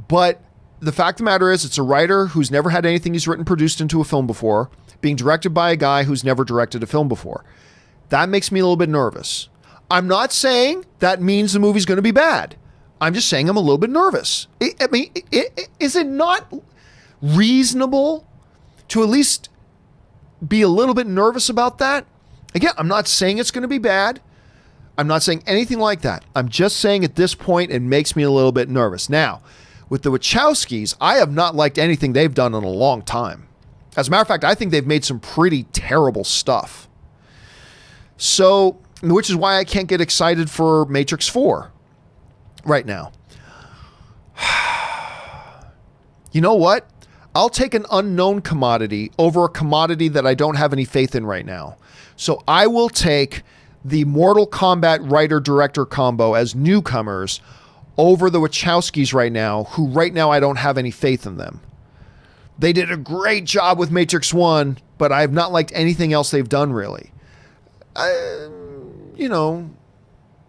But the fact of the matter is, it's a writer who's never had anything he's written produced into a film before, being directed by a guy who's never directed a film before. That makes me a little bit nervous. I'm not saying that means the movie's going to be bad. I'm just saying I'm a little bit nervous. Is it not reasonable to at least be a little bit nervous about that? Again, I'm not saying it's going to be bad. I'm not saying anything like that. I'm just saying at this point, it makes me a little bit nervous. Now, with the Wachowskis, I have not liked anything they've done in a long time. As a matter of fact, I think they've made some pretty terrible stuff. So, which is why I can't get excited for Matrix 4 right now. You know what? I'll take an unknown commodity over a commodity that I don't have any faith in right now. So I will take the Mortal Kombat writer-director combo as newcomers over the Wachowskis right now, who right now I don't have any faith in them. They did a great job with Matrix 1, but I have not liked anything else they've done, really.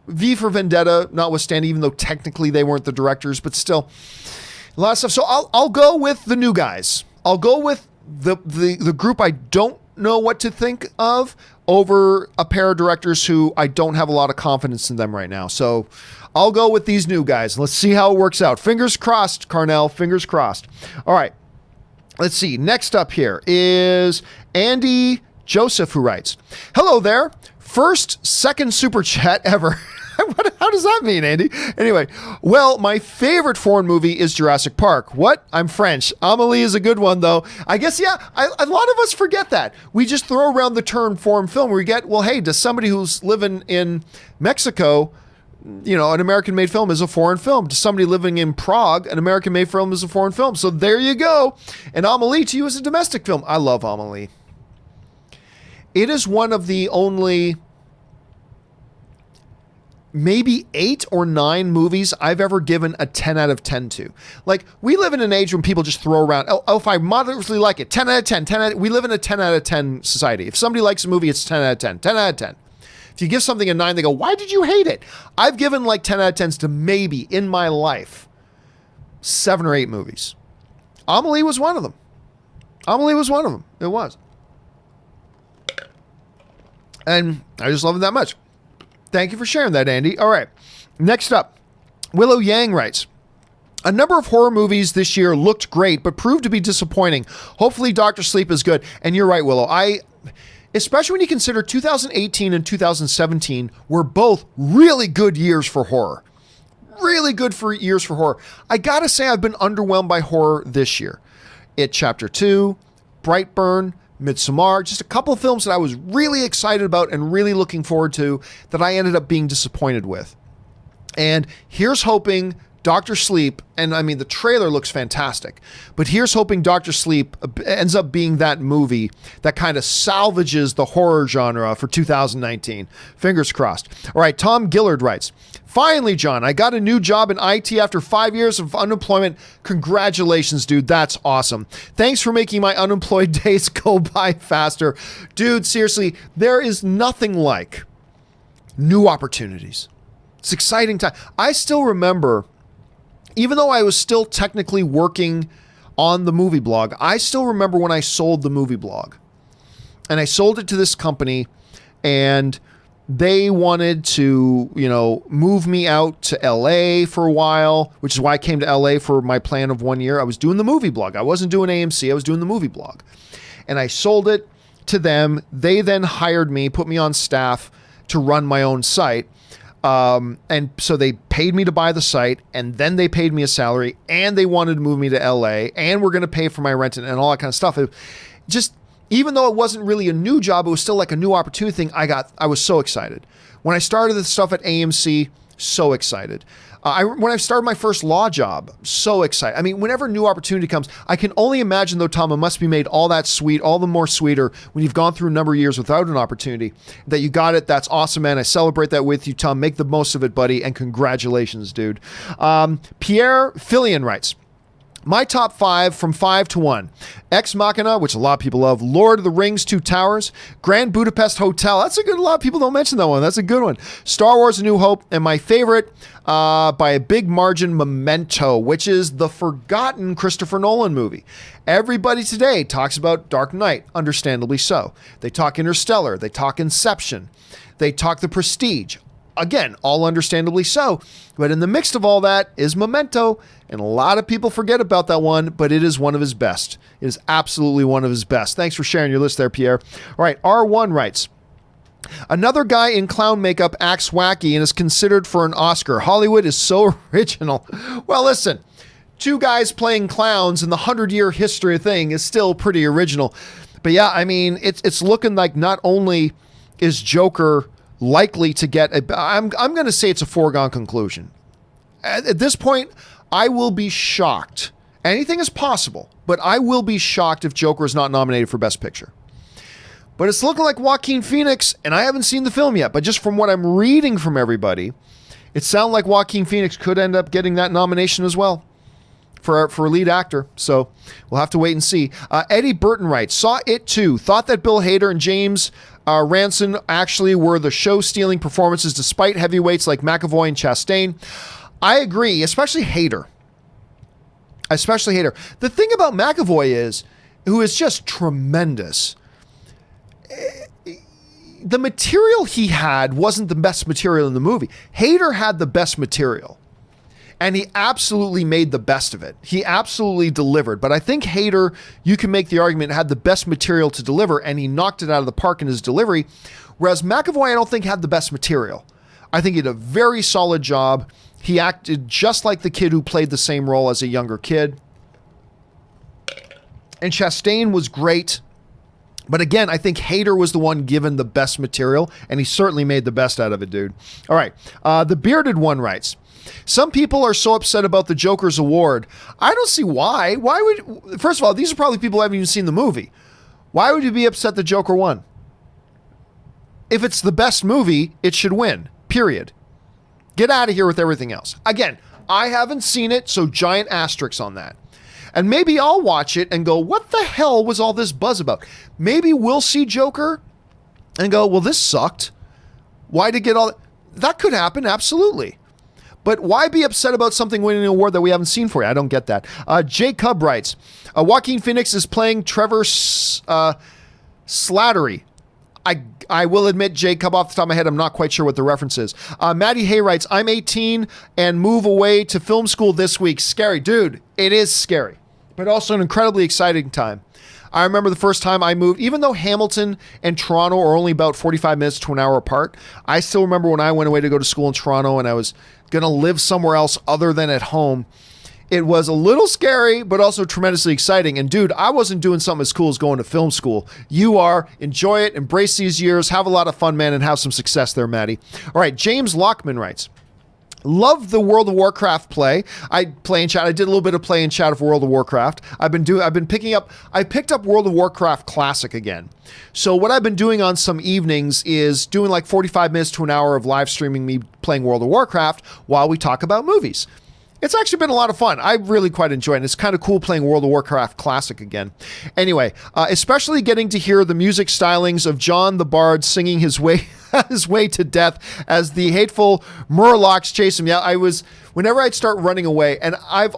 V for Vendetta, notwithstanding, even though technically they weren't the directors, but still a lot of stuff. So I'll go with the new guys. I'll go with the group I don't know what to think of over a pair of directors who I don't have a lot of confidence in them right now. So I'll go with these new guys. Let's see how it works out. Fingers crossed, Carnell. Fingers crossed. All right. Let's see. Next up here is Andy Joseph, who writes, "Hello there. Second super chat ever." How does that mean, Andy? Anyway, well, my favorite foreign movie is Jurassic Park. What? I'm French. Amélie is a good one, though. I guess, yeah, a lot of us forget that. We just throw around the term foreign film. We get, well, hey, does somebody who's living in Mexico, an American-made film is a foreign film? To somebody living in Prague, an American-made film is a foreign film. So there you go. And Amélie to you is a domestic film. I love Amélie. It is one of the only maybe 8 or 9 movies I've ever given a 10 out of 10 to. Like, we live in an age when people just throw around, if I moderately like it, 10 out of 10, we live in a 10 out of 10 society. If somebody likes a movie, it's 10 out of 10, 10 out of 10. If you give something a 9, they go, why did you hate it? I've given like 10 out of 10s to maybe, in my life, 7 or 8 movies. Amélie was one of them. It was. And I just love it that much. Thank you for sharing that, Andy. All right. Next up, Willow Yang writes, "A number of horror movies this year looked great, but proved to be disappointing. Hopefully Dr. Sleep is good." And you're right, Willow. Especially when you consider 2018 and 2017 were both really good years for horror. Really good years for horror. I gotta say I've been underwhelmed by horror this year. It Chapter 2, Brightburn, Midsommar, just a couple of films that I was really excited about and really looking forward to that I ended up being disappointed with. And here's hoping Dr. Sleep, and I mean, the trailer looks fantastic, but here's hoping Dr. Sleep ends up being that movie that kind of salvages the horror genre for 2019. Fingers crossed. All right, Tom Gillard writes, "Finally, John, I got a new job in IT after 5 years of unemployment. Congratulations, dude. That's awesome. Thanks for making my unemployed days go by faster." Dude, seriously, there is nothing like new opportunities. It's exciting time. I still remember, even though I was still technically working on the movie blog, I still remember when I sold the movie blog. And I sold it to this company, and they wanted to, move me out to LA for a while, which is why I came to LA for my plan of 1 year. I was doing the movie blog. I wasn't doing AMC. I was doing the movie blog. And I sold it to them. They then hired me, put me on staff to run my own site. And so they paid me to buy the site, and then they paid me a salary, and they wanted to move me to LA, and we're going to pay for my rent and all that kind of stuff. Even though it wasn't really a new job, it was still like a new opportunity thing. I was so excited. When I started this stuff at AMC, so excited. When I started my first law job, so excited. I mean, whenever a new opportunity comes, I can only imagine, though, Tom, it must be made all that sweet, all the more sweeter when you've gone through a number of years without an opportunity. That you got it. That's awesome, man. I celebrate that with you, Tom. Make the most of it, buddy, and congratulations, dude. Pierre Fillion writes, "My top 5 from 5 to 1. Ex Machina, which a lot of people love. Lord of the Rings, 2 Towers. Grand Budapest Hotel." That's a good, a lot of people don't mention that one. That's a good one. Star Wars A New Hope. And my favorite, by a big margin, Memento, which is the forgotten Christopher Nolan movie. Everybody today talks about Dark Knight, understandably so. They talk Interstellar. They talk Inception. They talk The Prestige. Again, all understandably so. But in the mix of all that is Memento, and a lot of people forget about that one, but it is one of his best. It is absolutely one of his best. Thanks for sharing your list there, Pierre. All right, R1 writes, "Another guy in clown makeup acts wacky and is considered for an Oscar. Hollywood is so original." Well, listen, 2 guys playing clowns in the 100-year history thing is still pretty original. But yeah, I mean, it's looking like not only is Joker likely to get I'm going to say it's a foregone conclusion. At this point, I will be shocked. Anything is possible, but I will be shocked if Joker is not nominated for Best Picture. But it's looking like Joaquin Phoenix, and I haven't seen the film yet, but just from what I'm reading from everybody, it sounds like Joaquin Phoenix could end up getting that nomination as well for lead actor. So we'll have to wait and see. Eddie Burton writes, saw it too. Thought that Bill Hader and James Ranson actually were the show-stealing performances despite heavyweights like McAvoy and Chastain. I agree, especially Hader. The thing about McAvoy is, who is just tremendous, the material he had wasn't the best material in the movie. Hader had the best material, and he absolutely made the best of it. He absolutely delivered. But I think Hader, you can make the argument, had the best material to deliver, and he knocked it out of the park in his delivery. Whereas McAvoy, I don't think had the best material. I think he did a very solid job. He acted just like the kid who played the same role as a younger kid. And Chastain was great. But again, I think Hader was the one given the best material, and he certainly made the best out of it, dude. All right. The Bearded One writes, some people are so upset about the Joker's award. I don't see why. First of all, these are probably people who haven't even seen the movie. Why would you be upset the Joker won? If it's the best movie, it should win. Period. Get out of here with everything else. Again, I haven't seen it, so giant asterisks on that. And maybe I'll watch it and go, what the hell was all this buzz about? Maybe we'll see Joker and go, well, this sucked. Why did get all that? That could happen, absolutely. But why be upset about something winning an award that we haven't seen for you? I don't get that. Jay Cub writes, Joaquin Phoenix is playing Trevor Slattery. I will admit, Jay Cub, off the top of my head, I'm not quite sure what the reference is. Maddie Hay writes, I'm 18 and move away to film school this week. Scary. Dude, it is scary, but also an incredibly exciting time. I remember the first time I moved, even though Hamilton and Toronto are only about 45 minutes to an hour apart, I still remember when I went away to go to school in Toronto and I was going to live somewhere else other than at home. It was a little scary, but also tremendously exciting. And dude, I wasn't doing something as cool as going to film school. You are. Enjoy it. Embrace these years. Have a lot of fun, man, and have some success there, Maddie. All right, James Lockman writes, love the World of Warcraft play. I play in chat. I did a little bit of play in chat of World of Warcraft. I picked up World of Warcraft Classic again. So what I've been doing on some evenings is doing like 45 minutes to an hour of live streaming me playing World of Warcraft while we talk about movies. It's actually been a lot of fun. I really quite enjoy it. And it's kind of cool playing World of Warcraft Classic again. Anyway, especially getting to hear the music stylings of John the Bard singing his way to death as the hateful Murlocs chase him. Yeah, whenever I'd start running away, and I've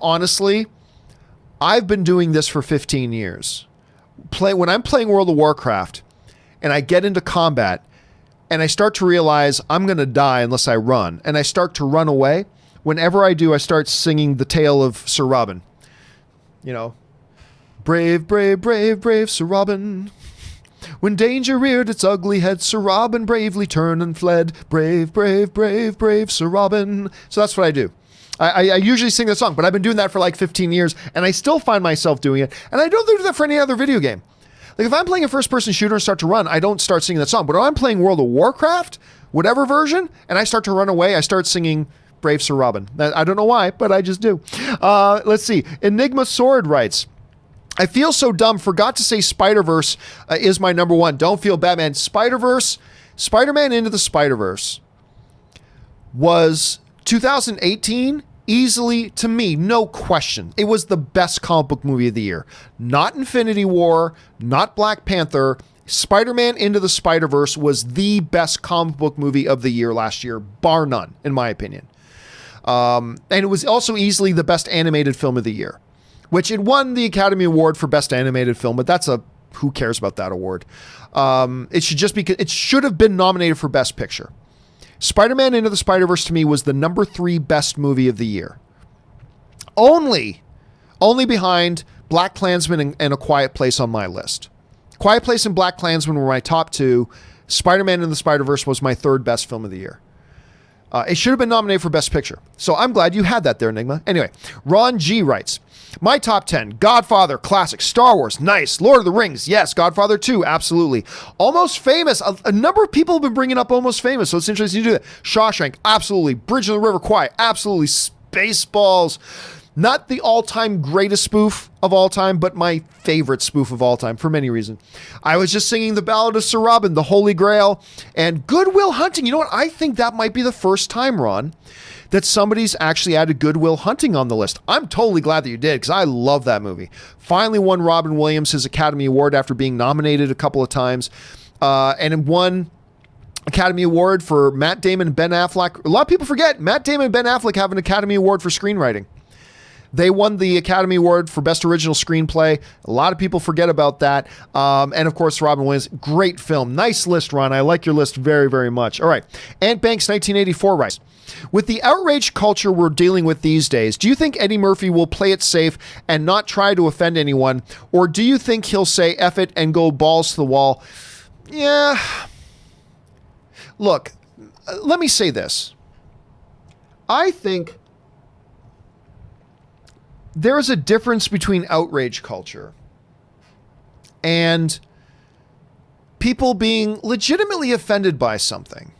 been doing this for 15 years. When I'm playing World of Warcraft and I get into combat and I start to realize I'm going to die unless I run, and I start to run away, whenever I do, I start singing the tale of Sir Robin. You know, brave, brave, brave, brave Sir Robin. When danger reared its ugly head, Sir Robin bravely turned and fled. Brave, brave, brave, brave Sir Robin. So that's what I do. I usually sing that song, but I've been doing that for like 15 years, and I still find myself doing it. And I don't do that for any other video game. Like if I'm playing a first-person shooter and start to run, I don't start singing that song. But when I'm playing World of Warcraft, whatever version, and I start to run away, I start singing Brave Sir Robin. I don't know why, but I just do. Let's see. Enigma Sword writes, I feel so dumb. Forgot to say Spider-Verse is my number one. Don't feel bad, man. Spider-Man Into the Spider-Verse was 2018, easily, to me, no question. It was the best comic book movie of the year. Not Infinity War, not Black Panther. Spider-Man Into the Spider-Verse was the best comic book movie of the year last year, bar none, in my opinion. And it was also easily the best animated film of the year, which it won the Academy Award for Best Animated Film, but who cares about that award? It should have been nominated for Best Picture. Spider-Man Into the Spider-Verse to me was the number 3 best movie of the year. Only behind Black Klansman and A Quiet Place on my list. Quiet Place and Black Klansman were my top 2. Spider-Man Into the Spider-Verse was my 3rd best film of the year. It should have been nominated for Best Picture. So I'm glad you had that there, Enigma. Anyway, Ron G writes, my top 10, Godfather, classic, Star Wars, nice, Lord of the Rings, yes, Godfather 2, absolutely. Almost Famous, a number of people have been bringing up Almost Famous, so it's interesting to do that. Shawshank, absolutely. Bridge on the River Kwai, absolutely. Spaceballs. Not the all-time greatest spoof of all time, but my favorite spoof of all time for many reasons. I was just singing the Ballad of Sir Robin, the Holy Grail, and Good Will Hunting. You know what? I think that might be the first time, Ron, that somebody's actually added Good Will Hunting on the list. I'm totally glad that you did, because I love that movie. Finally won Robin Williams his Academy Award after being nominated a couple of times, and it won Academy Award for Matt Damon and Ben Affleck. A lot of people forget Matt Damon and Ben Affleck have an Academy Award for screenwriting. They won the Academy Award for Best Original Screenplay. A lot of people forget about that. And of course, Robin Williams, great film. Nice list, Ron. I like your list very, very much. All right. Ant Banks, 1984 writes, with the outrage culture we're dealing with these days, do you think Eddie Murphy will play it safe and not try to offend anyone? Or do you think he'll say F it and go balls to the wall? Yeah. Look, let me say this. I think there is a difference between outrage culture and people being legitimately offended by something.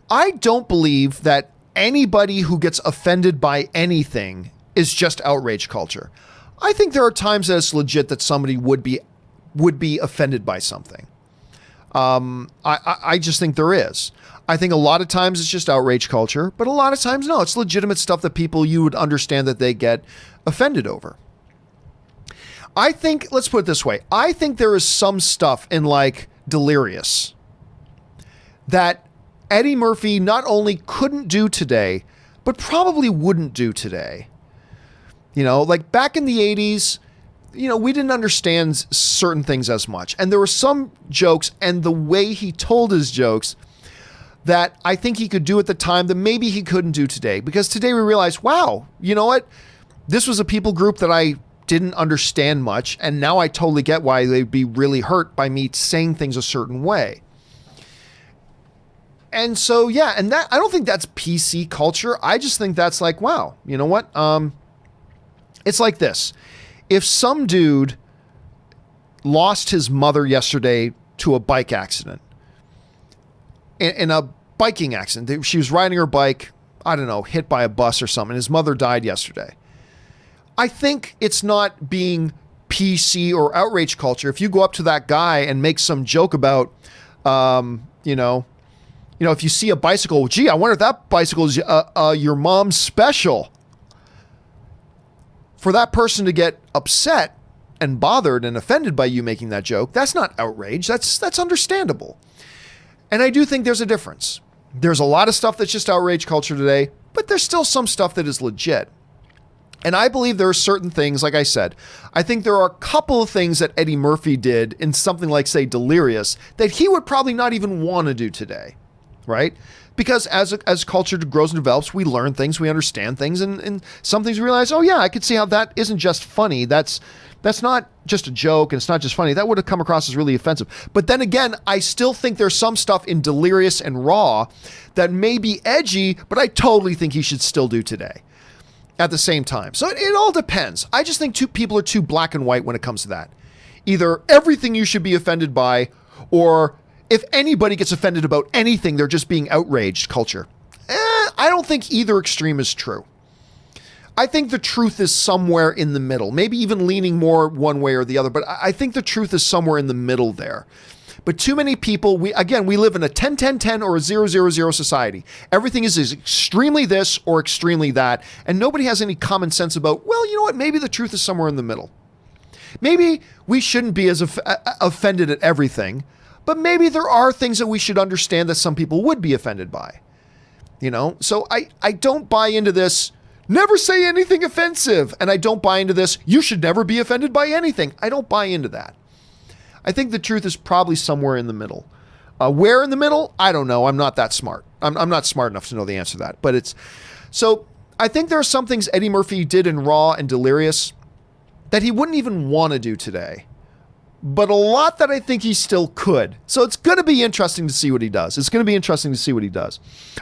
I don't believe that anybody who gets offended by anything is just outrage culture. I think there are times that it's legit that somebody would be offended by something. I just think there is. I think a lot of times it's just outrage culture, but a lot of times, no, it's legitimate stuff that people, you would understand that they get offended over. I think, let's put it this way. I think there is some stuff in like Delirious that Eddie Murphy not only couldn't do today, but probably wouldn't do today. You know, like back in the 80s, you know, we didn't understand certain things as much. And there were some jokes and the way he told his jokes that I think he could do at the time that maybe he couldn't do today. Because today we realize, wow, you know what? This was a people group that I didn't understand much. And now I totally get why they'd be really hurt by me saying things a certain way. And so, yeah, and that, I don't think that's PC culture. I just think that's like, wow, you know what? It's like this. If some dude lost his mother yesterday to a bike accident, in a biking accident, she was riding her bike, I don't know, hit by a bus or something. His mother died yesterday. I think it's not being PC or outrage culture. If you go up to that guy and make some joke about, you know, if you see a bicycle, gee, I wonder if that bicycle is your mom's special. For that person to get upset and bothered and offended by you making that joke, that's not outrage. That's understandable. And I do think there's a difference. There's a lot of stuff that's just outrage culture today, but there's still some stuff that is legit. And I believe there are certain things, like I said, I think there are a couple of things that Eddie Murphy did in something like, say, Delirious, that he would probably not even want to do today, right? Because as culture grows and develops, we learn things, we understand things, and some things we realize, oh yeah, I could see how that isn't just funny. That's not just a joke, and it's not just funny. That would have come across as really offensive. But then again, I still think there's some stuff in Delirious and Raw that may be edgy, but I totally think he should still do today at the same time. So it all depends. I just think people are too black and white when it comes to that. Either everything you should be offended by, or if anybody gets offended about anything, they're just being outraged culture. I don't think either extreme is true. I think the truth is somewhere in the middle, maybe even leaning more one way or the other, but I think the truth is somewhere in the middle there. But too many people, we live in a 10-10-10 or a 0-0-0 society. Everything is extremely this or extremely that, and nobody has any common sense about, well, you know what, maybe the truth is somewhere in the middle. Maybe we shouldn't be as offended at everything, but maybe there are things that we should understand that some people would be offended by. You know, so I don't buy into this, never say anything offensive. And I don't buy into this, you should never be offended by anything. I don't buy into that. I think the truth is probably somewhere in the middle. Where in the middle? I don't know. I'm not that smart. I'm not smart enough to know the answer to that. But it's, so I think there are some things Eddie Murphy did in Raw and Delirious that he wouldn't even want to do today. But a lot that I think he still could. So it's going to be interesting to see what he does.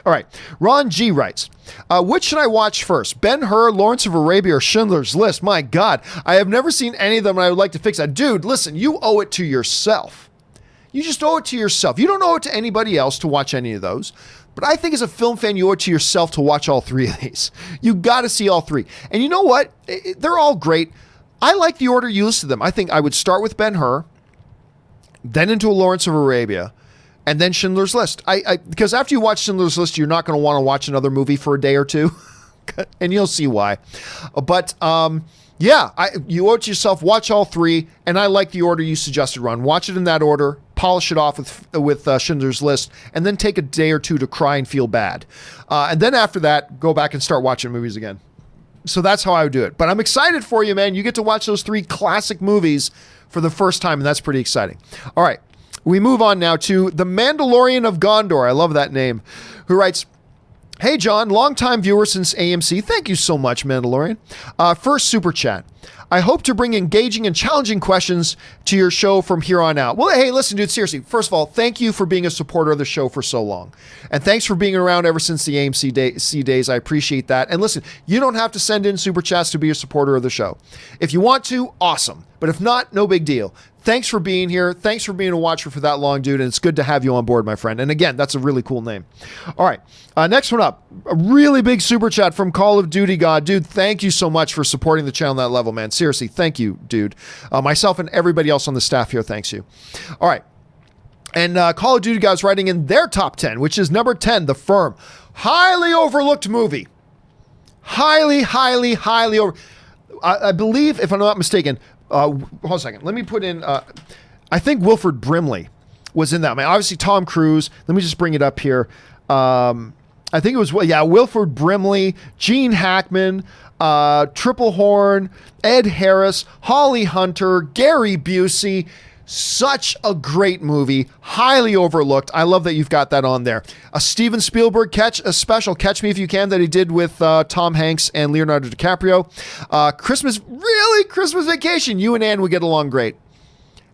All right. Ron G writes, which should I watch first? Ben-Hur, Lawrence of Arabia, or Schindler's List? My God, I have never seen any of them and I would like to fix that. Dude, listen, you owe it to yourself. You just owe it to yourself. You don't owe it to anybody else to watch any of those. But I think as a film fan, you owe it to yourself to watch all three of these. You got to see all three. And you know what? They're all great. I like the order you listed them. I think I would start with Ben-Hur, then into Lawrence of Arabia, and then Schindler's List. Because after you watch Schindler's List, you're not going to want to watch another movie for a day or two. And you'll see why. But yeah, you owe it to yourself. Watch all three. And I like the order you suggested, Ron. Watch it in that order. Polish it off with Schindler's List, and then take a day or two to cry and feel bad. And then after that, go back and start watching movies again. So that's how I would do it. But I'm excited for you, man. You get to watch those three classic movies for the first time, and that's pretty exciting. All right. We move on now to The Mandalorian of Gondor. I love that name. Who writes, "Hey, John, longtime viewer since AMC. Thank you so much, Mandalorian. First super chat. I hope to bring engaging and challenging questions to your show from here on out." Well, hey, listen, dude, seriously. First of all, thank you for being a supporter of the show for so long. And thanks for being around ever since the AMC days. I appreciate that. And listen, you don't have to send in super chats to be a supporter of the show. If you want to, awesome. But if not, no big deal. Thanks for being here. Thanks for being a watcher for that long, dude. And it's good to have you on board, my friend. And again, that's a really cool name. All right. Next one up. A really big super chat from Call of Duty God. Dude, thank you so much for supporting the channel on that level, man. Seriously, thank you, dude. Myself and everybody else on the staff here, thanks you. All right. And Call of Duty God's writing in their top 10, which is number 10, The Firm. Highly overlooked movie. Highly over. I believe, if I'm not mistaken, hold on a second. Let me put in, I think Wilford Brimley was in that. I mean, obviously Tom Cruise. Let me just bring it up here. I think it was, Wilford Brimley, Gene Hackman, Triple Horn, Ed Harris, Holly Hunter, Gary Busey. Such a great movie, highly overlooked. I love that you've got that on there. A Steven Spielberg special, Catch Me If You Can, that he did with Tom Hanks and Leonardo DiCaprio. Christmas Vacation. You and Anne would get along great.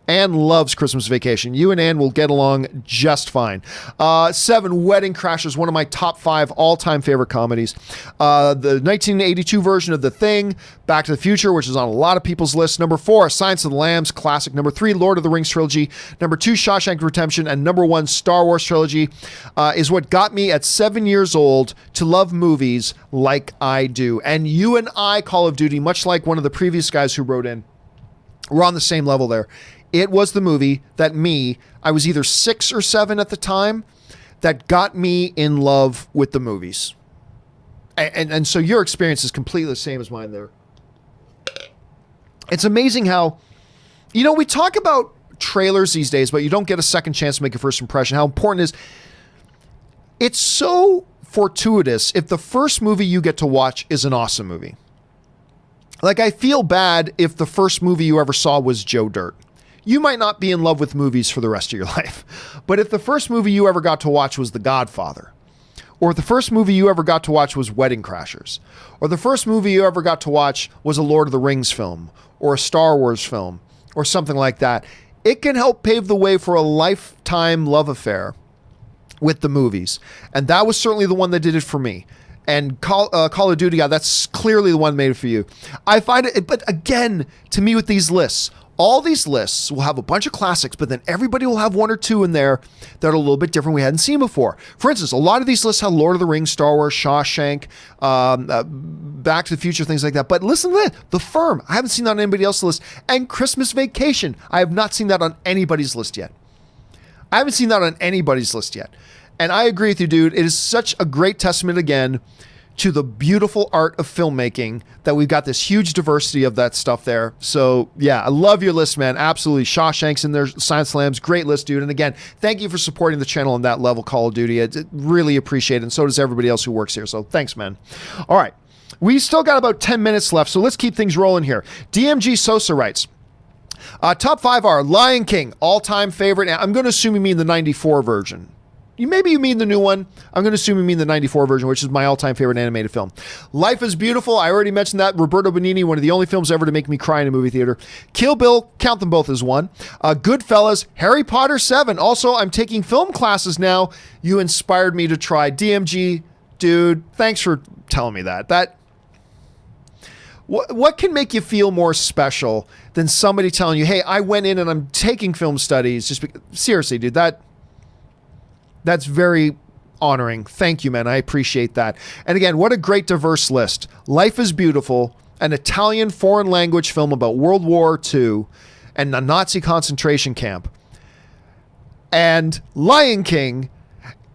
Anne loves Christmas Vacation. You and Anne will get along just fine. 7, Wedding Crashers, one of my top 5 all-time favorite comedies. The 1982 version of The Thing, Back to the Future, which is on a lot of people's lists. Number 4, Silence of the Lambs, classic. Number 3, Lord of the Rings trilogy. Number 2, Shawshank Redemption. And number 1, Star Wars trilogy, is what got me at 7 years old to love movies like I do. And you and I, Call of Duty, much like one of the previous guys who wrote in, we're on the same level there. It was the movie that I was either 6 or 7 at the time, that got me in love with the movies. And so your experience is completely the same as mine there. It's amazing how, we talk about trailers these days, but you don't get a second chance to make a first impression. How important it is. It's so fortuitous if the first movie you get to watch is an awesome movie. Like, I feel bad if the first movie you ever saw was Joe Dirt. You might not be in love with movies for the rest of your life. But if the first movie you ever got to watch was The Godfather, or if the first movie you ever got to watch was Wedding Crashers, or the first movie you ever got to watch was a Lord of the Rings film, or a Star Wars film, or something like that, it can help pave the way for a lifetime love affair with the movies. And that was certainly the one that did it for me. And Call of Duty, that's clearly the one made it for you. I find it, but again, to me with these lists, all these lists will have a bunch of classics, but then everybody will have 1 or 2 in there that are a little bit different we hadn't seen before. For instance, a lot of these lists have Lord of the Rings, Star Wars, Shawshank, Back to the Future, things like that. But listen to that. The Firm. I haven't seen that on anybody else's list. And Christmas Vacation. I have not seen that on anybody's list yet. And I agree with you, dude. It is such a great testament, again, to the beautiful art of filmmaking that we've got this huge diversity of that stuff there. So yeah, I love your list, man. Absolutely. Shawshank's in there, Silence of the Lambs, great list, dude. And again, thank you for supporting the channel on that level, Call of Duty. I really appreciate it. And so does everybody else who works here. So thanks, man. All right. We still got about 10 minutes left, so let's keep things rolling here. DMG Sosa writes, top 5 are Lion King, all-time favorite. I'm going to assume you mean the 94 version. Maybe you mean the new one. I'm going to assume you mean the 94 version, which is my all-time favorite animated film. Life is Beautiful. I already mentioned that. Roberto Benigni, one of the only films ever to make me cry in a movie theater. Kill Bill, count them both as one. Goodfellas, Harry Potter 7. Also, I'm taking film classes now. You inspired me to try. DMG, dude, thanks for telling me that. What can make you feel more special than somebody telling you, hey, I went in and I'm taking film studies? Seriously, dude, that's very honoring. Thank you, man. I appreciate that. And again, what a great diverse list. Life is Beautiful, an Italian foreign language film about World War II and a Nazi concentration camp. And Lion King,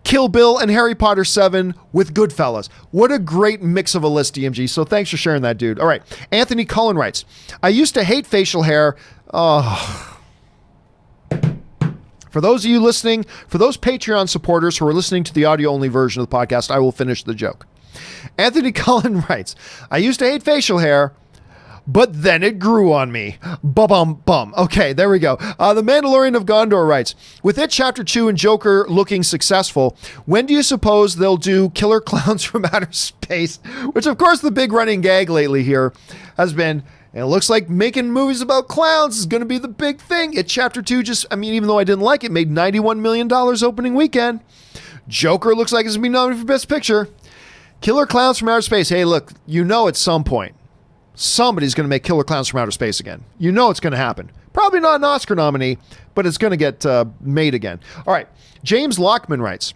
Kill Bill, and Harry Potter 7 with Goodfellas. What a great mix of a list, DMG. So thanks for sharing that, dude. All right. Anthony Cullen writes, I used to hate facial hair. For those of you listening, for those Patreon supporters who are listening to the audio-only version of the podcast, I will finish the joke. Anthony Cullen writes, I used to hate facial hair, but then it grew on me. Bum. Okay, there we go. The Mandalorian of Gondor writes, with it Chapter 2 and Joker looking successful, when do you suppose they'll do Killer Clowns from Outer Space? Which, of course, the big running gag lately here has been, and it looks like making movies about clowns is going to be the big thing. It Chapter 2 even though I didn't like it, made $91 million opening weekend. Joker looks like it's going to be nominated for Best Picture. Killer Clowns from Outer Space. Hey, look, at some point, somebody's going to make Killer Clowns from Outer Space again. It's going to happen. Probably not an Oscar nominee, but it's going to get made again. All right. James Lockman writes,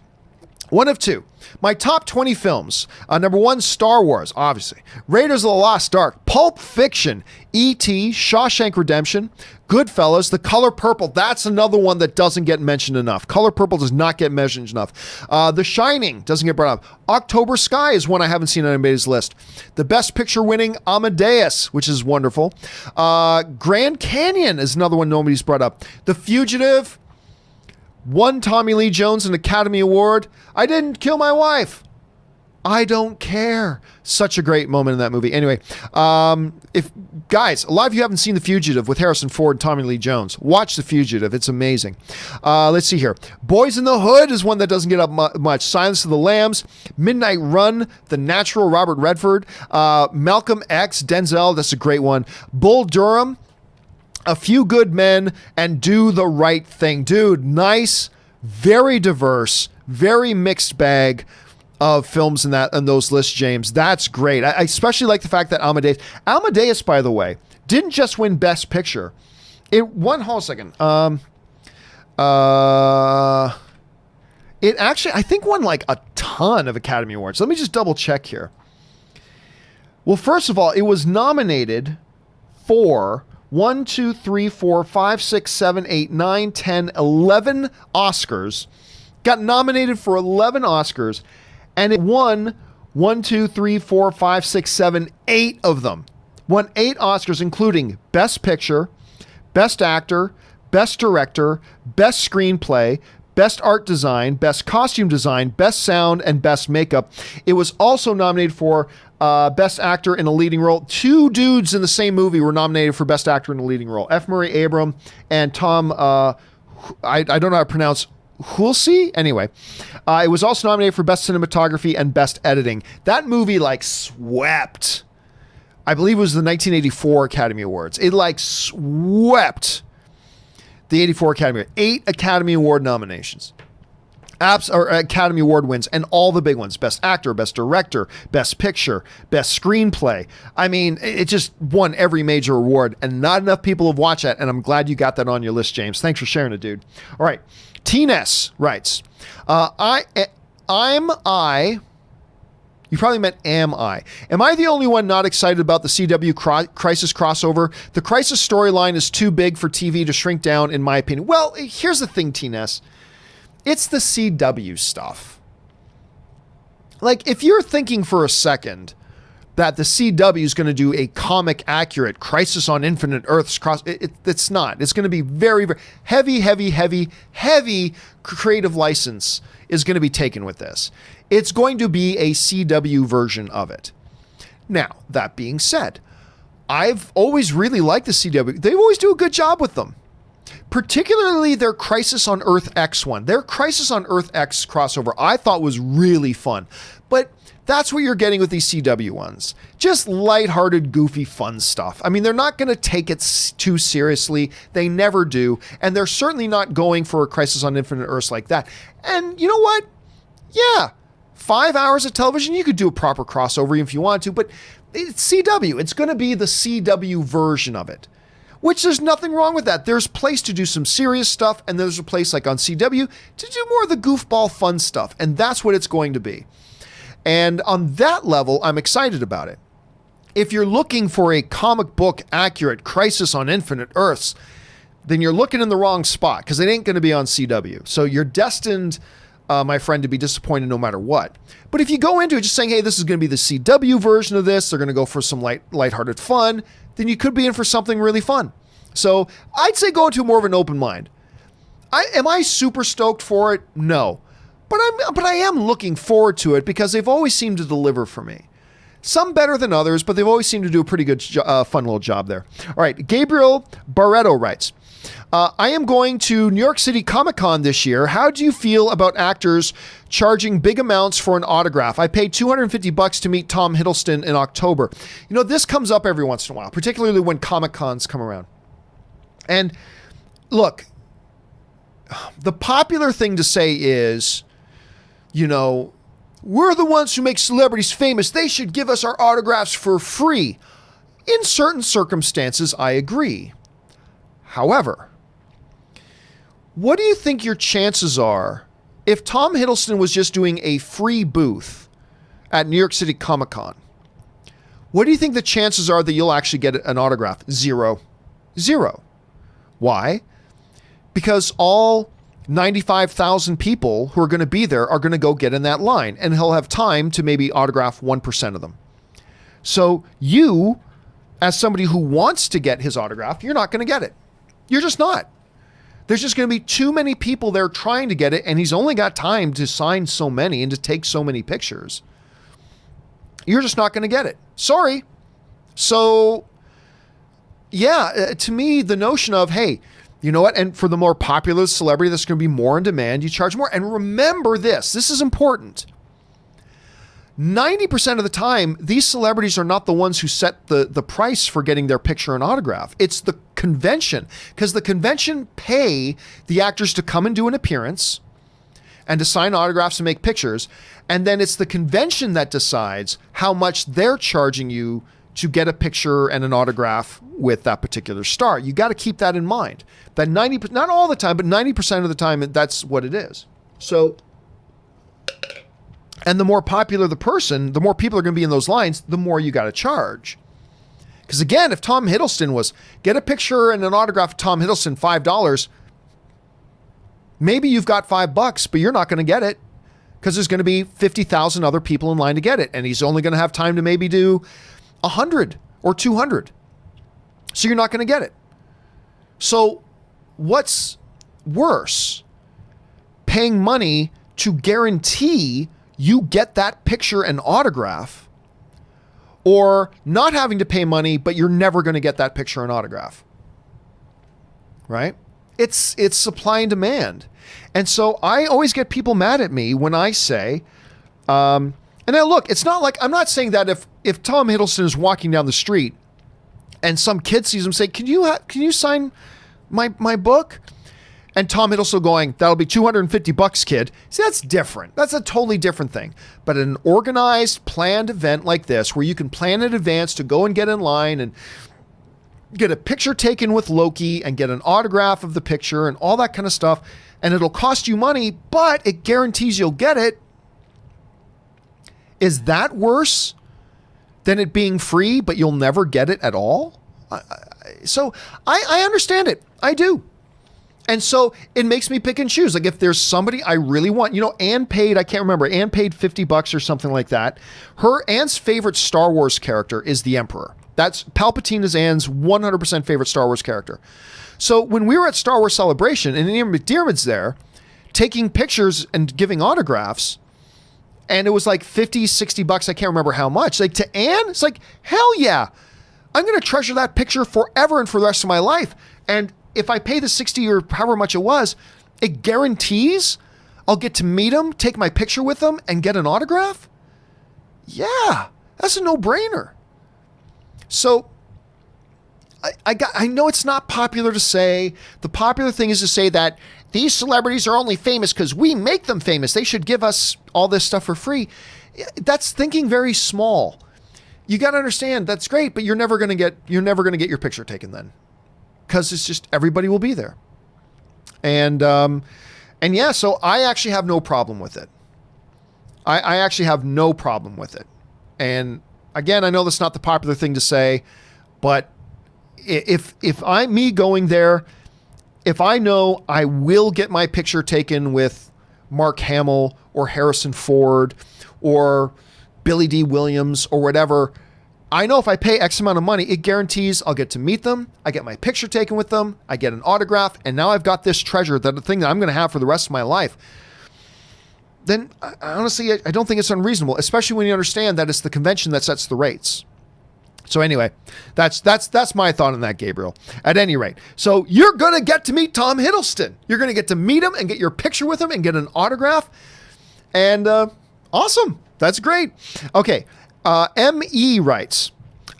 one of two. My top 20 films. Number 1, Star Wars, obviously. Raiders of the Lost Ark, Pulp Fiction, E.T., Shawshank Redemption, Goodfellas, The Color Purple. That's another one that doesn't get mentioned enough. Color Purple does not get mentioned enough. The Shining doesn't get brought up. October Sky is one I haven't seen on anybody's list. The Best Picture winning Amadeus, which is wonderful. Grand Canyon is another one nobody's brought up. The Fugitive, won Tommy Lee Jones an Academy Award. I didn't kill my wife. I don't care. Such a great moment in that movie. Anyway, if guys, a lot of you haven't seen The Fugitive with Harrison Ford and Tommy Lee Jones, watch The Fugitive. It's amazing. Let's see here. Boys in the Hood is one that doesn't get up much. Silence of the Lambs, Midnight Run, The Natural, Robert Redford, Malcolm X, Denzel. That's a great one. Bull Durham, A Few Good Men, and Do the Right Thing. Dude, nice, very diverse, very mixed bag of films in those lists, James. That's great. I especially like the fact that Amadeus, by the way, didn't just win Best Picture. It won, hold on a second. It actually, I think, won like a ton of Academy Awards. Let me just double check here. Well, first of all, it was nominated for 1, 2, 3, 4, 5, 6, 7, 8, 9, 10, 11 Oscars. Got nominated for 11 Oscars, and it won 1, 2, 3, 4, 5, 6, 7, 8 of them. Won 8 Oscars, including Best Picture, Best Actor, Best Director, Best Screenplay, Best Art Design, Best Costume Design, Best Sound, and Best Makeup. It was also nominated for Best Actor in a Leading Role. 2 dudes in the same movie were nominated for Best Actor in a Leading Role. F. Murray Abraham and Tom, I don't know how to pronounce Hulsey? Anyway, it was also nominated for Best Cinematography and Best Editing. That movie, swept. I believe it was the 1984 Academy Awards. It, swept the 84 Academy. 8 Academy Award nominations. Academy Award wins, and all the big ones. Best Actor, Best Director, Best Picture, Best Screenplay. I mean, it just won every major award, and not enough people have watched that, and I'm glad you got that on your list, James. Thanks for sharing it, dude. All right. T-Ness writes, you probably meant am I the only one not excited about the CW Crisis crossover? The Crisis storyline is too big for TV to shrink down, in my opinion. Well, here's the thing, T-Ness. It's the CW stuff. If you're thinking for a second that the CW is going to do a comic accurate Crisis on Infinite Earths it's not. It's going to be very, very heavy creative license is going to be taken with this. It's going to be a CW version of it. Now, that being said, I've always really liked the CW. They always do a good job with them. Particularly their Crisis on Earth X one. Their Crisis on Earth X crossover I thought was really fun. But that's what you're getting with these CW ones. Just lighthearted, goofy, fun stuff. I mean, they're not going to take it too seriously. They never do. And they're certainly not going for a Crisis on Infinite Earths like that. And you know what? Yeah, 5 hours of television, you could do a proper crossover if you want to. But it's CW. It's going to be the CW version of it. which there's nothing wrong with that. There's a place to do some serious stuff, and there's a place like on CW to do more of the goofball fun stuff, and that's what it's going to be. And on that level, I'm excited about it. If you're looking for a comic book accurate Crisis on Infinite Earths, then you're looking in the wrong spot, because it ain't going to be on CW. So you're destined, my friend, to be disappointed no matter what. But if you go into it just saying, hey, this is going to be the CW version of this, they're going to go for some lighthearted fun, then you could be in for something really fun. So I'd say go into more of an open mind. Am I super stoked for it? No. But I am looking forward to it, because they've always seemed to deliver for me. Some better than others, but they've always seemed to do a pretty good, fun little job there. All right, Gabriel Barreto writes, I am going to New York City Comic Con this year. How do you feel about actors charging big amounts for an autograph? I paid $250 to meet Tom Hiddleston in October. You know, this comes up every once in a while, particularly when Comic Cons come around. And look, the popular thing to say is, you know, we're the ones who make celebrities famous. They should give us our autographs for free. In certain circumstances, I agree. However, what do you think your chances are if Tom Hiddleston was just doing a free booth at New York City Comic Con? What do you think the chances are that you'll actually get an autograph? Zero. Why? Because all 95,000 people who are going to be there are going to go get in that line, and he'll have time to maybe autograph 1% of them. So you, as somebody who wants to get his autograph, you're not going to get it. You're just not. There's just going to be too many people there trying to get it, and he's only got time to sign so many and to take so many pictures. You're just not going to get it. Sorry. So, yeah, to me, the notion of, hey, you know what? And for the more popular celebrity that's going to be more in demand, you charge more. And remember this is important. 90% of the time, these celebrities are not the ones who set the price for getting their picture and autograph. It's the convention, because the convention pay the actors to come and do an appearance and to sign autographs and make pictures. And then it's the convention that decides how much they're charging you to get a picture and an autograph with that particular star. You got to keep that in mind. That 90%, not all the time, but 90% of the time, that's what it is. So, and the more popular the person, the more people are going to be in those lines, the more you got to charge. Because again, if Tom Hiddleston was, get a picture and an autograph of Tom Hiddleston, $5, maybe you've got $5, but you're not going to get it, because there's going to be 50,000 other people in line to get it. And he's only going to have time to maybe do 100 or 200. So you're not going to get it. So what's worse? Paying money to guarantee you get that picture and autograph, or not having to pay money, but you're never going to get that picture and autograph. Right? It's supply and demand. And so I always get people mad at me when I say, and now look, it's not like, I'm not saying that if Tom Hiddleston is walking down the street and some kid sees him say, can you sign my book? And Tom Hiddleston going, that'll be $250, kid. See, that's different. That's a totally different thing. But an organized, planned event like this, where you can plan in advance to go and get in line and get a picture taken with Loki and get an autograph of the picture and all that kind of stuff, and it'll cost you money, but it guarantees you'll get it. Is that worse than it being free, but you'll never get it at all? So I understand it. I do. And so it makes me pick and choose. Like if there's somebody I really want, Anne paid, I can't remember, Anne paid $50 or something like that. Anne's favorite Star Wars character is the Emperor. That's Palpatine is Anne's 100% favorite Star Wars character. So when we were at Star Wars Celebration and Ian McDiarmid's there taking pictures and giving autographs, and it was like $50, $60, I can't remember how much. Like to Anne, it's like, hell yeah. I'm going to treasure that picture forever and for the rest of my life. And if I pay the $60 or however much it was, it guarantees I'll get to meet him, take my picture with him, and get an autograph? Yeah, that's a no-brainer. So I know it's not popular to say. The popular thing is to say that these celebrities are only famous because we make them famous. They should give us all this stuff for free. That's thinking very small. You got to understand that's great, but you're never going to get your picture taken then. because it's just everybody will be there. And yeah, so I actually have no problem with it. I actually have no problem with it. And again, I know that's not the popular thing to say, but if I'm me going there, if I know I will get my picture taken with Mark Hamill or Harrison Ford or Billy D. Williams or whatever, I know if I pay X amount of money, it guarantees I'll get to meet them. I get my picture taken with them. I get an autograph. And now I've got this treasure, the thing that I'm going to have for the rest of my life. Then honestly, I don't think it's unreasonable, especially when you understand that it's the convention that sets the rates. So anyway, that's my thought on that, Gabriel. At any rate, so you're going to get to meet Tom Hiddleston. You're going to get to meet him and get your picture with him and get an autograph. And awesome. That's great. Okay. M.E. writes,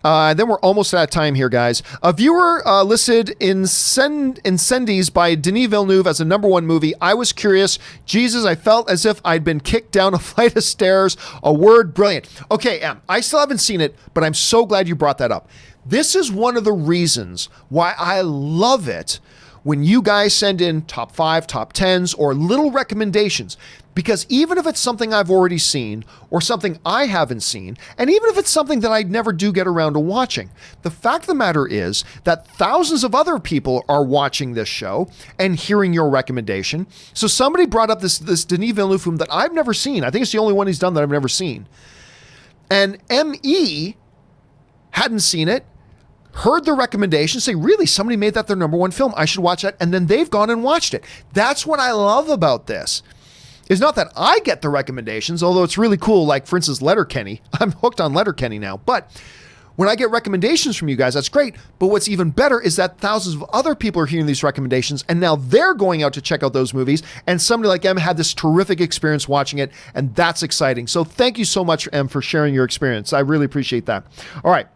then we're almost out of time here, guys. A viewer listed Incendies by Denis Villeneuve as a #1 movie. I was curious. Jesus, I felt as if I'd been kicked down a flight of stairs. A word, brilliant. Okay, Em, I still haven't seen it, but I'm so glad you brought that up. This is one of the reasons why I love it when you guys send in top 5, top 10s, or little recommendations. Because even if it's something I've already seen or something I haven't seen, and even if it's something that I never do get around to watching, the fact of the matter is that thousands of other people are watching this show and hearing your recommendation. So somebody brought up this Denis Villeneuve film that I've never seen. I think it's the only one he's done that I've never seen. And M.E. hadn't seen it, heard the recommendation, say, really, somebody made that their #1 film. I should watch that. And then they've gone and watched it. That's what I love about this. It's not that I get the recommendations, although it's really cool. Like, for instance, Letterkenny. I'm hooked on Letterkenny now. But when I get recommendations from you guys, that's great. But what's even better is that thousands of other people are hearing these recommendations, and now they're going out to check out those movies. And somebody like Em had this terrific experience watching it, and that's exciting. So thank you so much, Em, for sharing your experience. I really appreciate that. All right.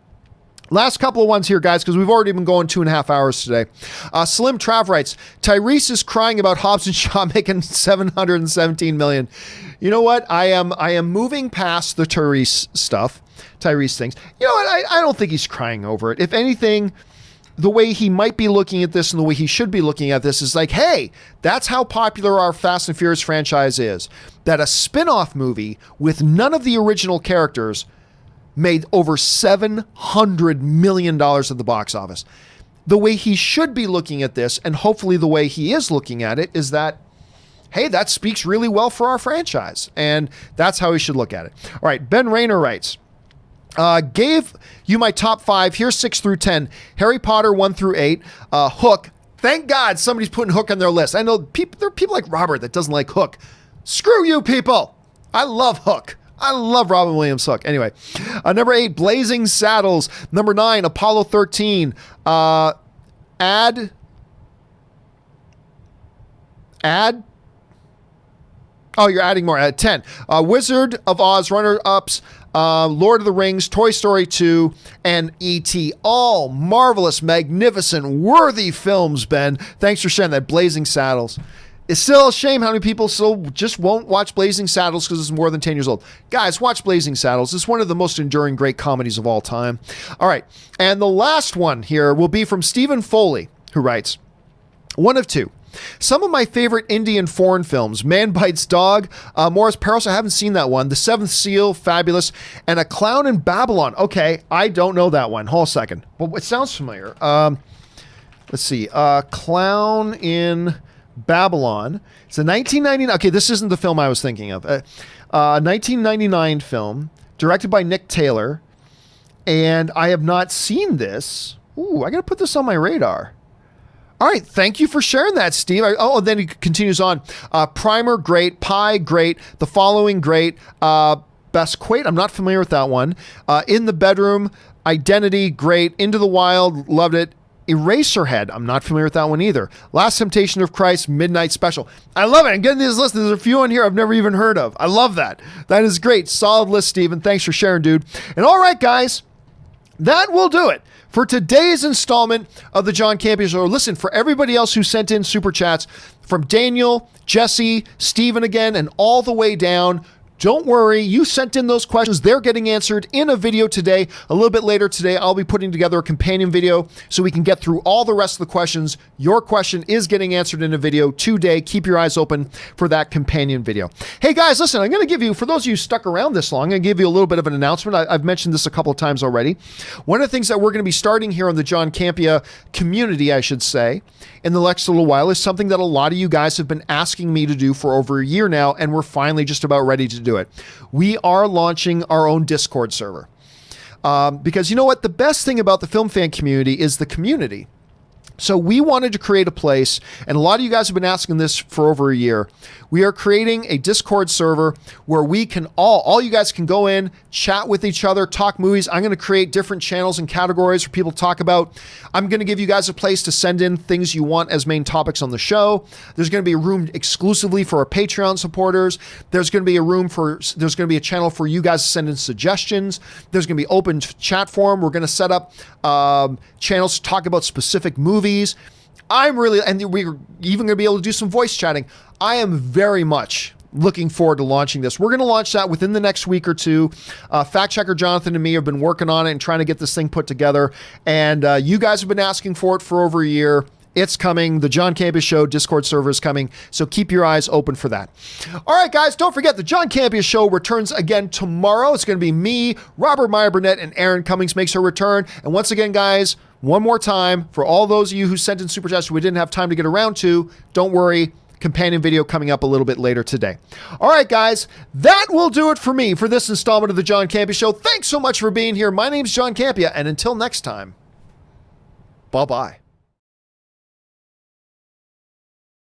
Last couple of ones here, guys, because we've already been going 2.5 hours today. Slim Trav writes, Tyrese is crying about Hobbs and Shaw making $717 million. You know what? I am moving past the Tyrese things. You know what? I don't think he's crying over it. If anything, the way he might be looking at this and the way he should be looking at this is like, hey, that's how popular our Fast and Furious franchise is. That a spin-off movie with none of the original characters made over $700 million at the box office. The way he should be looking at this, and hopefully the way he is looking at it, is that, hey, that speaks really well for our franchise. And that's how he should look at it. All right, Ben Rayner writes, gave you my top 5. Here's 6 through 10. Harry Potter 1 through 8. Hook. Thank God somebody's putting Hook on their list. I know there are people like Robert that doesn't like Hook. Screw you people. I love Hook. I love Robin Williams Hook. Anyway, number 8, Blazing Saddles. Number 9, Apollo 13. Add. Oh, you're adding more. 10. Wizard of Oz runner-ups. Lord of the Rings, Toy Story 2, and E.T. All marvelous, magnificent, worthy films, Ben. Thanks for sharing that. Blazing Saddles. It's still a shame how many people still just won't watch Blazing Saddles because it's more than 10 years old. Guys, watch Blazing Saddles. It's one of the most enduring great comedies of all time. All right. And the last one here will be from Stephen Foley, who writes, 1 of 2. Some of my favorite Indian foreign films, Man Bites Dog, Morris Peros, I haven't seen that one, The Seventh Seal, fabulous, and A Clown in Babylon. Okay, I don't know that one. Hold a second. Well, it sounds familiar. Let's see. Clown in Babylon. It's a 1999. Okay, this isn't the film I was thinking of. 1999 film, directed by Nick Taylor, and I have not seen this. Ooh, I got to put this on my radar. All right, thank you for sharing that, Steve. Then he continues on. Primer, great. Pie, great. The Following, great. Besquate, I'm not familiar with that one. In the Bedroom, Identity, great. Into the Wild, loved it. Eraserhead, I'm not familiar with that one either. Last Temptation of Christ, Midnight Special. I love it. I'm getting this list. There's a few on here I've never even heard of. I love that. That is great. Solid list, Steven. Thanks for sharing, dude. And all right, guys, that will do it for today's installment of the John Campea Show. Listen, for everybody else who sent in super chats, from Daniel, Jesse, Steven again, and all the way down, Don't worry, you sent in those questions. They're getting answered in a video today. A little bit later today, I'll be putting together a companion video so we can get through all the rest of the questions. Your question is getting answered in a video today. Keep your eyes open for that companion video. Hey guys, listen, I'm going to give you, for those of you stuck around this long, I'm going to give you a little bit of an announcement. I've mentioned this a couple of times already. One of the things that we're going to be starting here on the John Campea community, I should say, in the next little while is something that a lot of you guys have been asking me to do for over a year now, and we're finally just about ready to do it. We are launching our own Discord server. Because you know what? The best thing about the film fan community is the community. So we wanted to create a place, and a lot of you guys have been asking this for over a year. We are creating a Discord server where we can all you guys can go in, chat with each other, talk movies. I'm going to create different channels and categories for people to talk about. I'm going to give you guys a place to send in things you want as main topics on the show. There's going to be a room exclusively for our Patreon supporters. There's going to be a channel for you guys to send in suggestions. There's going to be open chat forum. We're going to set up channels to talk about specific movies. And we're even going to be able to do some voice chatting. I am very much looking forward to launching this. We're going to launch that within the next week or two. Fact checker Jonathan and me have been working on it and trying to get this thing put together. And you guys have been asking for it for over a year. It's coming. The John Campea Show Discord server is coming. So keep your eyes open for that. All right, guys, don't forget the John Campea Show returns again tomorrow. It's going to be me, Robert Meyer Burnett, and Aaron Cummings makes her return. And once again, guys, one more time, for all those of you who sent in super chats we didn't have time to get around to, don't worry, companion video coming up a little bit later today. All right, guys, that will do it for me for this installment of the John Campea Show. Thanks so much for being here. My name's John Campea, and until next time, bye-bye.